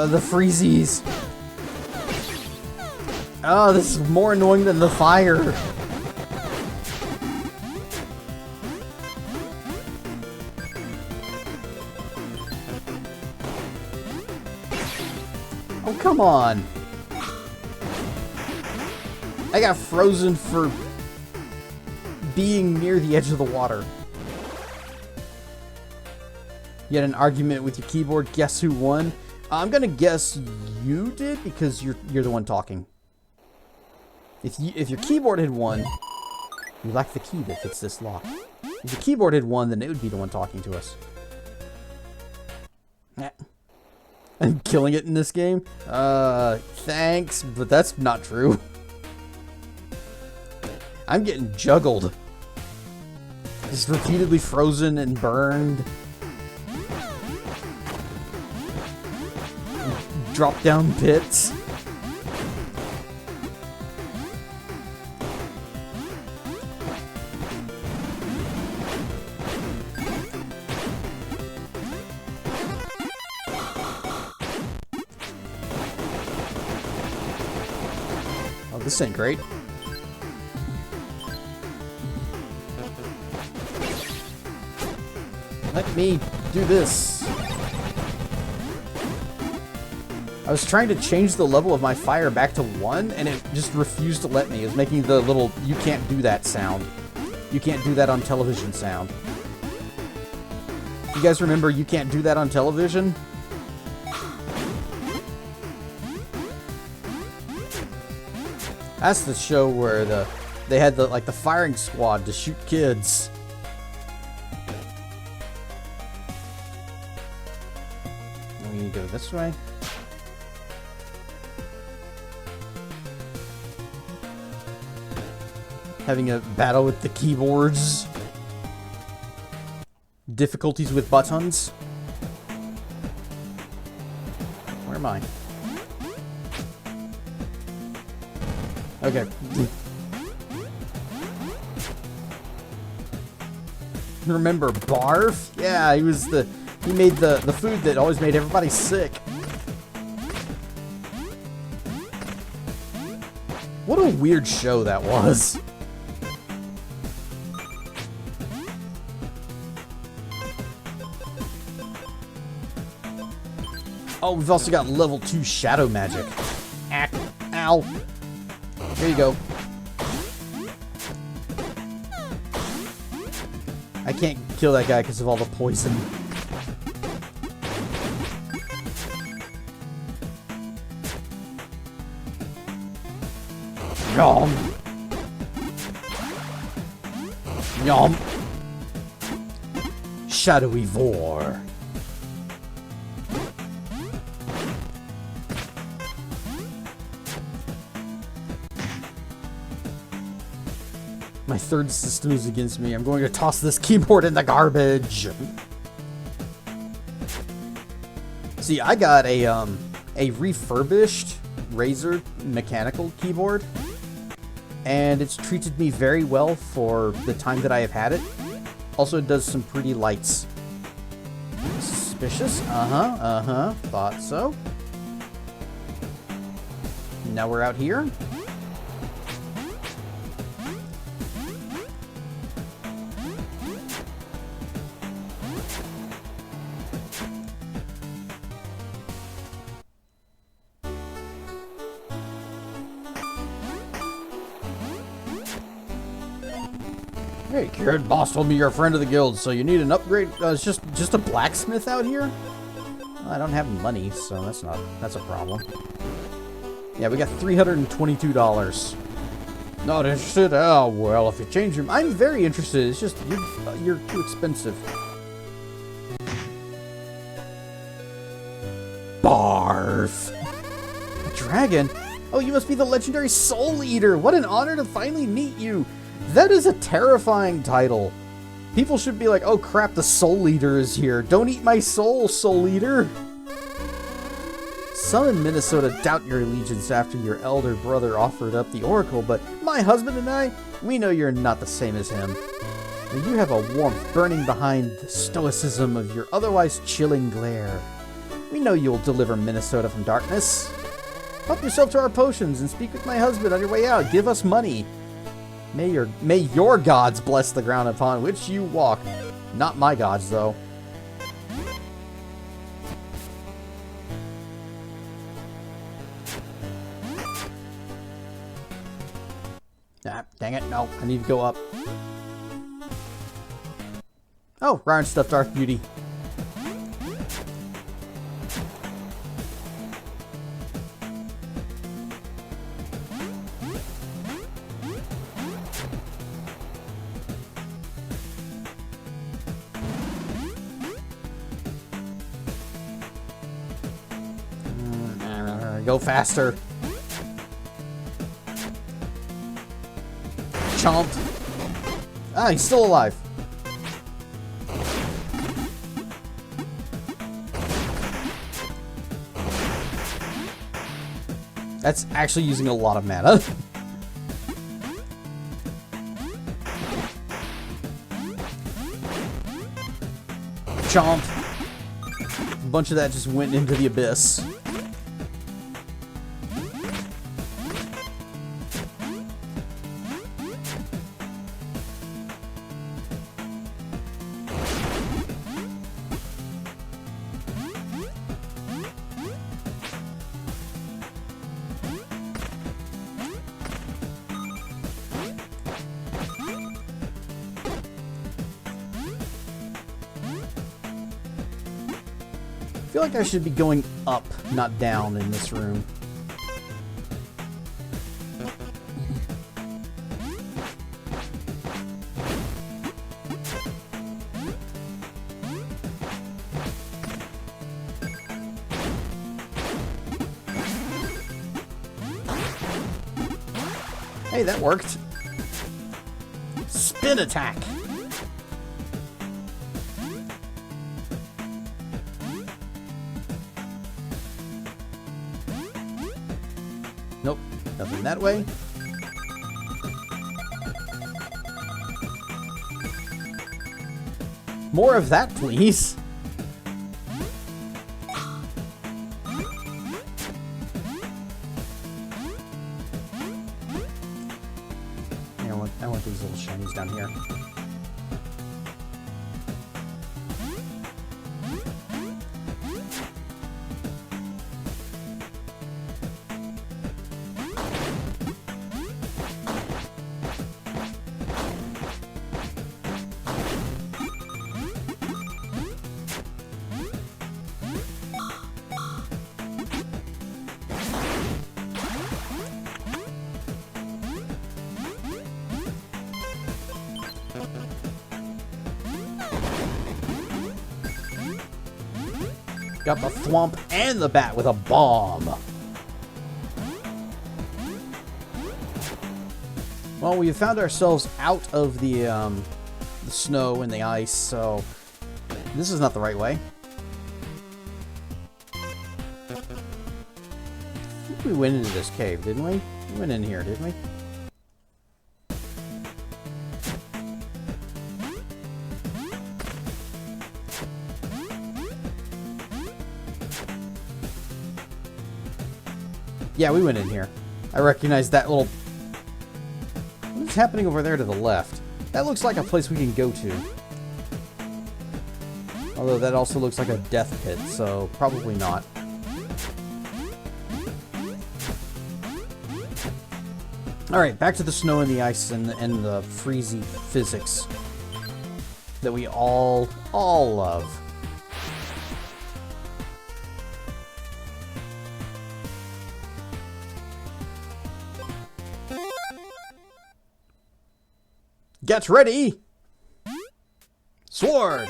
The freezies. Oh, this is more annoying than the fire. Oh, come on. I got frozen for being near the edge of the water. You had an argument with your keyboard. Guess who won? I'm gonna guess you did because you're the one talking. If your keyboard had won, you lack the key that fits this lock. If the keyboard had won, then it would be the one talking to us. I'm killing it in this game. Thanks, but that's not true. I'm getting juggled. Just repeatedly frozen and burned. Drop down pits. Oh, this ain't great. Let me do this. I was trying to change the level of my fire back to 1, and it just refused to let me. It was making the little, you can't do that sound. You can't do that on television sound. You guys remember you can't do that on television? That's the show where they had the firing squad to shoot kids. We need to go this way. Having a battle with the keyboards. Difficulties with buttons. Where am I? Okay. Remember Barf? Yeah, he made the food that always made everybody sick. What a weird show that was. Oh, we've also got level 2 shadow magic. Ow. Here you go. I can't kill that guy because of all the poison. Yum. Yum. Shadowy Vor. My third system is against me. I'm going to toss this keyboard in the garbage. See, I got a refurbished Razer mechanical keyboard, and it's treated me very well for the time that I have had it. Also, it does some pretty lights. Suspicious? Thought so. Now we're out here. Hey kid, boss told me you're a friend of the guild, so you need an upgrade. It's just a blacksmith out here? Well, I don't have money, so that's a problem. Yeah, we got $322. Not interested? Oh well, if you change your mind, I'm very interested. It's just you're too expensive. Barf. A dragon? Oh, you must be the legendary Soul Eater. What an honor to finally meet you. That is a terrifying title. People should be like, oh crap, the Soul Eater is here. Don't eat my soul, Soul Eater. Some in Minnesota doubt your allegiance after your elder brother offered up the oracle, but my husband and I, we know you're not the same as him. You have a warmth burning behind the stoicism of your otherwise chilling glare. We know you'll deliver Minnesota from darkness. Help yourself to our potions and speak with my husband on your way out. Give us money. May your gods bless the ground upon which you walk. Not my gods, though. Ah, dang it. No, I need to go up. Oh, Ryan stuffed Darth Beauty. Go faster. Chomped. Ah, he's still alive. That's actually using a lot of mana. Chomped. A bunch of that just went into the abyss. I feel like I should be going up, not down in this room. Hey, that worked. Spin attack. Nope, nothing that way. More of that, please. I want these little shinies down here. Got the thwomp and the bat with a bomb. Well, we found ourselves out of the snow and the ice, so this is not the right way. I think we went into this cave, didn't we? We went in here, didn't we? Yeah, we went in here. I recognize that little... What's happening over there to the left? That looks like a place we can go to. Although that also looks like a death pit, so probably not. Alright, back to the snow and the ice and the freezy physics that we all love. Get ready! Sword!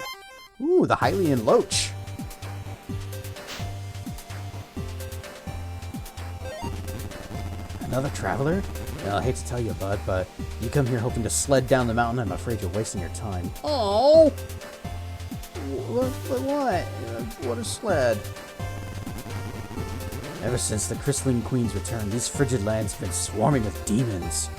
Ooh, the Hylian Loach. Another traveler? Well, I hate to tell you, bud, but you come here hoping to sled down the mountain, I'm afraid you're wasting your time. Oh! What? What a sled. Ever since the Crystalline Queen's return, these frigid lands have been swarming with demons.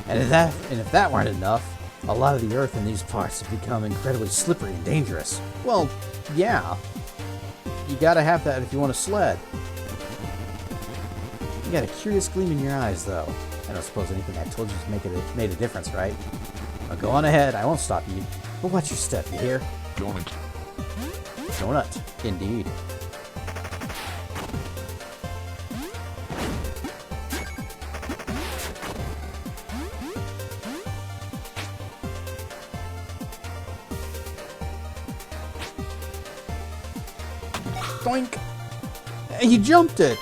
And if that weren't enough, a lot of the earth in these parts have become incredibly slippery and dangerous. Well, yeah. You gotta have that if you want to sled. You got a curious gleam in your eyes, though. I don't suppose anything I told you made a difference, right? Now go on ahead, I won't stop you. But watch your step, you hear? Donut. Donut, indeed. Doink! He jumped it!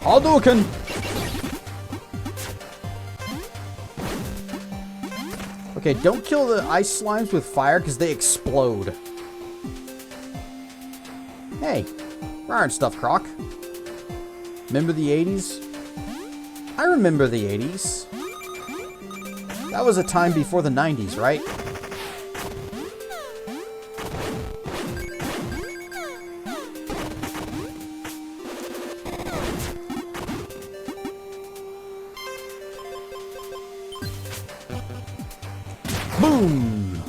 Hadouken! Okay, don't kill the ice slimes with fire because they explode. Hey, rare stuff, Croc. Remember the 80s? I remember the 80s. That was a time before the 90s, right? Boom!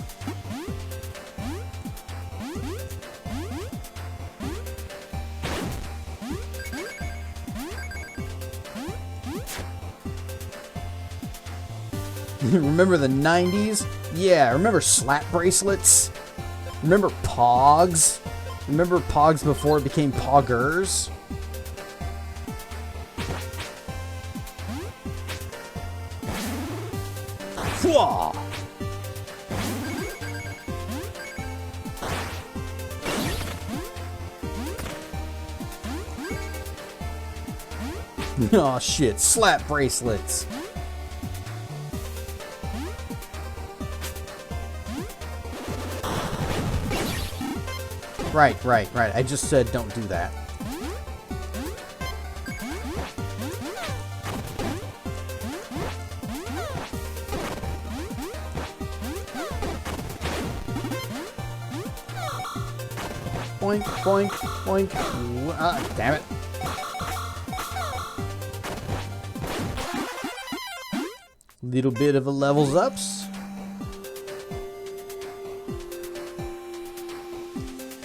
Remember the 90s? Yeah, remember slap bracelets? Remember Pogs? Remember Pogs before it became Poggers? Fwah! Oh shit, slap bracelets. Right. I just said don't do that. Boink, boink, boink. Ah, damn it. Little bit of a levels ups.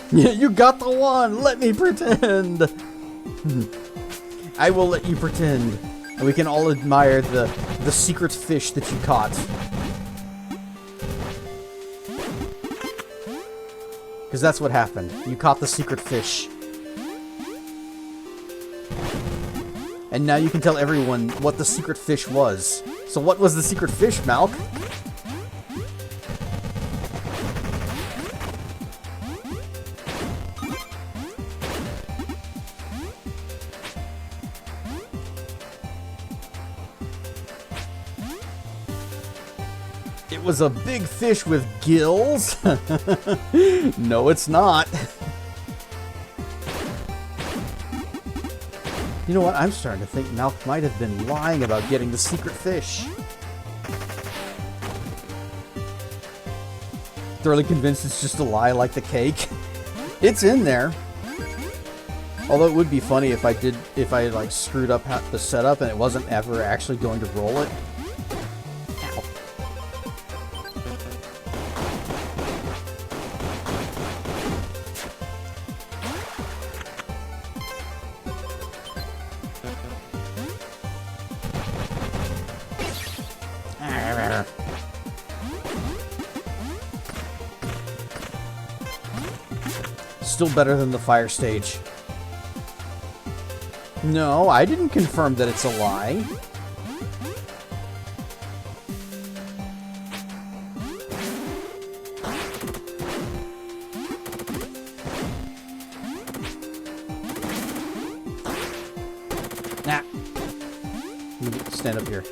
Yeah, you got the one! Let me pretend! I will let you pretend. And we can all admire the secret fish that you caught. Because that's what happened. You caught the secret fish. And now you can tell everyone what the secret fish was. So what was the secret fish, Malk? It was a big fish with gills. No, it's not. You know what? I'm starting to think Malk might have been lying about getting the secret fish. Thoroughly convinced it's just a lie like the cake. It's in there. Although it would be funny if I like screwed up the setup and it wasn't ever actually going to roll it. Ow. Still better than the fire stage. No, I didn't confirm that it's a lie. Nah. Let me stand up here.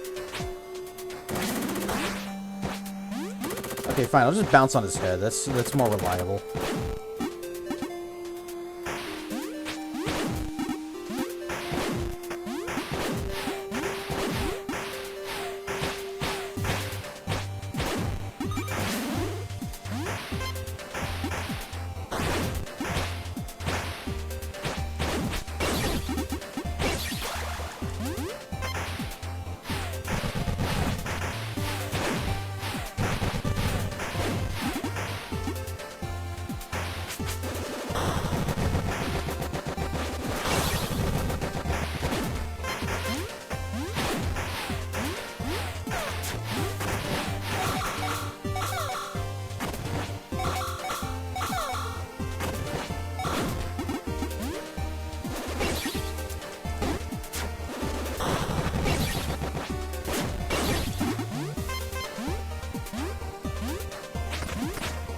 Okay, fine. I'll just bounce on his head. That's more reliable.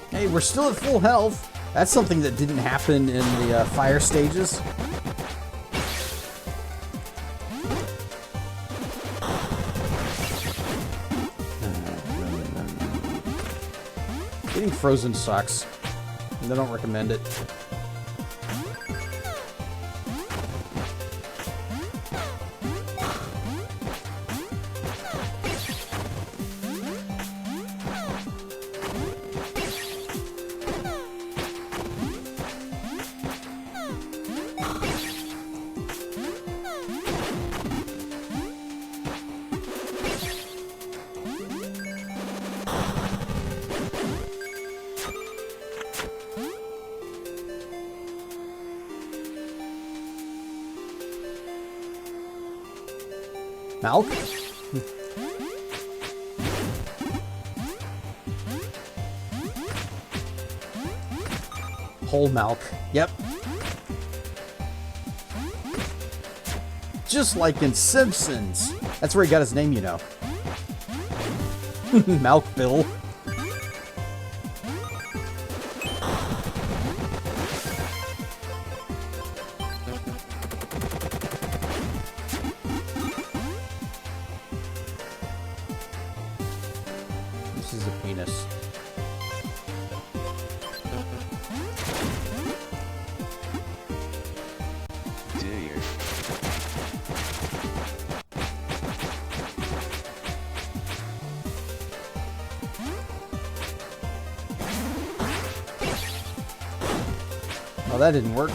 Hey, we're still at full health. That's something that didn't happen in the fire stages. Getting frozen sucks. I don't recommend it. Malk? Whole Malk. Yep. Just like in Simpsons. That's where he got his name, you know. Malk Bill. This is a penis. Do you? Oh, that didn't work.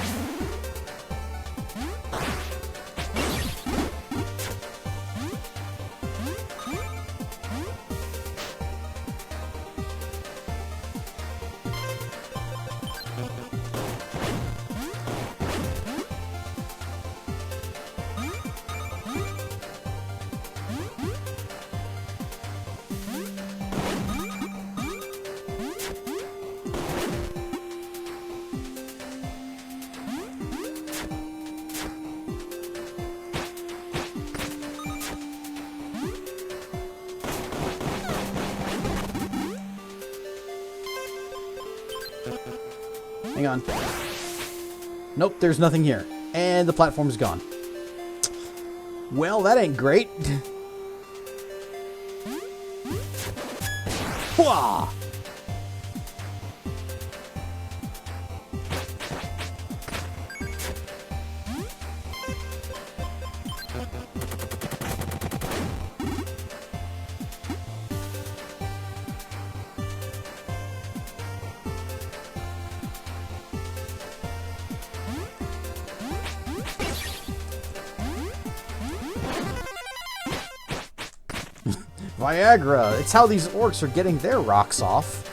Hang on. Nope, there's nothing here. And the platform's gone. Well, that ain't great. Pwah! Viagra. It's how these orcs are getting their rocks off.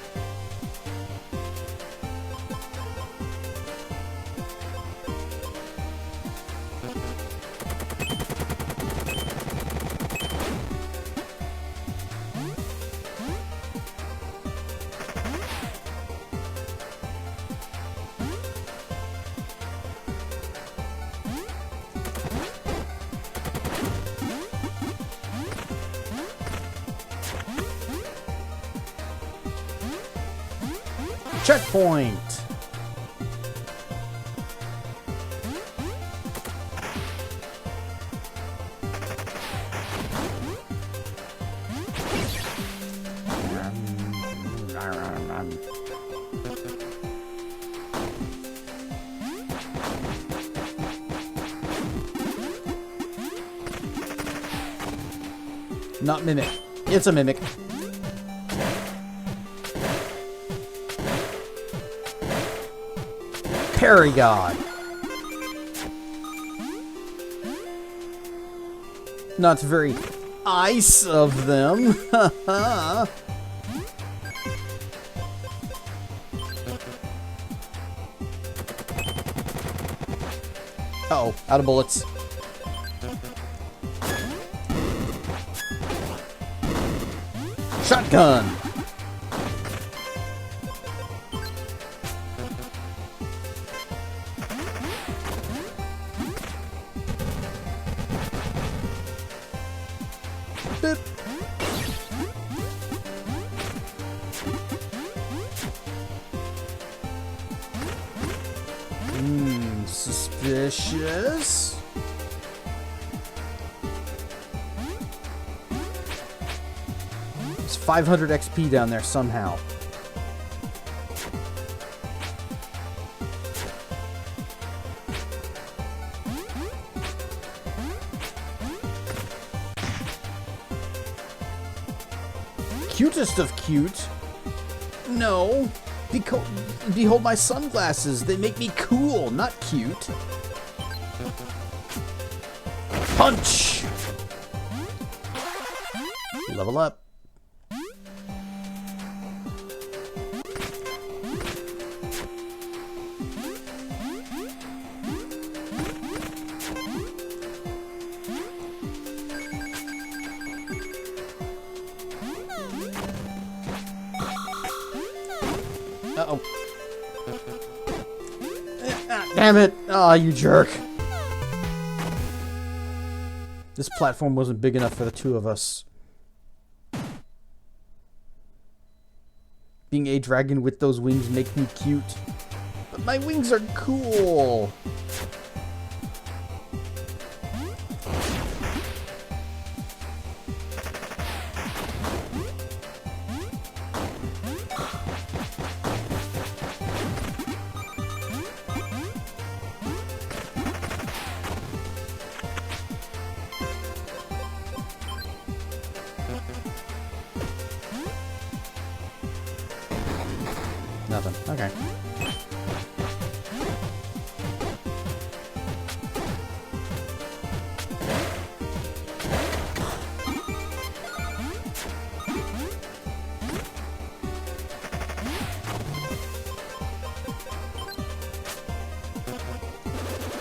Checkpoint! Not mimic. It's a mimic. Parry God. Not very ice of them. Uh-oh, out of bullets. Shotgun. Boop. Suspicious. There's 500 XP down there somehow. Cutest of cute? No. Behold my sunglasses. They make me cool, not cute. Punch! Level up. Uh-oh. Damn it! Aw, you jerk. This platform wasn't big enough for the two of us. Being a dragon with those wings make me cute. But my wings are cool. Nothing. Okay.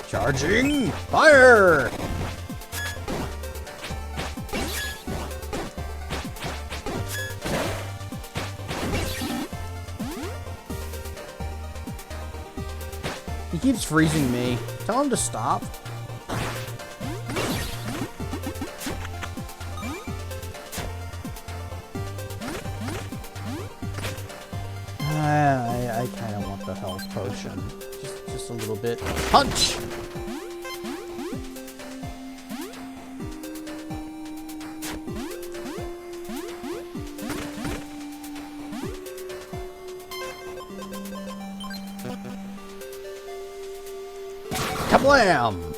Charging! Fire! He keeps freezing me. Tell him to stop. I kind of want the health potion. Just a little bit. Punch! Kablam!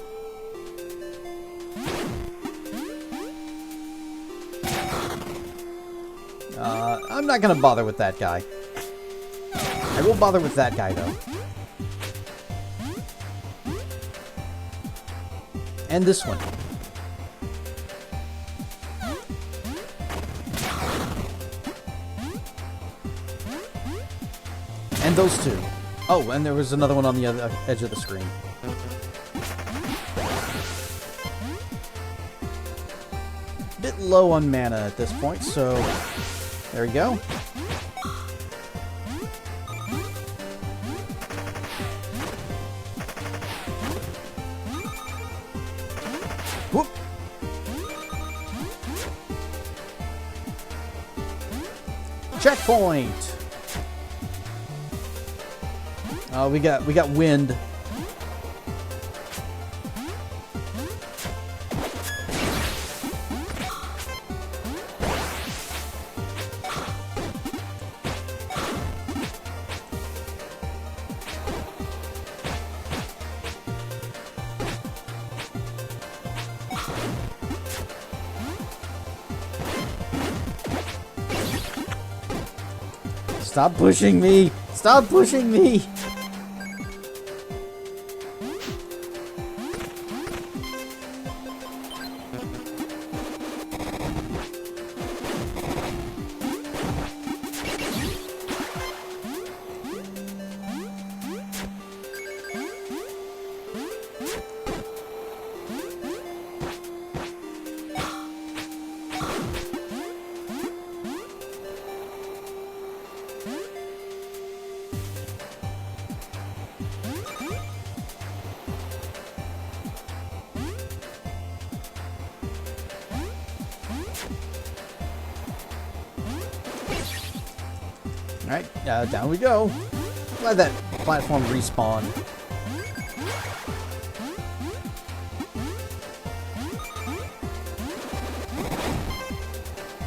I'm not gonna bother with that guy. I will bother with that guy, though. And this one. And those two. Oh, and there was another one on the other edge of the screen. Bit low on mana at this point, so there we go. Whoop. Checkpoint. We got wind. Stop pushing me! Stop pushing me! Alright, down we go. Glad that platform respawned.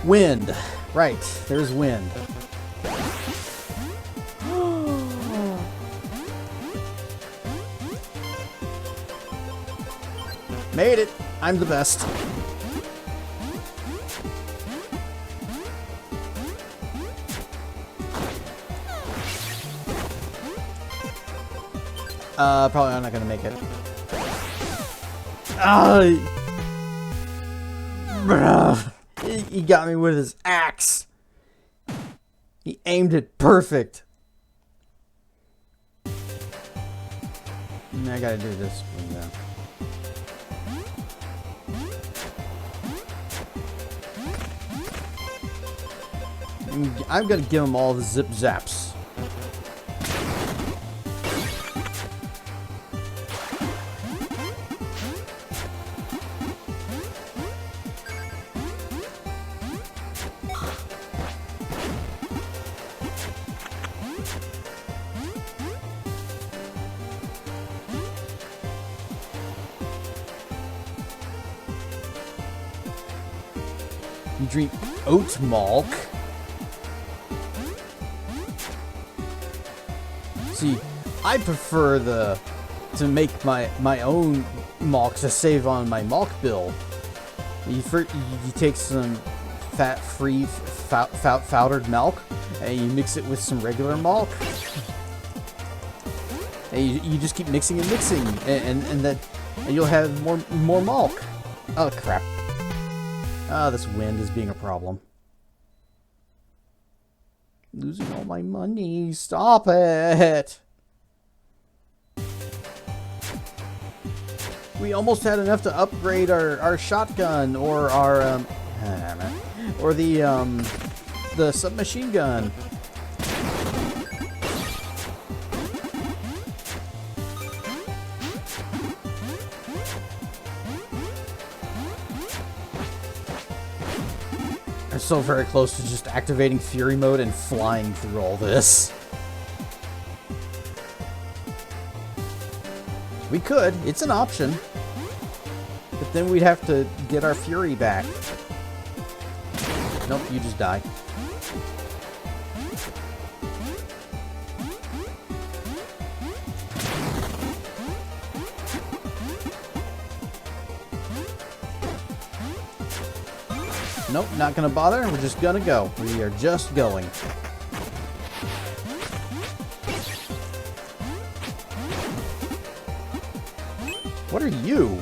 Wind. Right, there's wind. Made it. I'm the best. Probably I'm not gonna make it. He got me with his axe. He aimed it perfect. I gotta do this one now. I'm gonna give him all the zip zaps. You drink oat milk. See, I prefer to make my own milk to save on my milk bill. You take some fat-free powdered milk and you mix it with some regular milk. And you just keep mixing and mixing, and you'll have more milk. Oh crap. Ah, this wind is being a problem. Losing all my money. Stop it! We almost had enough to upgrade our shotgun or our or the submachine gun. I'm so very close to just activating Fury mode and flying through all this. We could. It's an option. But then we'd have to get our Fury back. Nope, you just die. Nope, not gonna bother. We're just gonna go. We are just going. What are you?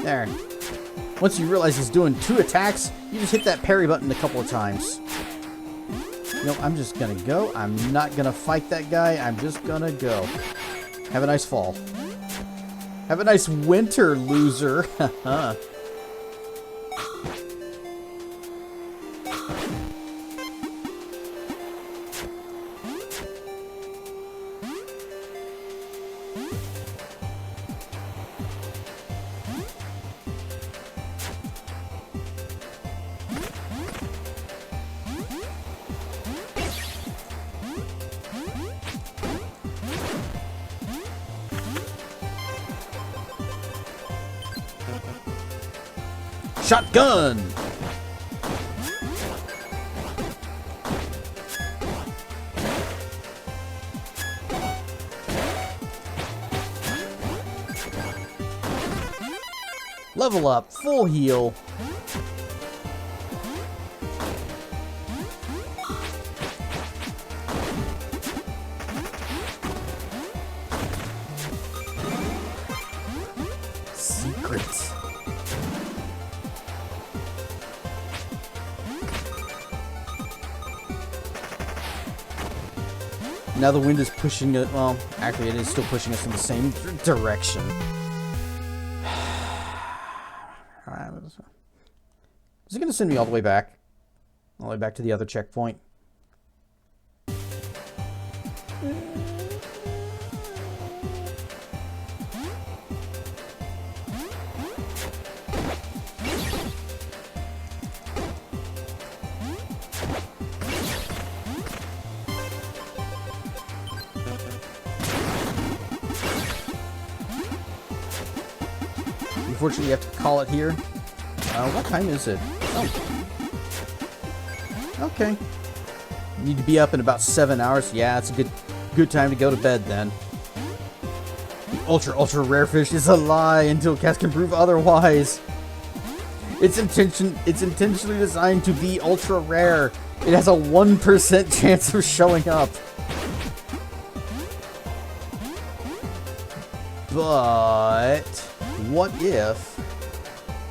There. Once you realize he's doing 2 attacks, you just hit that parry button a couple of times. No, I'm just gonna go. I'm not gonna fight that guy. I'm just gonna go. Have a nice fall. Have a nice winter, loser. Haha. Shotgun! Level up, full heal. Secrets. Now the wind is pushing it. Well, actually, it is still pushing us in the same direction. Is it going to send me all the way back? All the way back to the other checkpoint? Unfortunately, you have to call it here. What time is it? Oh. Okay. Need to be up in about 7 hours. Yeah, it's a good time to go to bed then. The ultra rare fish is a lie until Cass can prove otherwise. It's intentionally designed to be ultra rare. It has a 1% chance of showing up. But what if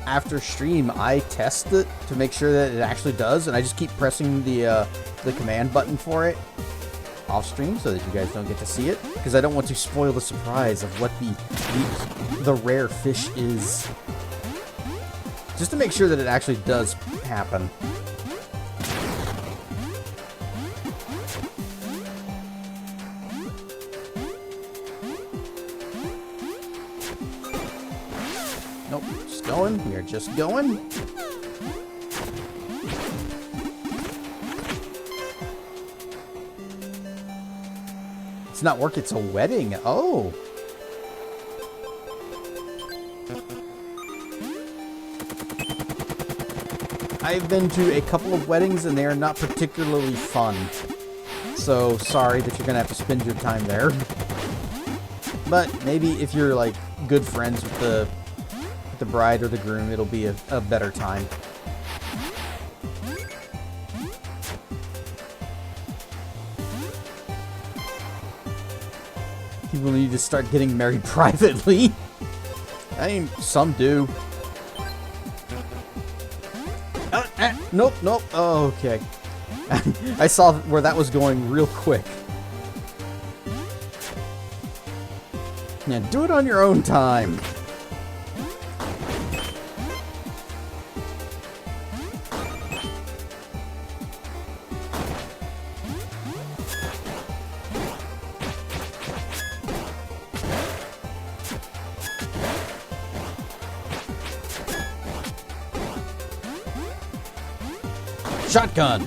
after stream I test it to make sure that it actually does, and I just keep pressing the command button for it off stream so that you guys don't get to see it, because I don't want to spoil the surprise of what the rare fish is. Just to make sure that it actually does happen. Nope, just going. We are just going. It's not work, it's a wedding. Oh. I've been to a couple of weddings and they are not particularly fun. So sorry that you're gonna have to spend your time there. But maybe if you're like good friends with the bride or the groom, it'll be a better time. People need to start getting married privately. I mean, some do. Nope. Oh, okay. I saw where that was going real quick. Yeah, do it on your own time. Shotgun.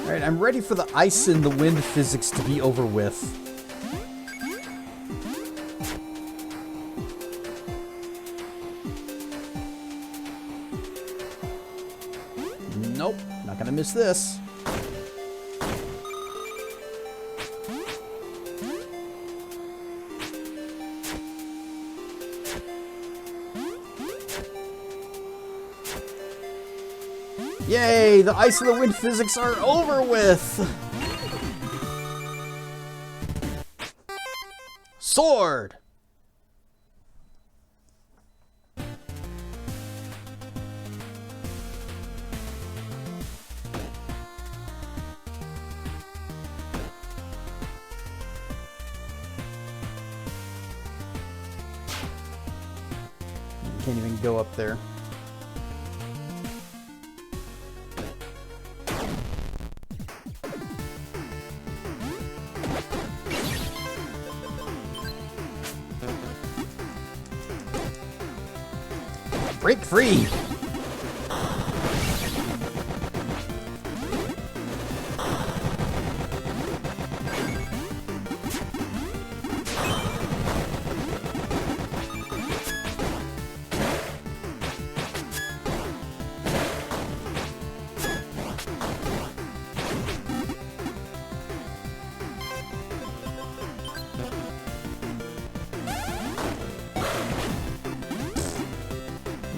Alright, I'm ready for the ice and the wind physics to be over with. Nope, not gonna miss this. Yay! The ice and the wind physics are over with! Sword! You can't even go up there. Break free!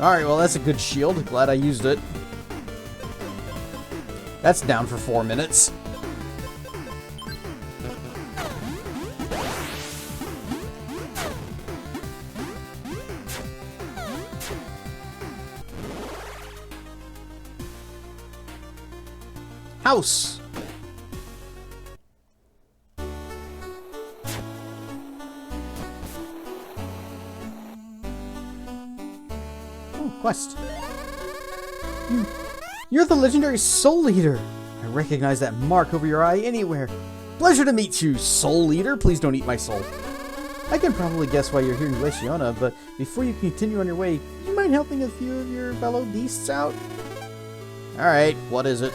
Alright, well that's a good shield. Glad I used it. That's down for 4 minutes. House! Quest. You're the legendary Soul Eater. I recognize that mark over your eye anywhere. Pleasure to meet you, Soul Eater. Please don't eat my soul. I can probably guess why you're here in Glaciana, but before you continue on your way, you mind helping a few of your fellow beasts out? Alright, what is it?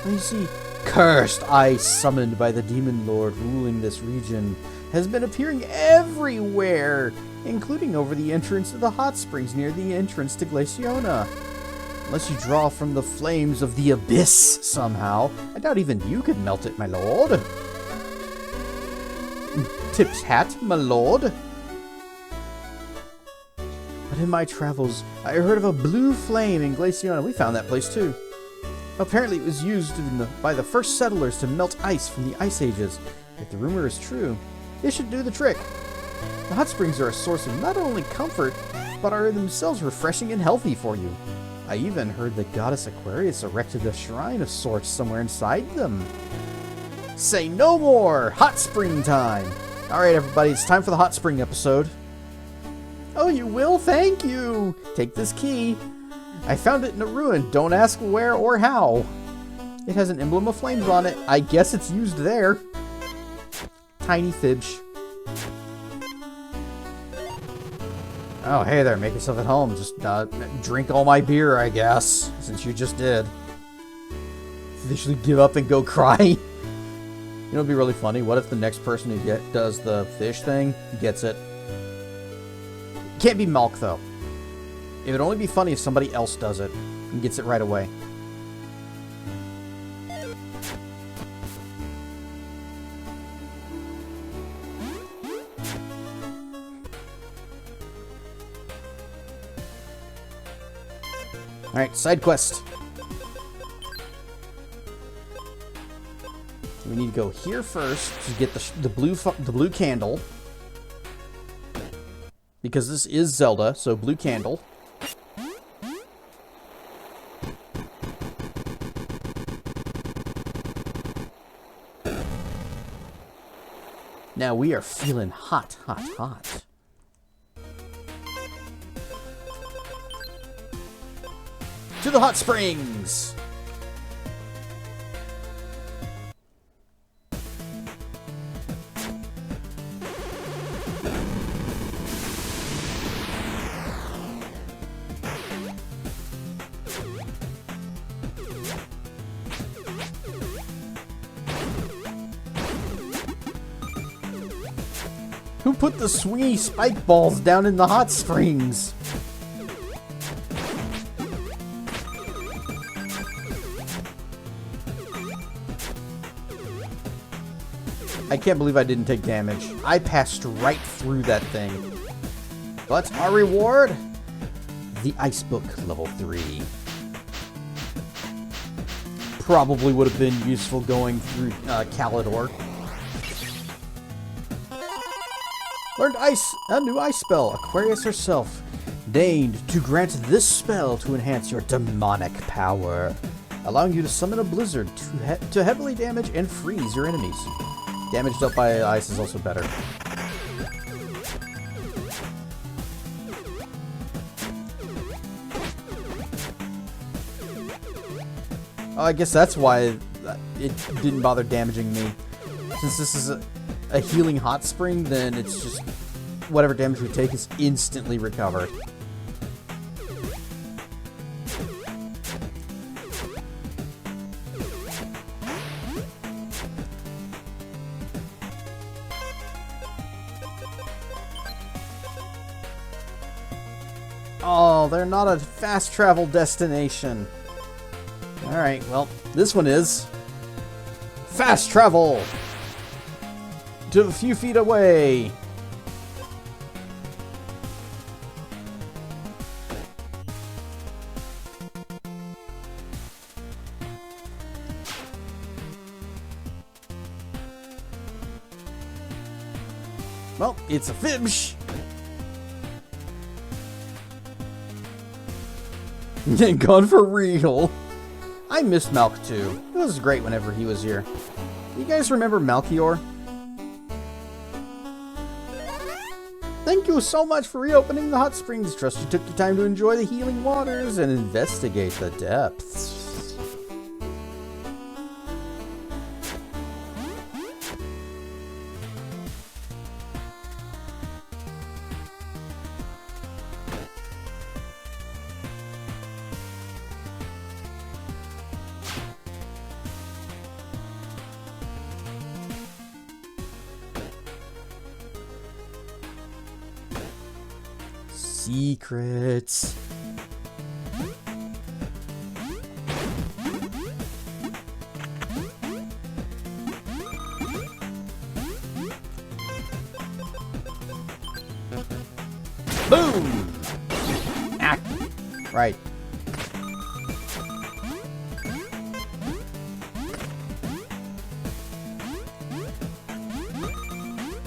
Well, you see, cursed ice summoned by the Demon Lord ruling this region has been appearing everywhere, including over the entrance to the hot springs near the entrance to Glaciana. Unless you draw from the flames of the abyss somehow, I doubt even you could melt it, my lord. Tip's hat, my lord. But in my travels, I heard of a blue flame in Glaciana. We found that place too. Apparently it was used by the first settlers to melt ice from the ice ages. If the rumor is true, it should do the trick. The hot springs are a source of not only comfort, but are themselves refreshing and healthy for you. I even heard the goddess Aquarius erected a shrine of sorts somewhere inside them. Say no more! Hot spring time! Alright everybody, it's time for the hot spring episode. Oh, you will? Thank you! Take this key. I found it in a ruin. Don't ask where or how. It has an emblem of flames on it. I guess it's used there. Tiny Fibsh. Oh, hey there, make yourself at home. Just drink all my beer, I guess, since you just did. Officially give up and go cry. You know, it'd be really funny. What if the next person who does the fish thing gets it? Can't be Malk, though. It would only be funny if somebody else does it and gets it right away. Alright, side quest. We need to go here first to get the blue candle. Because this is Zelda, so blue candle. Now we are feeling hot, hot, hot. To the hot springs! Who put the swingy spike balls down in the hot springs? I can't believe I didn't take damage. I passed right through that thing. But our reward? The Ice Book level 3. Probably would have been useful going through Calidor. Learned a new ice spell. Aquarius herself deigned to grant this spell to enhance your demonic power, allowing you to summon a blizzard to heavily damage and freeze your enemies. Damage dealt by ice is also better. Oh, I guess that's why it didn't bother damaging me. Since this is a healing hot spring, then it's just whatever damage we take is instantly recovered. Oh, they're not a fast travel destination. Alright, well, this one is fast travel to a few feet away. Well, it's a fibsh. Gone for real. I missed Malk too. It was great whenever he was here. You guys remember Malchior? Thank you so much for reopening the hot springs. Trust you took the time to enjoy the healing waters and investigate the depths. Secrets. Boom! Ah, right.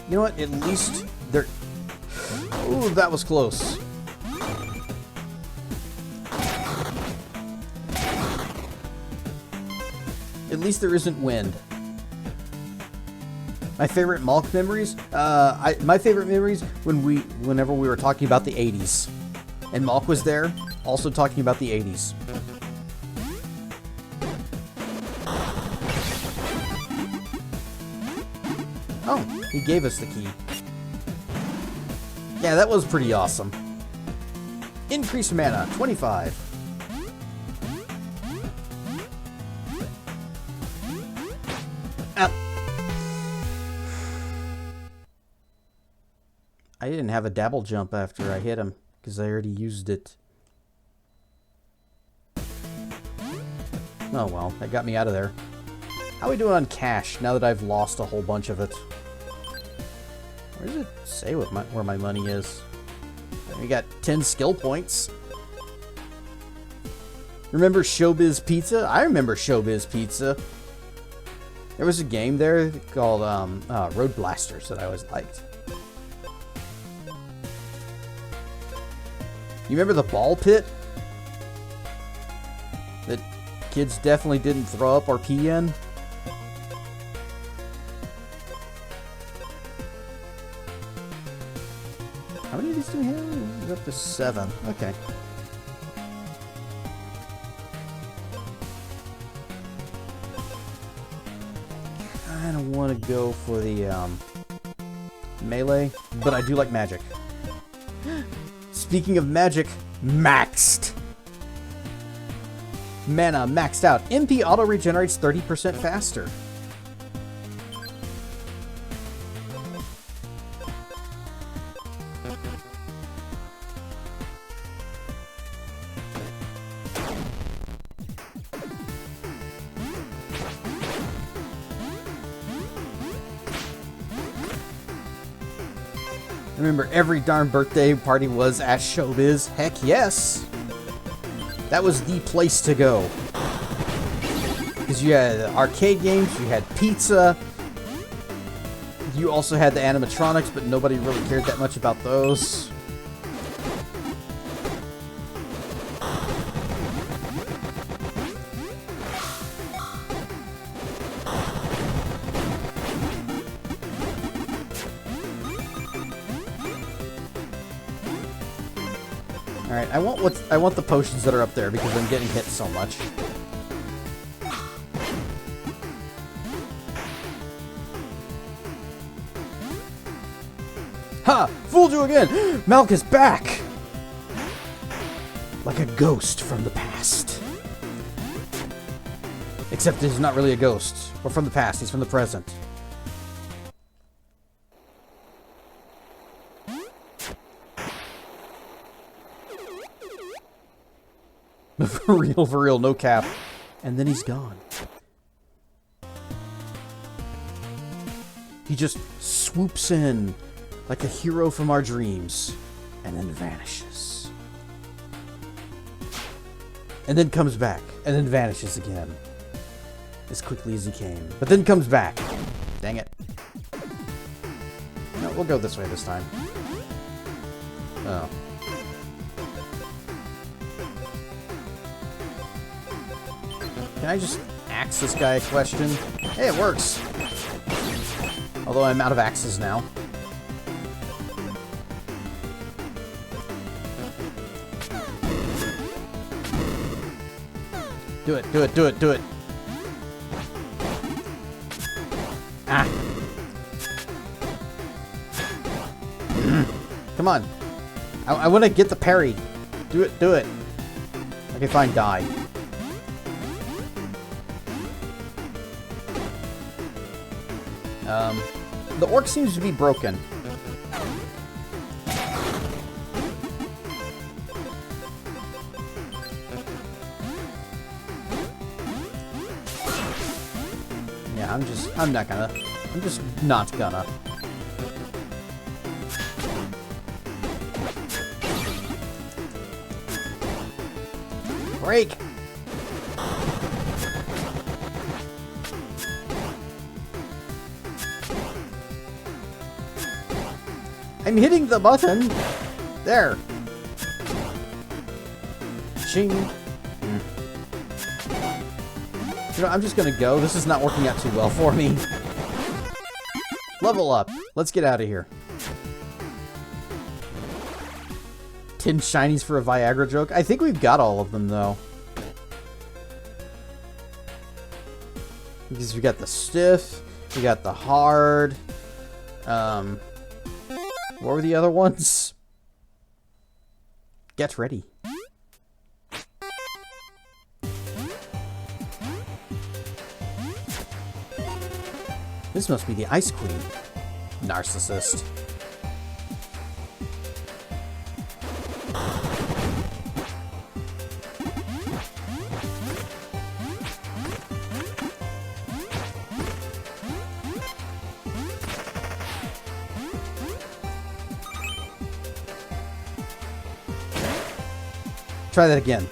You know what? At least they're... Ooh, that was close. At least there isn't wind. My favorite Malk memories? My favorite memories whenever we were talking about the 80s. And Malk was there, also talking about the 80s. Oh, he gave us the key. Yeah, that was pretty awesome. Increase mana, 25. I didn't have a dabble jump after I hit him, because I already used it. Oh well, that got me out of there. How are we doing on cash, now that I've lost a whole bunch of it? Where does it say where my money is? We got 10 skill points. Remember Showbiz Pizza? I remember Showbiz Pizza. There was a game there called Road Blasters that I always liked. You remember the ball pit? That kids definitely didn't throw up or pee in? How many of these do we have? We're up to 7. Okay. I don't want to go for the melee, but I do like magic. Speaking of magic, maxed. Mana maxed out. MP auto regenerates 30% faster. Remember, every darn birthday party was at Showbiz. Heck yes! That was the place to go. Because you had arcade games, you had pizza, you also had the animatronics, but nobody really cared that much about those. Alright, I want the potions that are up there because I'm getting hit so much. Ha! Fooled you again! Malk is back! Like a ghost from the past. Except he's not really a ghost. Or from the past, he's from the present. For real, no cap. And then he's gone. He just swoops in like a hero from our dreams and then vanishes. And then comes back and then vanishes again. As quickly as he came. But then comes back. Dang it. No, we'll go this way this time. Oh. Can I just axe this guy a question? Hey, it works! Although I'm out of axes now. Do it, do it, do it, do it! Ah! Come on! I want to get the parry! Do it, do it! Okay, fine, die. The orc seems to be broken. Yeah, I'm just not gonna. Break! I'm hitting the button! There! Ching! You know, I'm just gonna go. This is not working out too well for me. Level up! Let's get out of here. 10 shinies for a Viagra joke? I think we've got all of them, though. Because we got the stiff, we got the hard, what were the other ones? Get ready. This must be the Ice Queen. Narcissist. Try that again.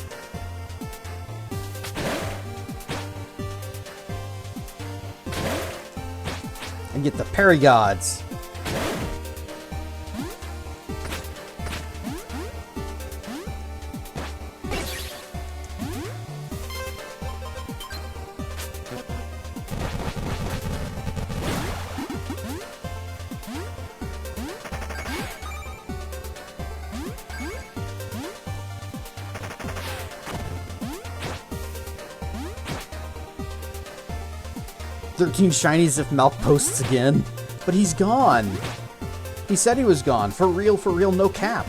And get the parry gods. "13 shinies if Malk posts again." But he's gone. He said he was gone. For real, no cap.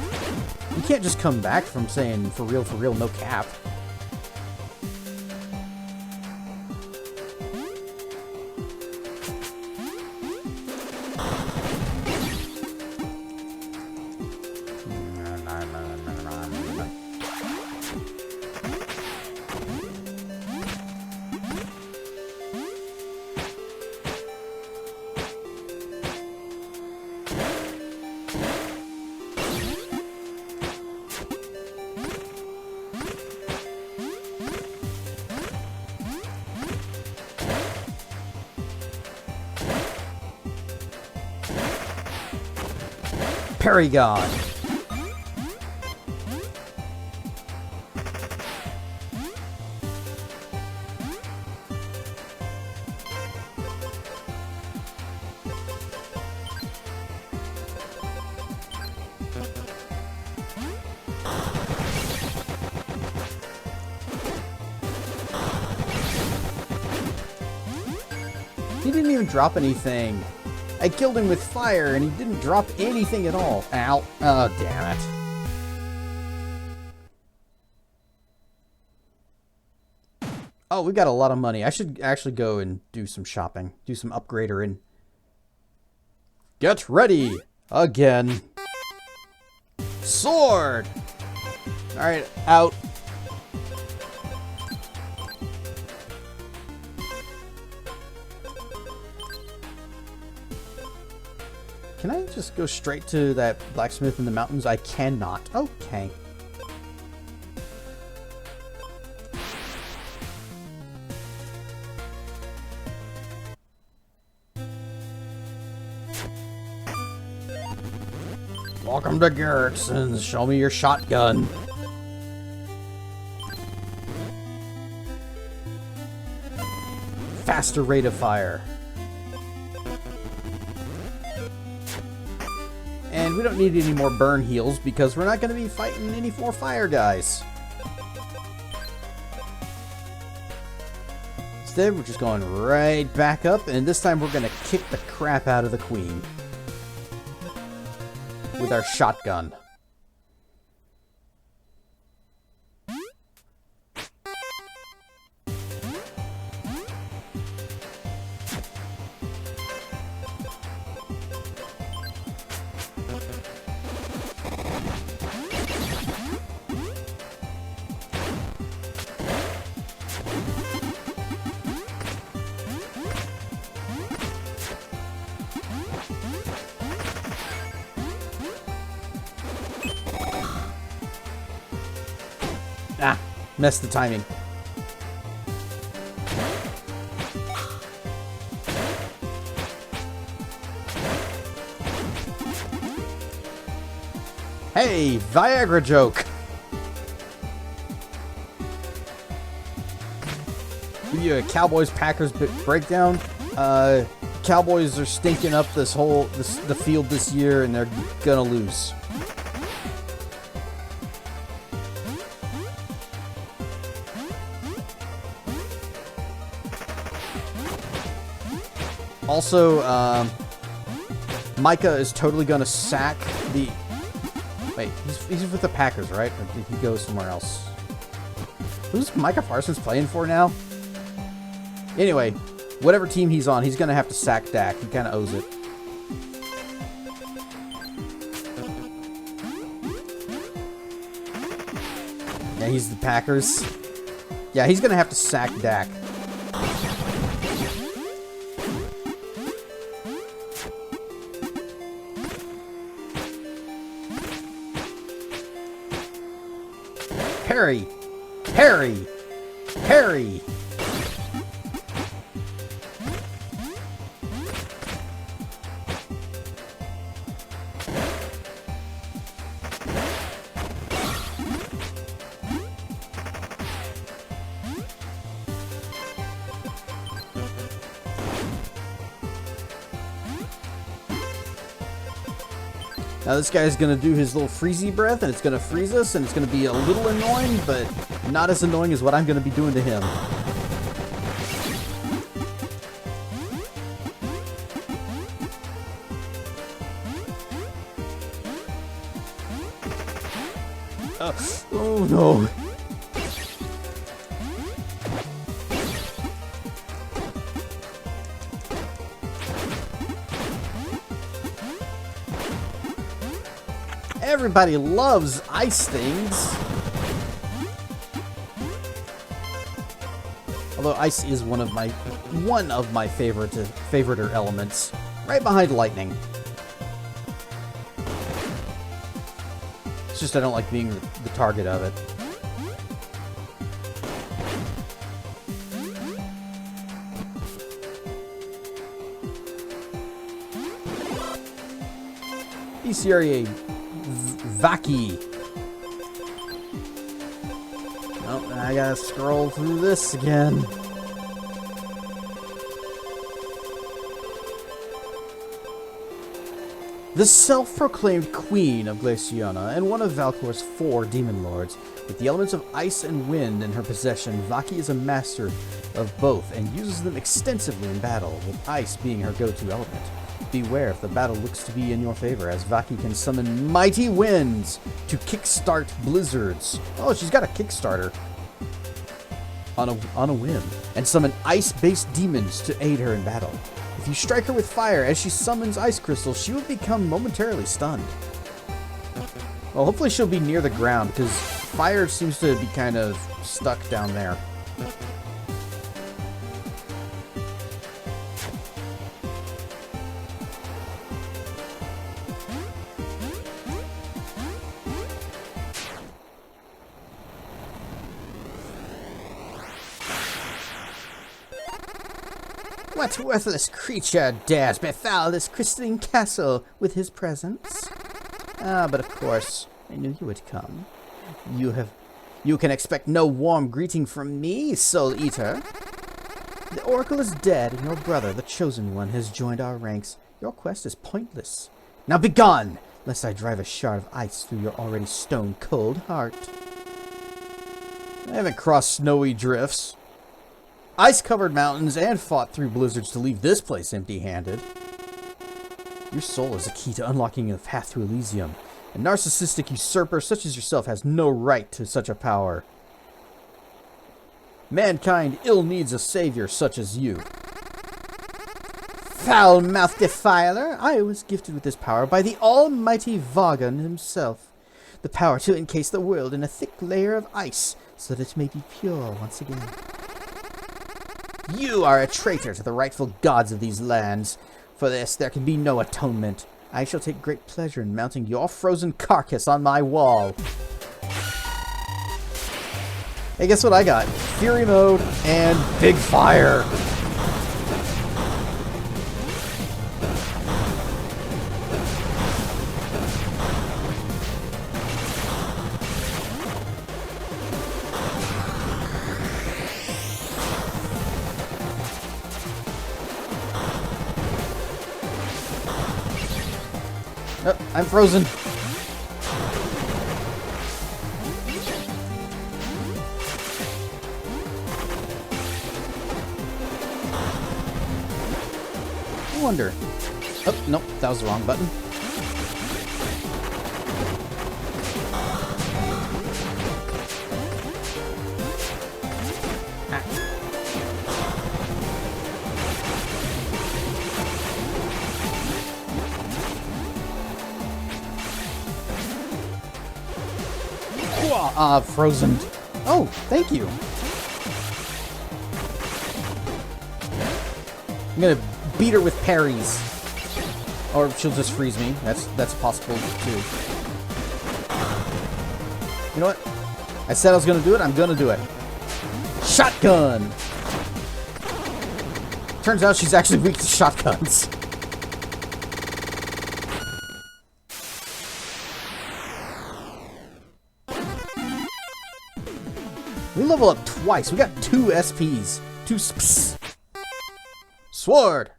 You can't just come back from saying for real, no cap. Paragon. He didn't even drop anything. I killed him with fire and he didn't drop anything at all. Ow. Oh, damn it. Oh, we got a lot of money. I should actually go and do some shopping. Do some upgradering. Get ready! Again. Sword! Alright, out. Can I just go straight to that blacksmith in the mountains? I cannot. Okay. Welcome to Garrison's. Show me your shotgun. Faster rate of fire. And we don't need any more burn heals because we're not going to be fighting any more fire guys. Instead, we're just going right back up, and this time we're going to kick the crap out of the queen with our shotgun. Ah, messed the timing. Hey, Viagra joke. Give you a Cowboys Packers breakdown. Cowboys are stinking up the field this year, and they're gonna lose. Also, Micah is totally gonna sack the. Wait, he's with the Packers, right? Or did he go somewhere else? Who's Micah Parsons playing for now? Anyway, whatever team he's on, he's gonna have to sack Dak. He kind of owes it. Yeah, he's the Packers. Yeah, he's gonna have to sack Dak. Harry! Harry! Harry! Now this guy's gonna do his little freezy breath, and it's gonna freeze us, and it's gonna be a little annoying, but not as annoying as what I'm gonna be doing to him. Oh no. Everybody loves ice things. Although ice is one of my favoriter elements, right behind lightning. It's just I don't like being the target of it. Bestiary Vaki. Oh, I gotta scroll through this again. The self-proclaimed queen of Glaciana and one of Valkor's 4 demon lords. With the elements of ice and wind in her possession, Vaki is a master of both and uses them extensively in battle, with ice being her go-to element. Beware if the battle looks to be in your favor, as Vaki can summon mighty winds to kickstart blizzards. Oh, she's got a Kickstarter on a whim, and summon ice-based demons to aid her in battle. If you strike her with fire as she summons ice crystals, she will become momentarily stunned. Well, hopefully she'll be near the ground, because fire seems to be kind of stuck down there. What worthless creature dares befoul this crystalline castle with his presence? Ah, but of course, I knew you would come. You can expect no warm greeting from me, Soul Eater. The Oracle is dead, and your brother, the Chosen One, has joined our ranks. Your quest is pointless. Now begone, lest I drive a shard of ice through your already stone-cold heart. I haven't crossed snowy drifts, ice-covered mountains, and fought through blizzards to leave this place empty-handed. Your soul is the key to unlocking the path to Elysium. A narcissistic usurper such as yourself has no right to such a power. Mankind ill needs a savior such as you. Foul-mouthed defiler! I was gifted with this power by the almighty Vagan himself. The power to encase the world in a thick layer of ice, so that it may be pure once again. You are a traitor to the rightful gods of these lands. For this, there can be no atonement. I shall take great pleasure in mounting your frozen carcass on my wall. Hey, guess what I got? Fury mode and big fire. Oh, I'm frozen. I wonder. Oh, nope, that was the wrong button. Frozen. Oh, thank you. I'm gonna beat her with parries. Or she'll just freeze me. That's possible too. You know what? I said I was gonna do it, I'm gonna do it. Shotgun! Turns out she's actually weak to shotguns. We level up twice. We got 2 SPs. 2 SPs. Sword!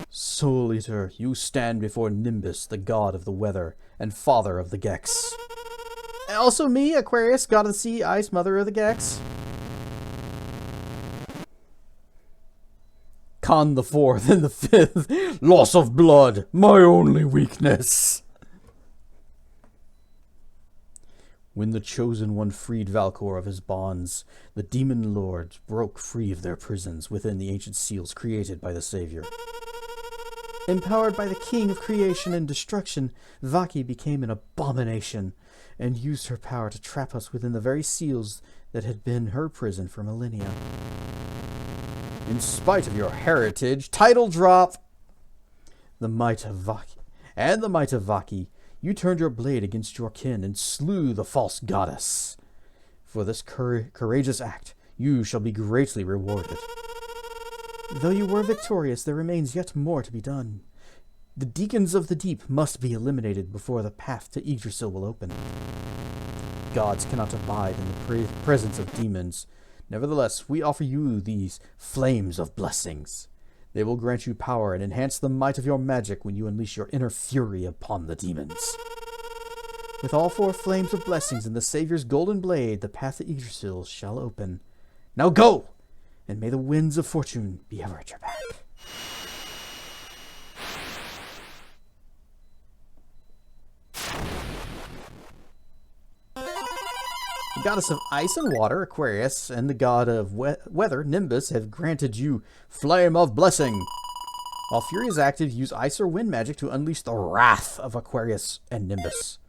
Soul Eater, you stand before Nimbus, the god of the weather, and father of the Gex. And also me, Aquarius, god of the sea, ice, mother of the Gex. Con the 4th and the 5th. Loss of blood, my only weakness. When the Chosen One freed Valkor of his bonds, the demon lords broke free of their prisons within the ancient seals created by the Savior. Empowered by the King of Creation and Destruction, Vaki became an abomination and used her power to trap us within the very seals that had been her prison for millennia. In spite of your heritage, title drop, the might of Vaki, you turned your blade against your kin and slew the false goddess. For this courageous act, you shall be greatly rewarded. Though you were victorious, there remains yet more to be done. The Deacons of the Deep must be eliminated before the path to Yggdrasil will open. Gods cannot abide in the presence of demons. Nevertheless, we offer you these flames of blessings. They will grant you power and enhance the might of your magic when you unleash your inner fury upon the demons. With all 4 flames of blessings and the Savior's golden blade, the path to Yggdrasil shall open. Now go! And may the winds of fortune be ever at your back. The goddess of ice and water, Aquarius, and the god of weather, Nimbus, have granted you Flame of Blessing. While Fury is active, use ice or wind magic to unleash the wrath of Aquarius and Nimbus.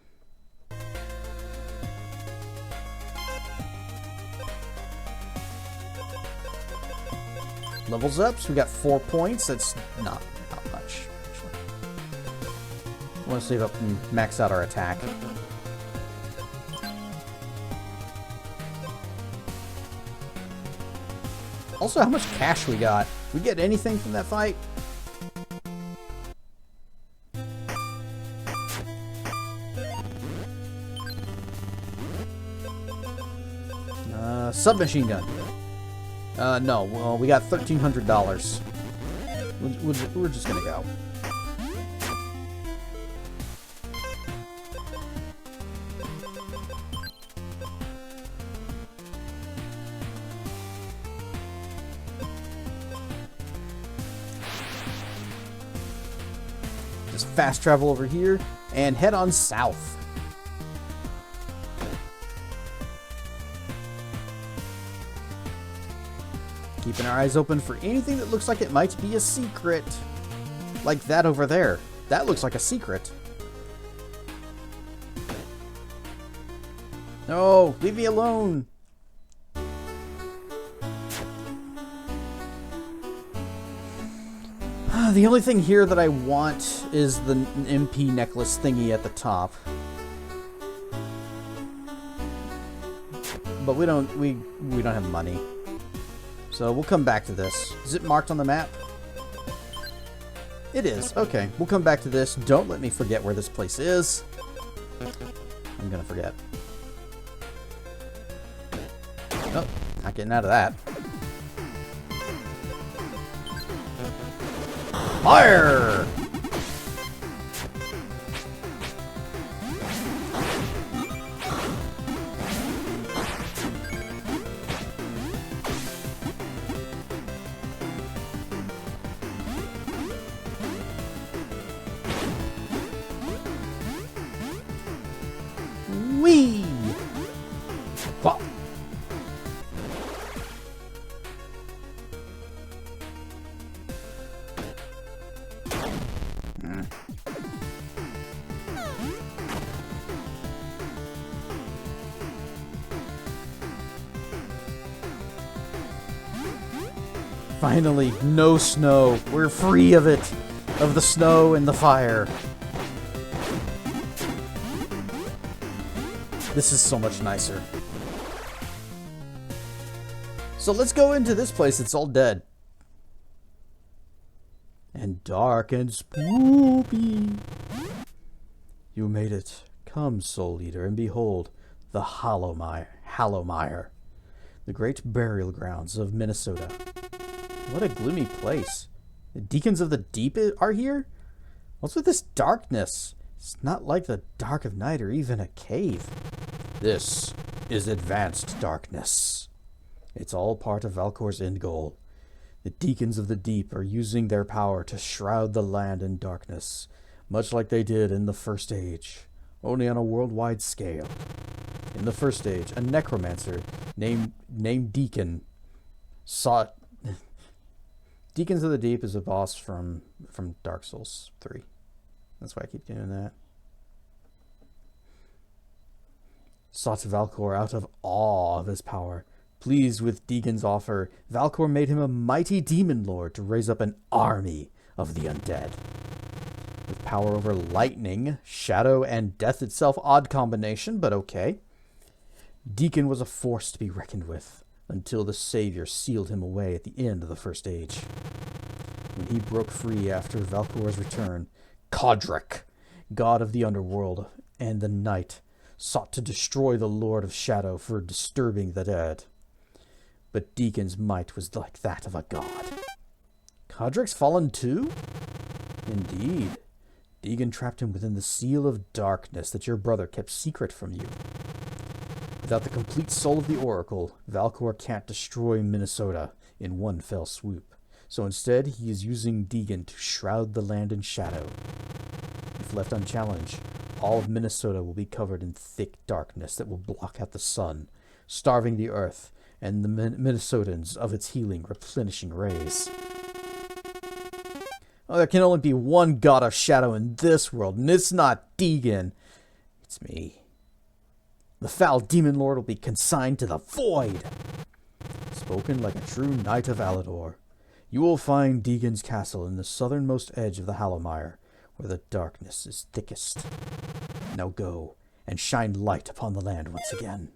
Levels up, so we got 4 points. That's not much, actually. I want to save up and max out our attack. Also, how much cash we got? We get anything from that fight? Submachine gun. No. Well, we got $1,300. We're just gonna go. Just fast travel over here and head on south. Keeping our eyes open for anything that looks like it might be a secret. Like that over there. That looks like a secret. No, leave me alone. The only thing here that I want is the MP necklace thingy at the top. But we don't have money. So we'll come back to this. Is it marked on the map? It is. Okay, we'll come back to this. Don't let me forget where this place is. I'm gonna forget. Oh, not getting out of that. Fire! Whee! Wow. Finally, no snow. We're free of it. Of the snow and the fire. This is so much nicer. So let's go into this place. It's all dead. And dark and spooky. You made it. Come, Soul Eater, and behold the Hallowmire. The great burial grounds of Minnesota. What a gloomy place. The Deacons of the Deep are here? What's with this darkness? It's not like the dark of night or even a cave. This is advanced darkness. It's all part of Valkor's end goal. The Deacons of the Deep are using their power to shroud the land in darkness, much like they did in the First Age, only on a worldwide scale. In the First Age, a necromancer named Deacon sought... Deacons of the Deep is a boss from Dark Souls 3. That's why I keep doing that. Sought Valkor out of awe of his power. Pleased with Deacon's offer, Valkor made him a mighty demon lord to raise up an army of the undead. With power over lightning, shadow, and death itself, odd combination, but okay. Deacon was a force to be reckoned with, until the Savior sealed him away at the end of the First Age. When he broke free after Valkor's return, Kodrak, god of the underworld and the night, sought to destroy the Lord of Shadow for disturbing the dead. But Deacon's might was like that of a god. Kodrak's fallen too? Indeed. Deacon trapped him within the seal of darkness that your brother kept secret from you. Without the complete soul of the Oracle, Valkor can't destroy Minnesota in one fell swoop. So instead, he is using Deacon to shroud the land in shadow. If left unchallenged, all of Minnesota will be covered in thick darkness that will block out the sun, starving the earth and the Minnesotans of its healing, replenishing rays. Oh, there can only be one god of shadow in this world, and it's not Deacon. It's me. The foul demon lord will be consigned to the void. Spoken like a true knight of Alador. You will find Deacon's castle in the southernmost edge of the Hallowmire, where the darkness is thickest. Now go, and shine light upon the land once again.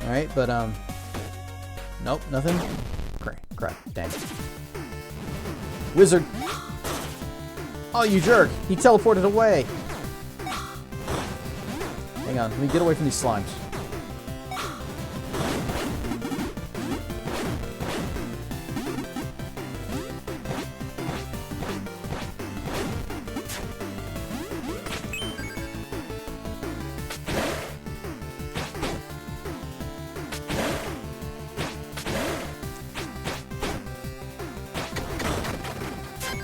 Alright, but, nope, nothing. Crap, dang. Wizard! Oh, you jerk! He teleported away! Hang on, let me get away from these slimes.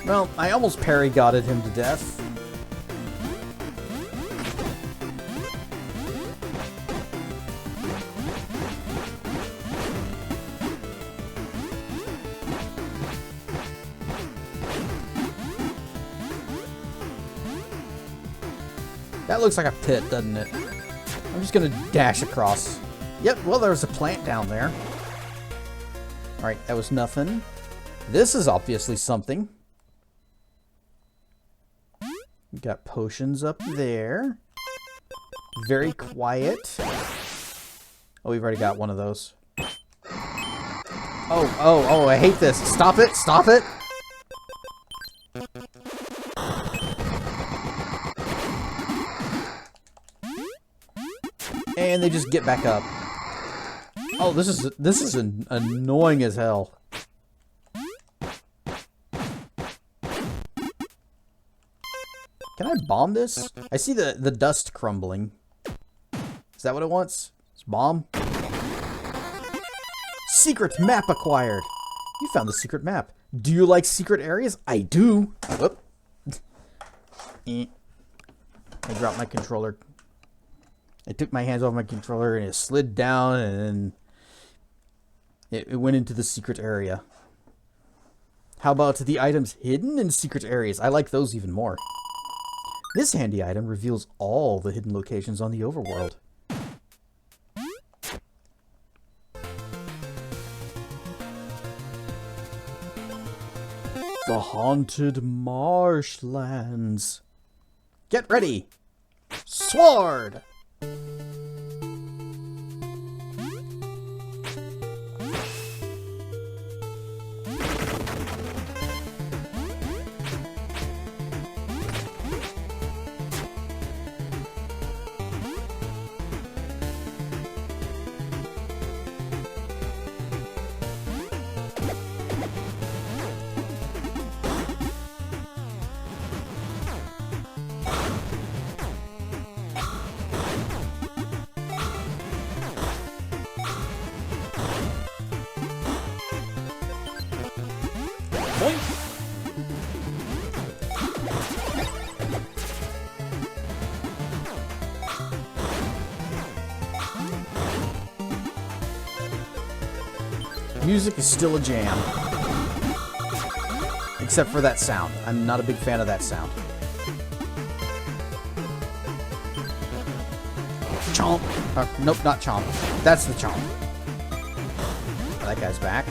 Well, I almost parry-gotted him to death. That looks like a pit, doesn't it? I'm just gonna dash across. Yep, well, there's a plant down there. Alright, that was nothing. This is obviously something. We got potions up there. Very quiet. Oh, we've already got one of those. Oh, I hate this. Stop it, stop it. And they just get back up. Oh, this is annoying as hell. Can I bomb this? I see the dust crumbling. Is that what it wants? It's bomb? Secret map acquired! You found the secret map. Do you like secret areas? I do! Whoop. I dropped my controller. I took my hands off my controller and it slid down and then it went into the secret area. How about the items hidden in secret areas? I like those even more. This handy item reveals all the hidden locations on the overworld. The haunted marshlands. Get ready! Sword! Music is still a jam. Except for that sound. I'm not a big fan of that sound. Chomp! Nope, not chomp. That's the chomp. Oh, that guy's back.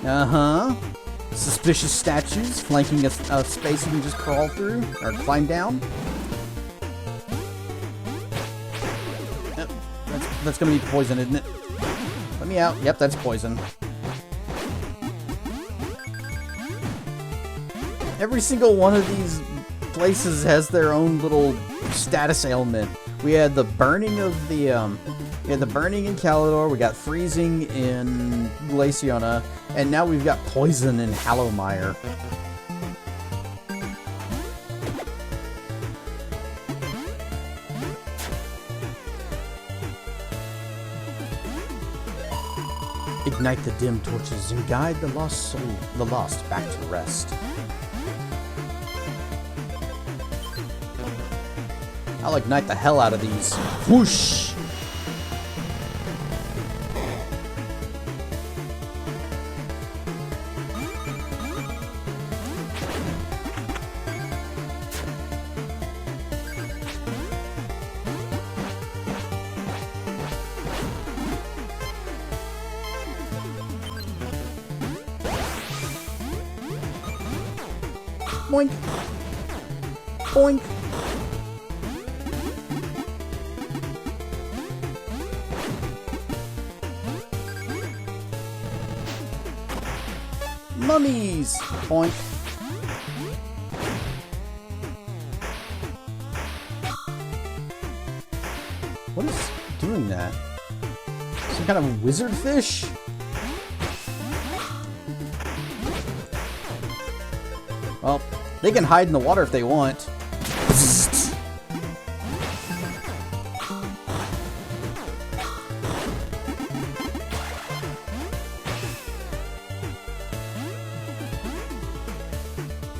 Uh-huh. Suspicious statues flanking a space you can just crawl through or climb down. That's gonna be poison, isn't it? Let me out. Yep, that's poison. Every single one of these places has their own little status ailment. We had the burning of the we had the burning in Calidor, we got freezing in Glaciona, and now we've got poison in Hallowmire. Ignite the dim torches and guide the lost soul, the lost back to rest. I'll ignite the hell out of these. Whoosh! Boink! Boink! Mummies! Boink! What is doing that? Some kind of wizard fish? Well, they can hide in the water if they want.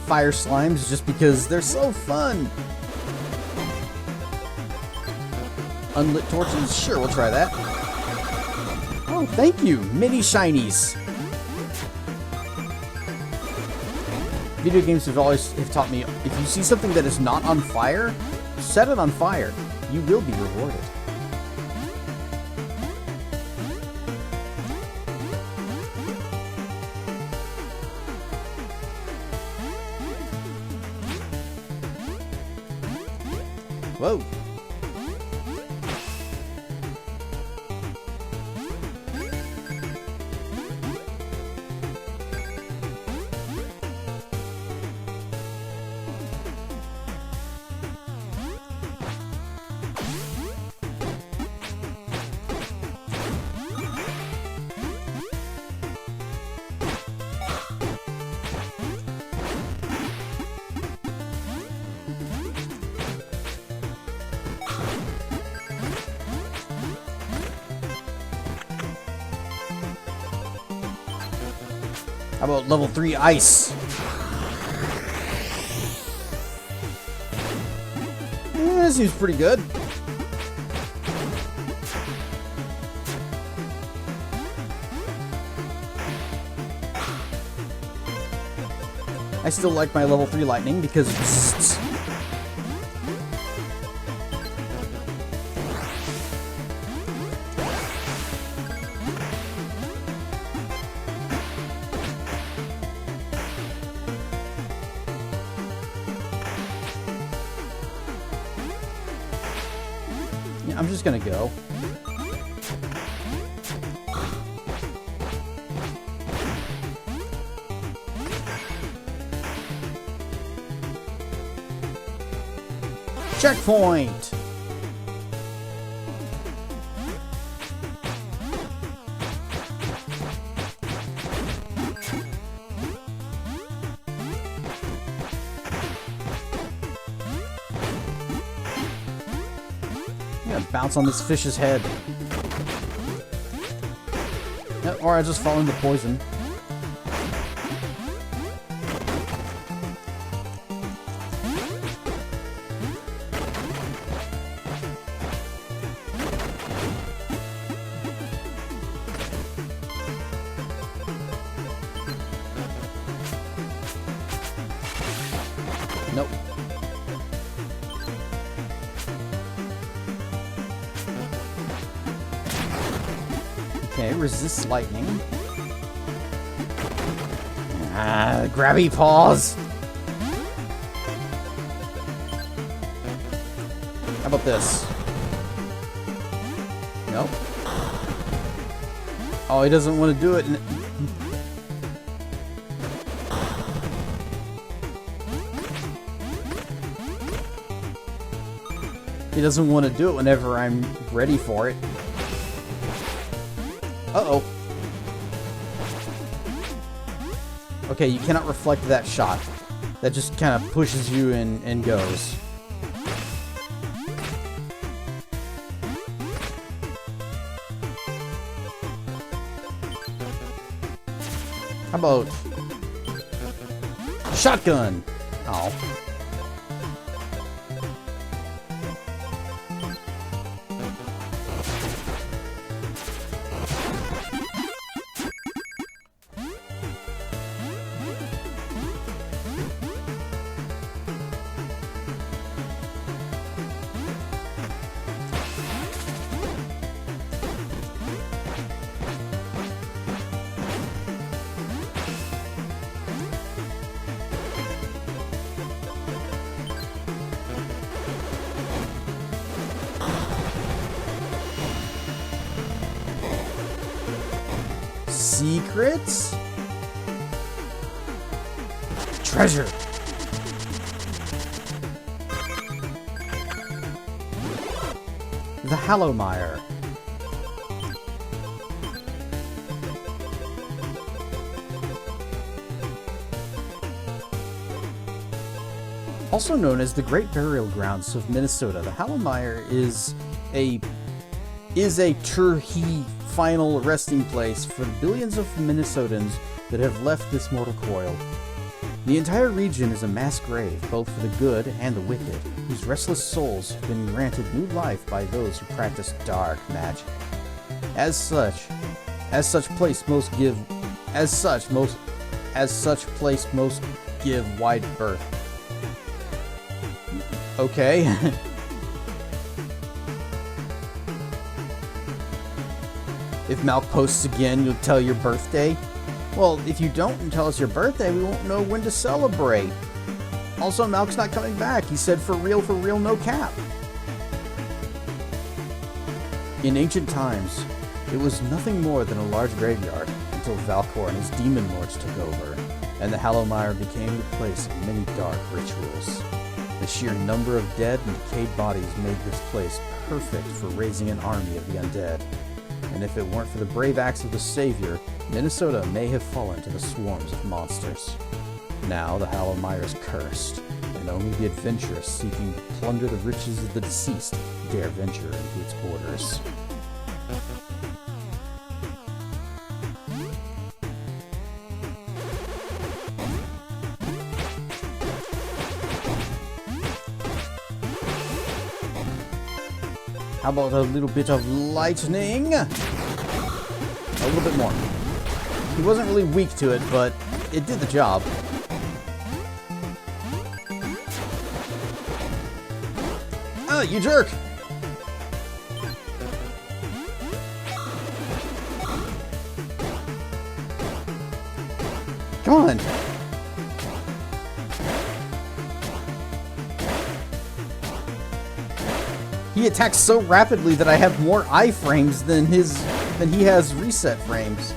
Fire slimes just because they're so fun. Unlit torches? Sure, we'll try that. Oh, thank you. Mini shinies. Video games have taught me, if you see something that is not on fire, set it on fire. You will be rewarded. Whoa. How about level 3 ice? That seems pretty good. I still like my level 3 lightning because it's... I'm just gonna go. Checkpoint! Bounce on this fish's head. Yep, or I just fall into poison. Nope. Okay, resist lightning. Grabby paws. How about this? Nope. Oh, he doesn't want to do it. He doesn't want to do it whenever I'm ready for it. Uh-oh. Okay, you cannot reflect that shot. That just kind of pushes you and goes. How about shotgun? Oh. Secrets? Treasure! The Hallowmire. Also known as the Great Burial Grounds of Minnesota, the Hallowmire is a Turkey final resting place for the billions of Minnesotans that have left this mortal coil. The entire region is a mass grave, both for the good and the wicked, whose restless souls have been granted new life by those who practice dark magic. As such place most give wide berth. Okay. If Malk posts again, you'll tell your birthday? Well, if you don't tell us your birthday, we won't know when to celebrate. Also, Malk's not coming back. He said for real, no cap. In ancient times, it was nothing more than a large graveyard until Valkor and his demon lords took over, and the Hallowmire became the place of many dark rituals. The sheer number of dead and decayed bodies made this place perfect for raising an army of the undead. And if it weren't for the brave acts of the Savior, Minnesota may have fallen to the swarms of monsters. Now the Hallowmire is cursed, and only the adventurous seeking to plunder the riches of the deceased dare venture into its borders. How about a little bit of lightning? A little bit more. He wasn't really weak to it, but it did the job. Ah, you jerk! Come on! He attacks so rapidly that I have more iframes than he has reset frames.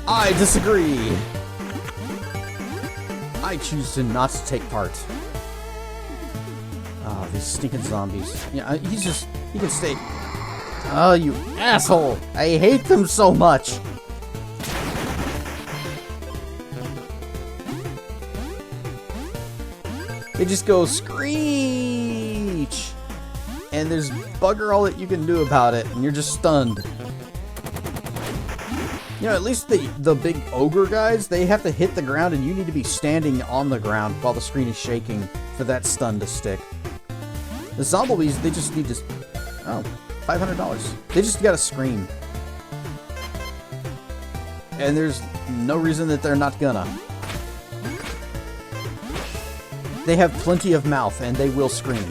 I disagree. I choose to not take part. Ah, these stinking zombies. Yeah, he can stay. Oh, you asshole! I hate them so much. They just go screech, and there's bugger all that you can do about it, and you're just stunned. You know, at least the big ogre guys, they have to hit the ground, and you need to be standing on the ground while the screen is shaking for that stun to stick. The zombies, they just need to... Oh, $500. They just gotta scream. And there's no reason that they're not gonna. They have plenty of mouth, and they will scream.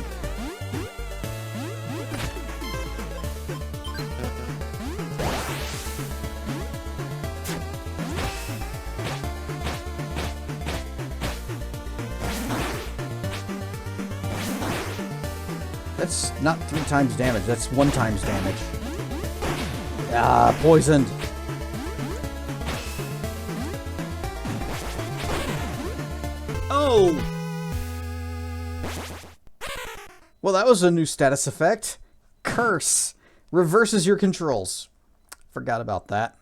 That's not 3 times damage. That's 1 times damage. Ah, poisoned. Oh! Well, that was a new status effect. Curse. Reverses your controls. Forgot about that.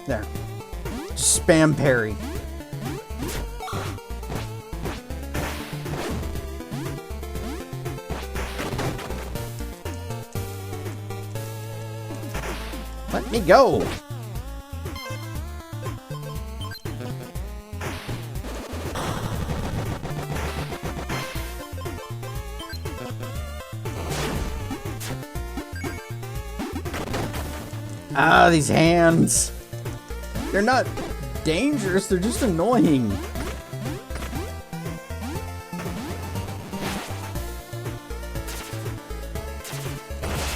There. Just spam parry. Let me go. Ah, these hands. They're not dangerous, they're just annoying.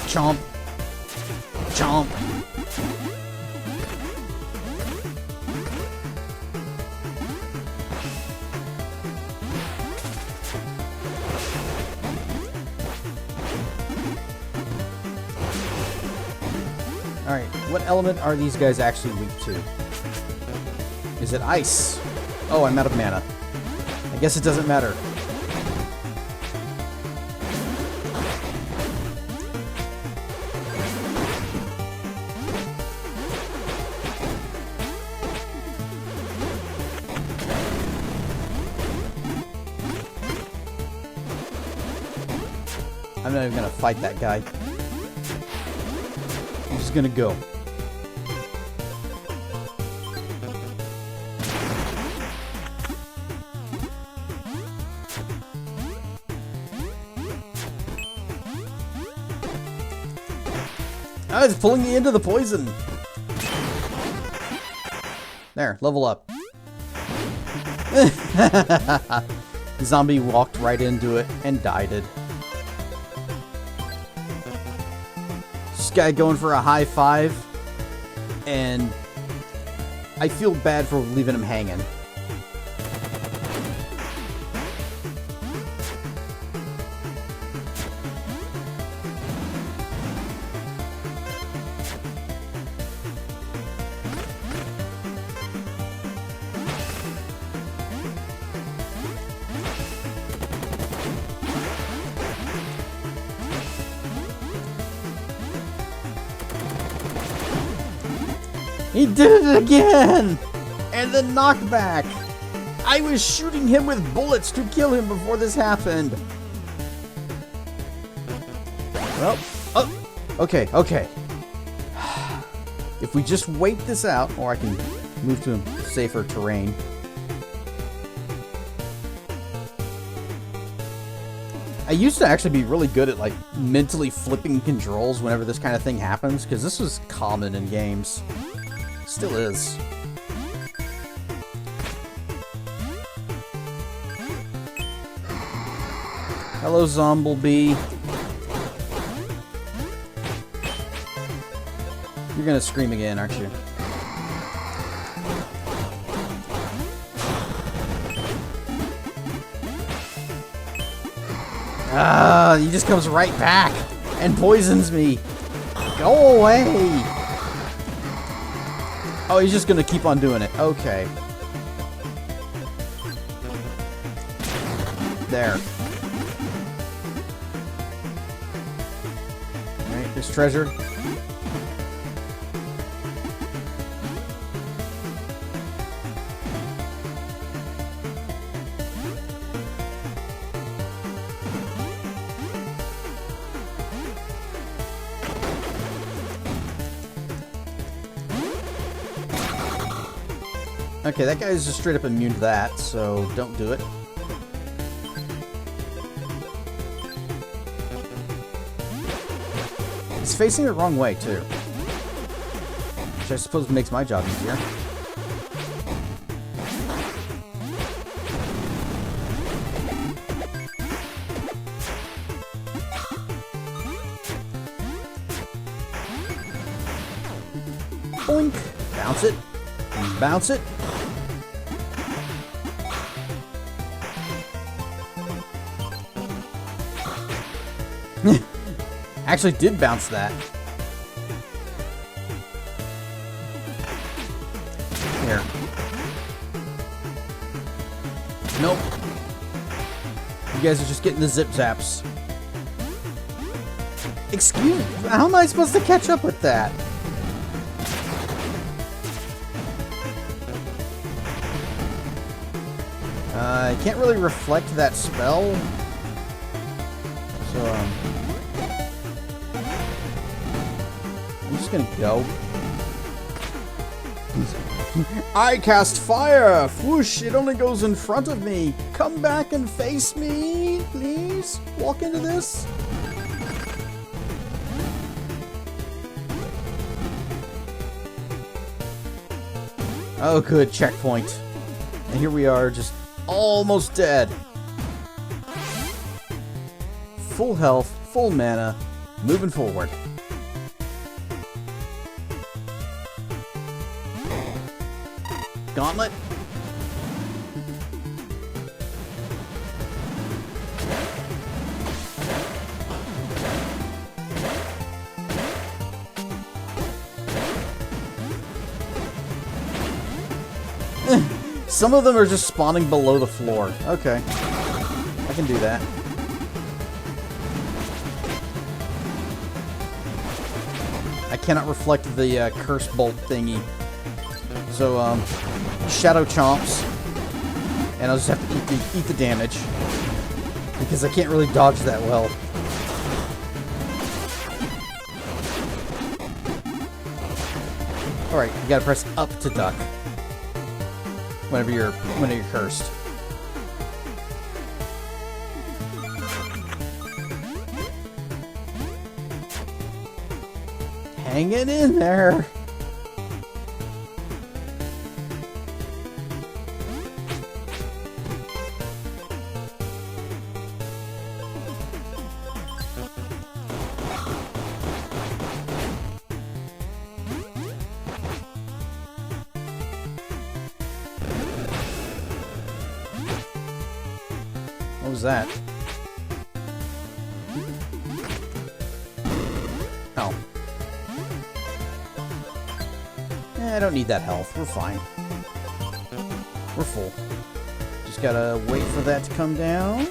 Chomp. Chomp. Alright, what element are these guys actually weak to? Is it ice? Oh, I'm out of mana. I guess it doesn't matter. I'm not even gonna fight that guy. I'm just gonna go. Oh, it's pulling me into the poison. There, level up. The zombie walked right into it and died it. This guy going for a high five, and I feel bad for leaving him hanging. He did it again! And the knockback! I was shooting him with bullets to kill him before this happened. Well, oh, okay, okay. If we just wait this out, or I can move to safer terrain. I used to actually be really good at like mentally flipping controls whenever this kind of thing happens, because this was common in games. Still is. Hello, Zomblebee. You're gonna scream again, aren't you? Ah, he just comes right back and poisons me. Go away! Oh, he's just gonna keep on doing it. Okay. There. Alright, there's treasure. Okay, that guy's just straight up immune to that, so don't do it. He's facing the wrong way, too. Which I suppose makes my job easier. Boink. Bounce it. Bounce it. Actually did bounce that. Here. Nope. You guys are just getting the zip zaps. Excuse me, how am I supposed to catch up with that? I can't really reflect that spell. So, I'm just gonna go. I cast fire! Whoosh! It only goes in front of me! Come back and face me, please? Walk into this? Oh good, checkpoint. And here we are, just almost dead. Full health, full mana, moving forward. Gauntlet. Some of them are just spawning below the floor. Okay. I can do that. I cannot reflect the curse bolt thingy. So, Shadow Chomps. And I'll just have to eat the damage. Because I can't really dodge that well. Alright, you gotta press up to duck. Whenever you're cursed. Hang it in there. What was that? Oh. I don't need that health. We're fine. We're full. Just gotta wait for that to come down.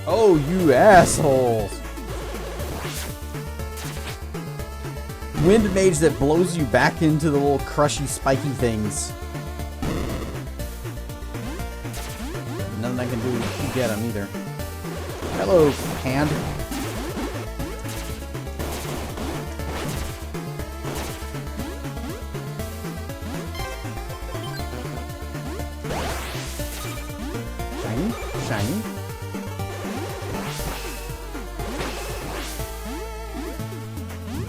Oh, you assholes! Wind mage that blows you back into the little crushy, spiky things. Nothing I can do to get him either. Hello, hand. Shiny, shiny.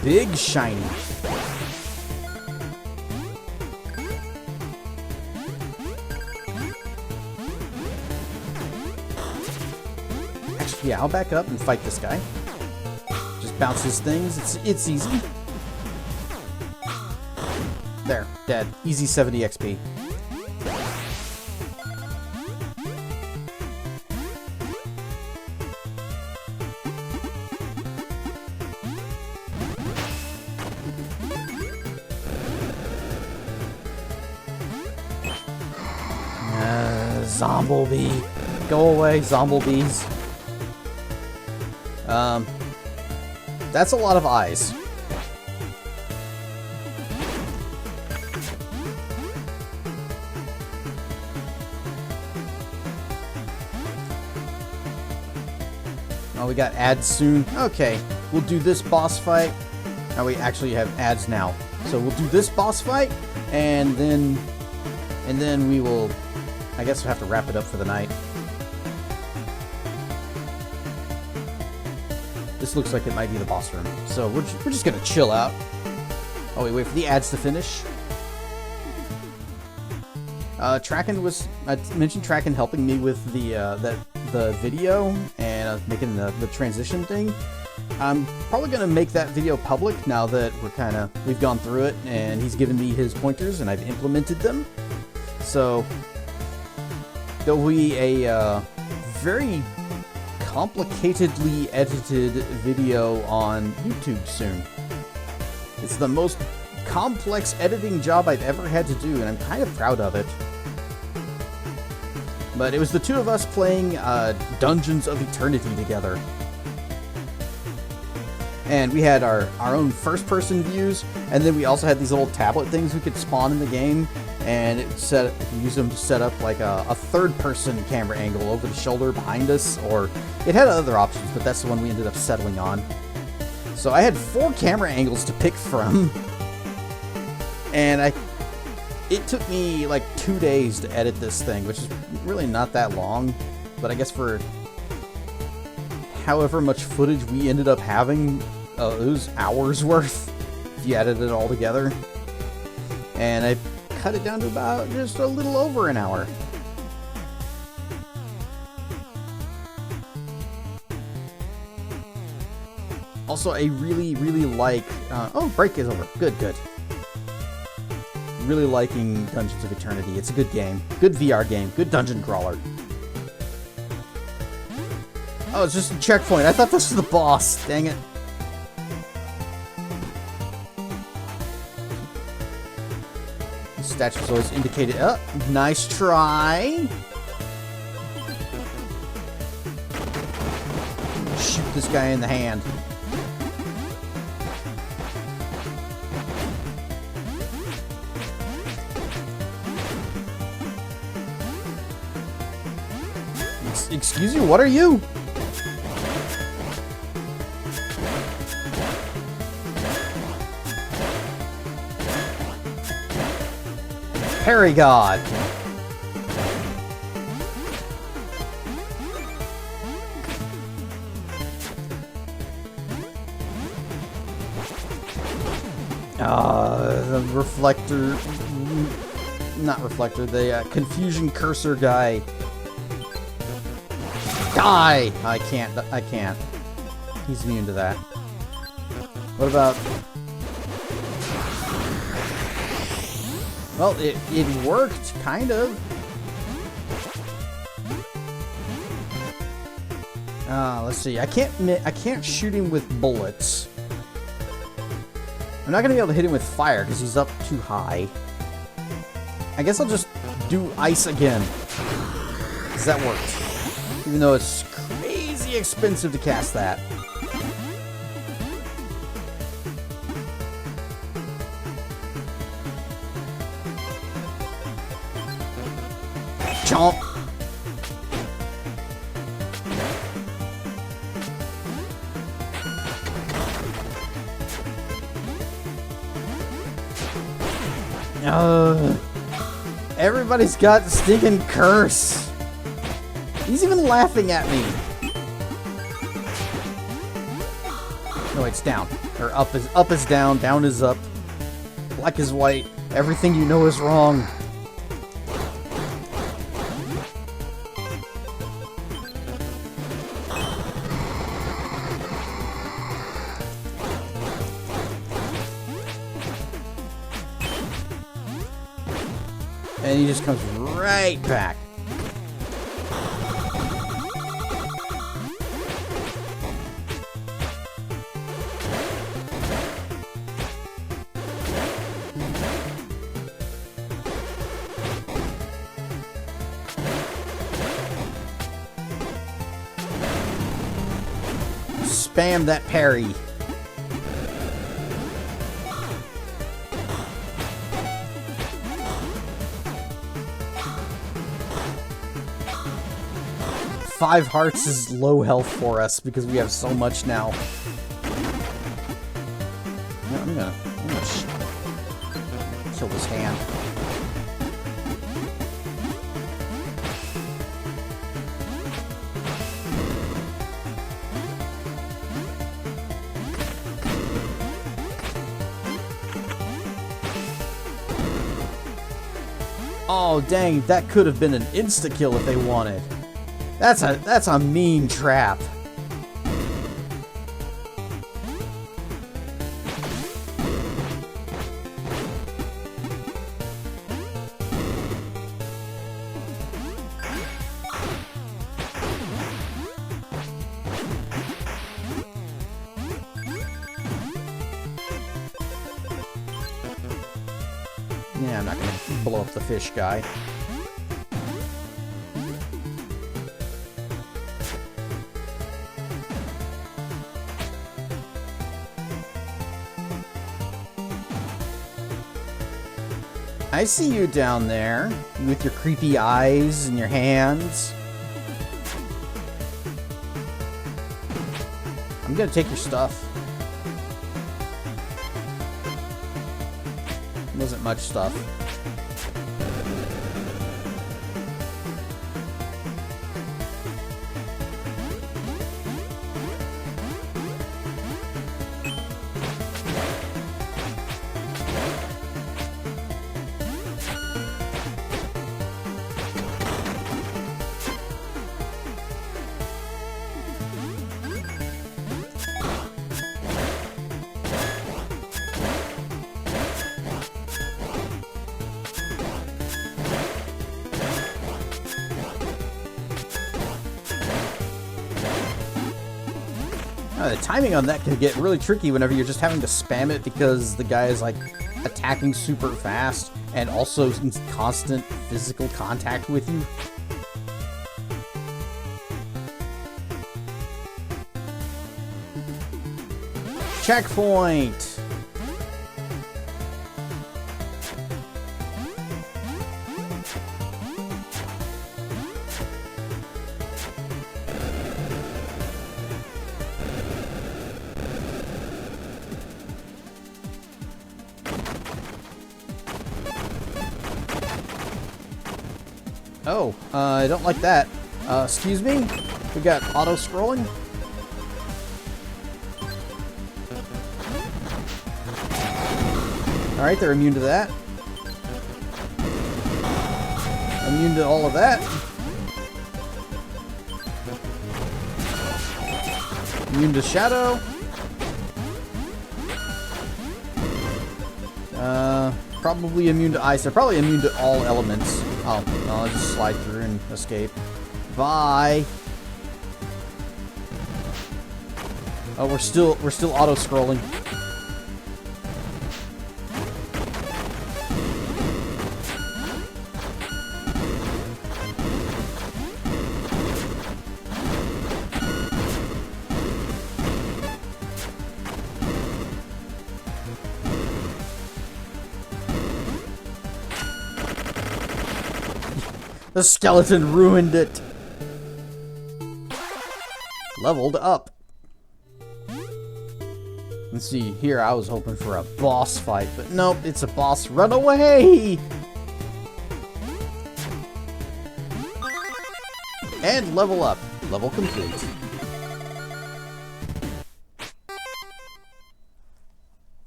Big shiny. Actually, yeah, I'll back up and fight this guy. Just bounce his things. It's easy. There, dead. Easy 70 XP. Zomblebee. Go away, Zomblebees. That's a lot of eyes. Oh, we got ads soon. Okay, we'll do this boss fight. Now we actually have ads now. So we'll do this boss fight, and then we will, I guess we'll have to wrap it up for the night. This looks like it might be the boss room. So we're just gonna chill out. Oh, wait for the ads to finish. Tracken was, I mentioned Tracken helping me with the video and making the transition thing. I'm probably gonna make that video public now that we've gone through it and he's given me his pointers and I've implemented them. So there'll be a very complicatedly edited video on YouTube soon. It's the most complex editing job I've ever had to do, and I'm kind of proud of it. But it was the two of us playing Dungeons of Eternity together. And we had our own first-person views, and then we also had these little tablet things we could spawn in the game, and we could use them to set up like a third-person camera angle over the shoulder behind us, or it had other options, but that's the one we ended up settling on. So I had 4 camera angles to pick from, and it took me like 2 days to edit this thing, which is really not that long, but I guess for however much footage we ended up having, it was hours worth if you added it all together. And I cut it down to about just a little over an hour. Also, I really like... oh, break is over. Good. Really liking Dungeons of Eternity. It's a good game. Good VR game. Good dungeon crawler. Oh, it's just a checkpoint. I thought this was the boss. Dang it. The statue's always indicated. Oh, nice try. Shoot this guy in the hand. Excuse you, what are you? Parry God. The reflector... Not reflector, the confusion cursor guy. Die! I can't. He's immune to that. What about... Well, it worked, kind of. Let's see. I can't shoot him with bullets. I'm not gonna be able to hit him with fire because he's up too high. I guess I'll just do ice again. Because that worked. Even though it's crazy expensive to cast that. Chomp. Everybody's got the stinking curse. He's even laughing at me. No, it's down. Or up is down is up. Black is white. Everything you know is wrong. And he just comes right back. Spam that parry. Five hearts is low health for us because we have so much now. I'm gonna kill this hand. Oh dang, that could have been an insta-kill if they wanted. That's a mean trap. Yeah, I'm not gonna blow up the fish guy. I see you down there, with your creepy eyes and your hands. I'm gonna take your stuff. Wasn't much stuff. The timing on that can get really tricky whenever you're just having to spam it because the guy is like attacking super fast and also in constant physical contact with you. Checkpoint! Oh, I don't like that. Excuse me? We got auto-scrolling? Alright, they're immune to that. Immune to all of that. Immune to shadow. Probably immune to ice. They're probably immune to all elements. Oh, no, I'll just slide through and escape. Bye. Oh, we're still auto-scrolling. The skeleton ruined it. Leveled up. Let's see, here I was hoping for a boss fight, but nope, it's a boss run away! And level up. Level complete.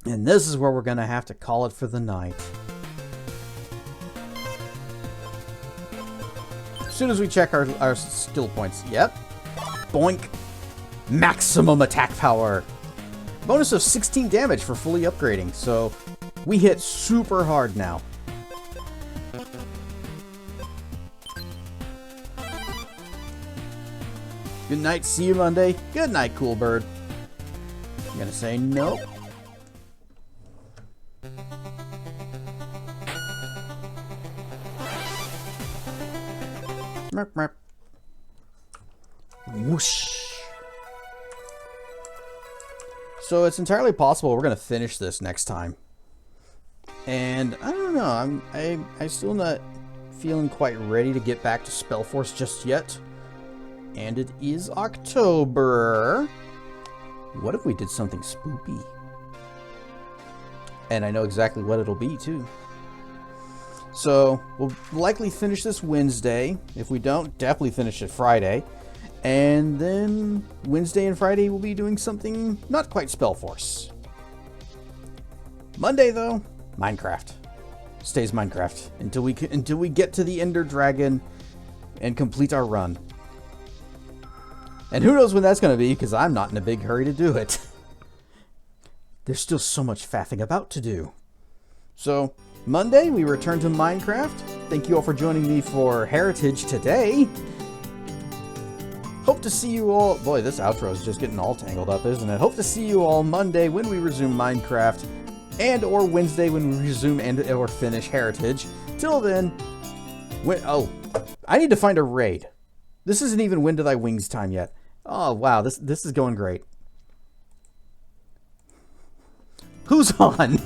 And this is where we're gonna have to call it for the night. As soon as we check our skill points. Yep. Boink. Maximum attack power. Bonus of 16 damage for fully upgrading. So we hit super hard now. Good night. See you Monday. Good night, cool bird. I'm gonna say nope. Merp, merp. Whoosh. So it's entirely possible we're gonna finish this next time. And I don't know, I'm still not feeling quite ready to get back to Spellforce just yet. And it is October. What if we did something spoopy? And I know exactly what it'll be too. So, we'll likely finish this Wednesday. If we don't, definitely finish it Friday. And then Wednesday and Friday we'll be doing something not quite Spellforce. Monday though, Minecraft. Stays Minecraft until we get to the Ender Dragon and complete our run. And who knows when that's going to be, because I'm not in a big hurry to do it. There's still so much faffing about to do. So, Monday, we return to Minecraft. Thank you all for joining me for Heritage today. Hope to see you all... Boy, this outro is just getting all tangled up, isn't it? Hope to see you all Monday when we resume Minecraft. and or Wednesday when we resume and or finish Heritage. Till then, oh, I need to find a raid. This isn't even When Do Thy Wings time yet. Oh wow, this is going great. Who's on?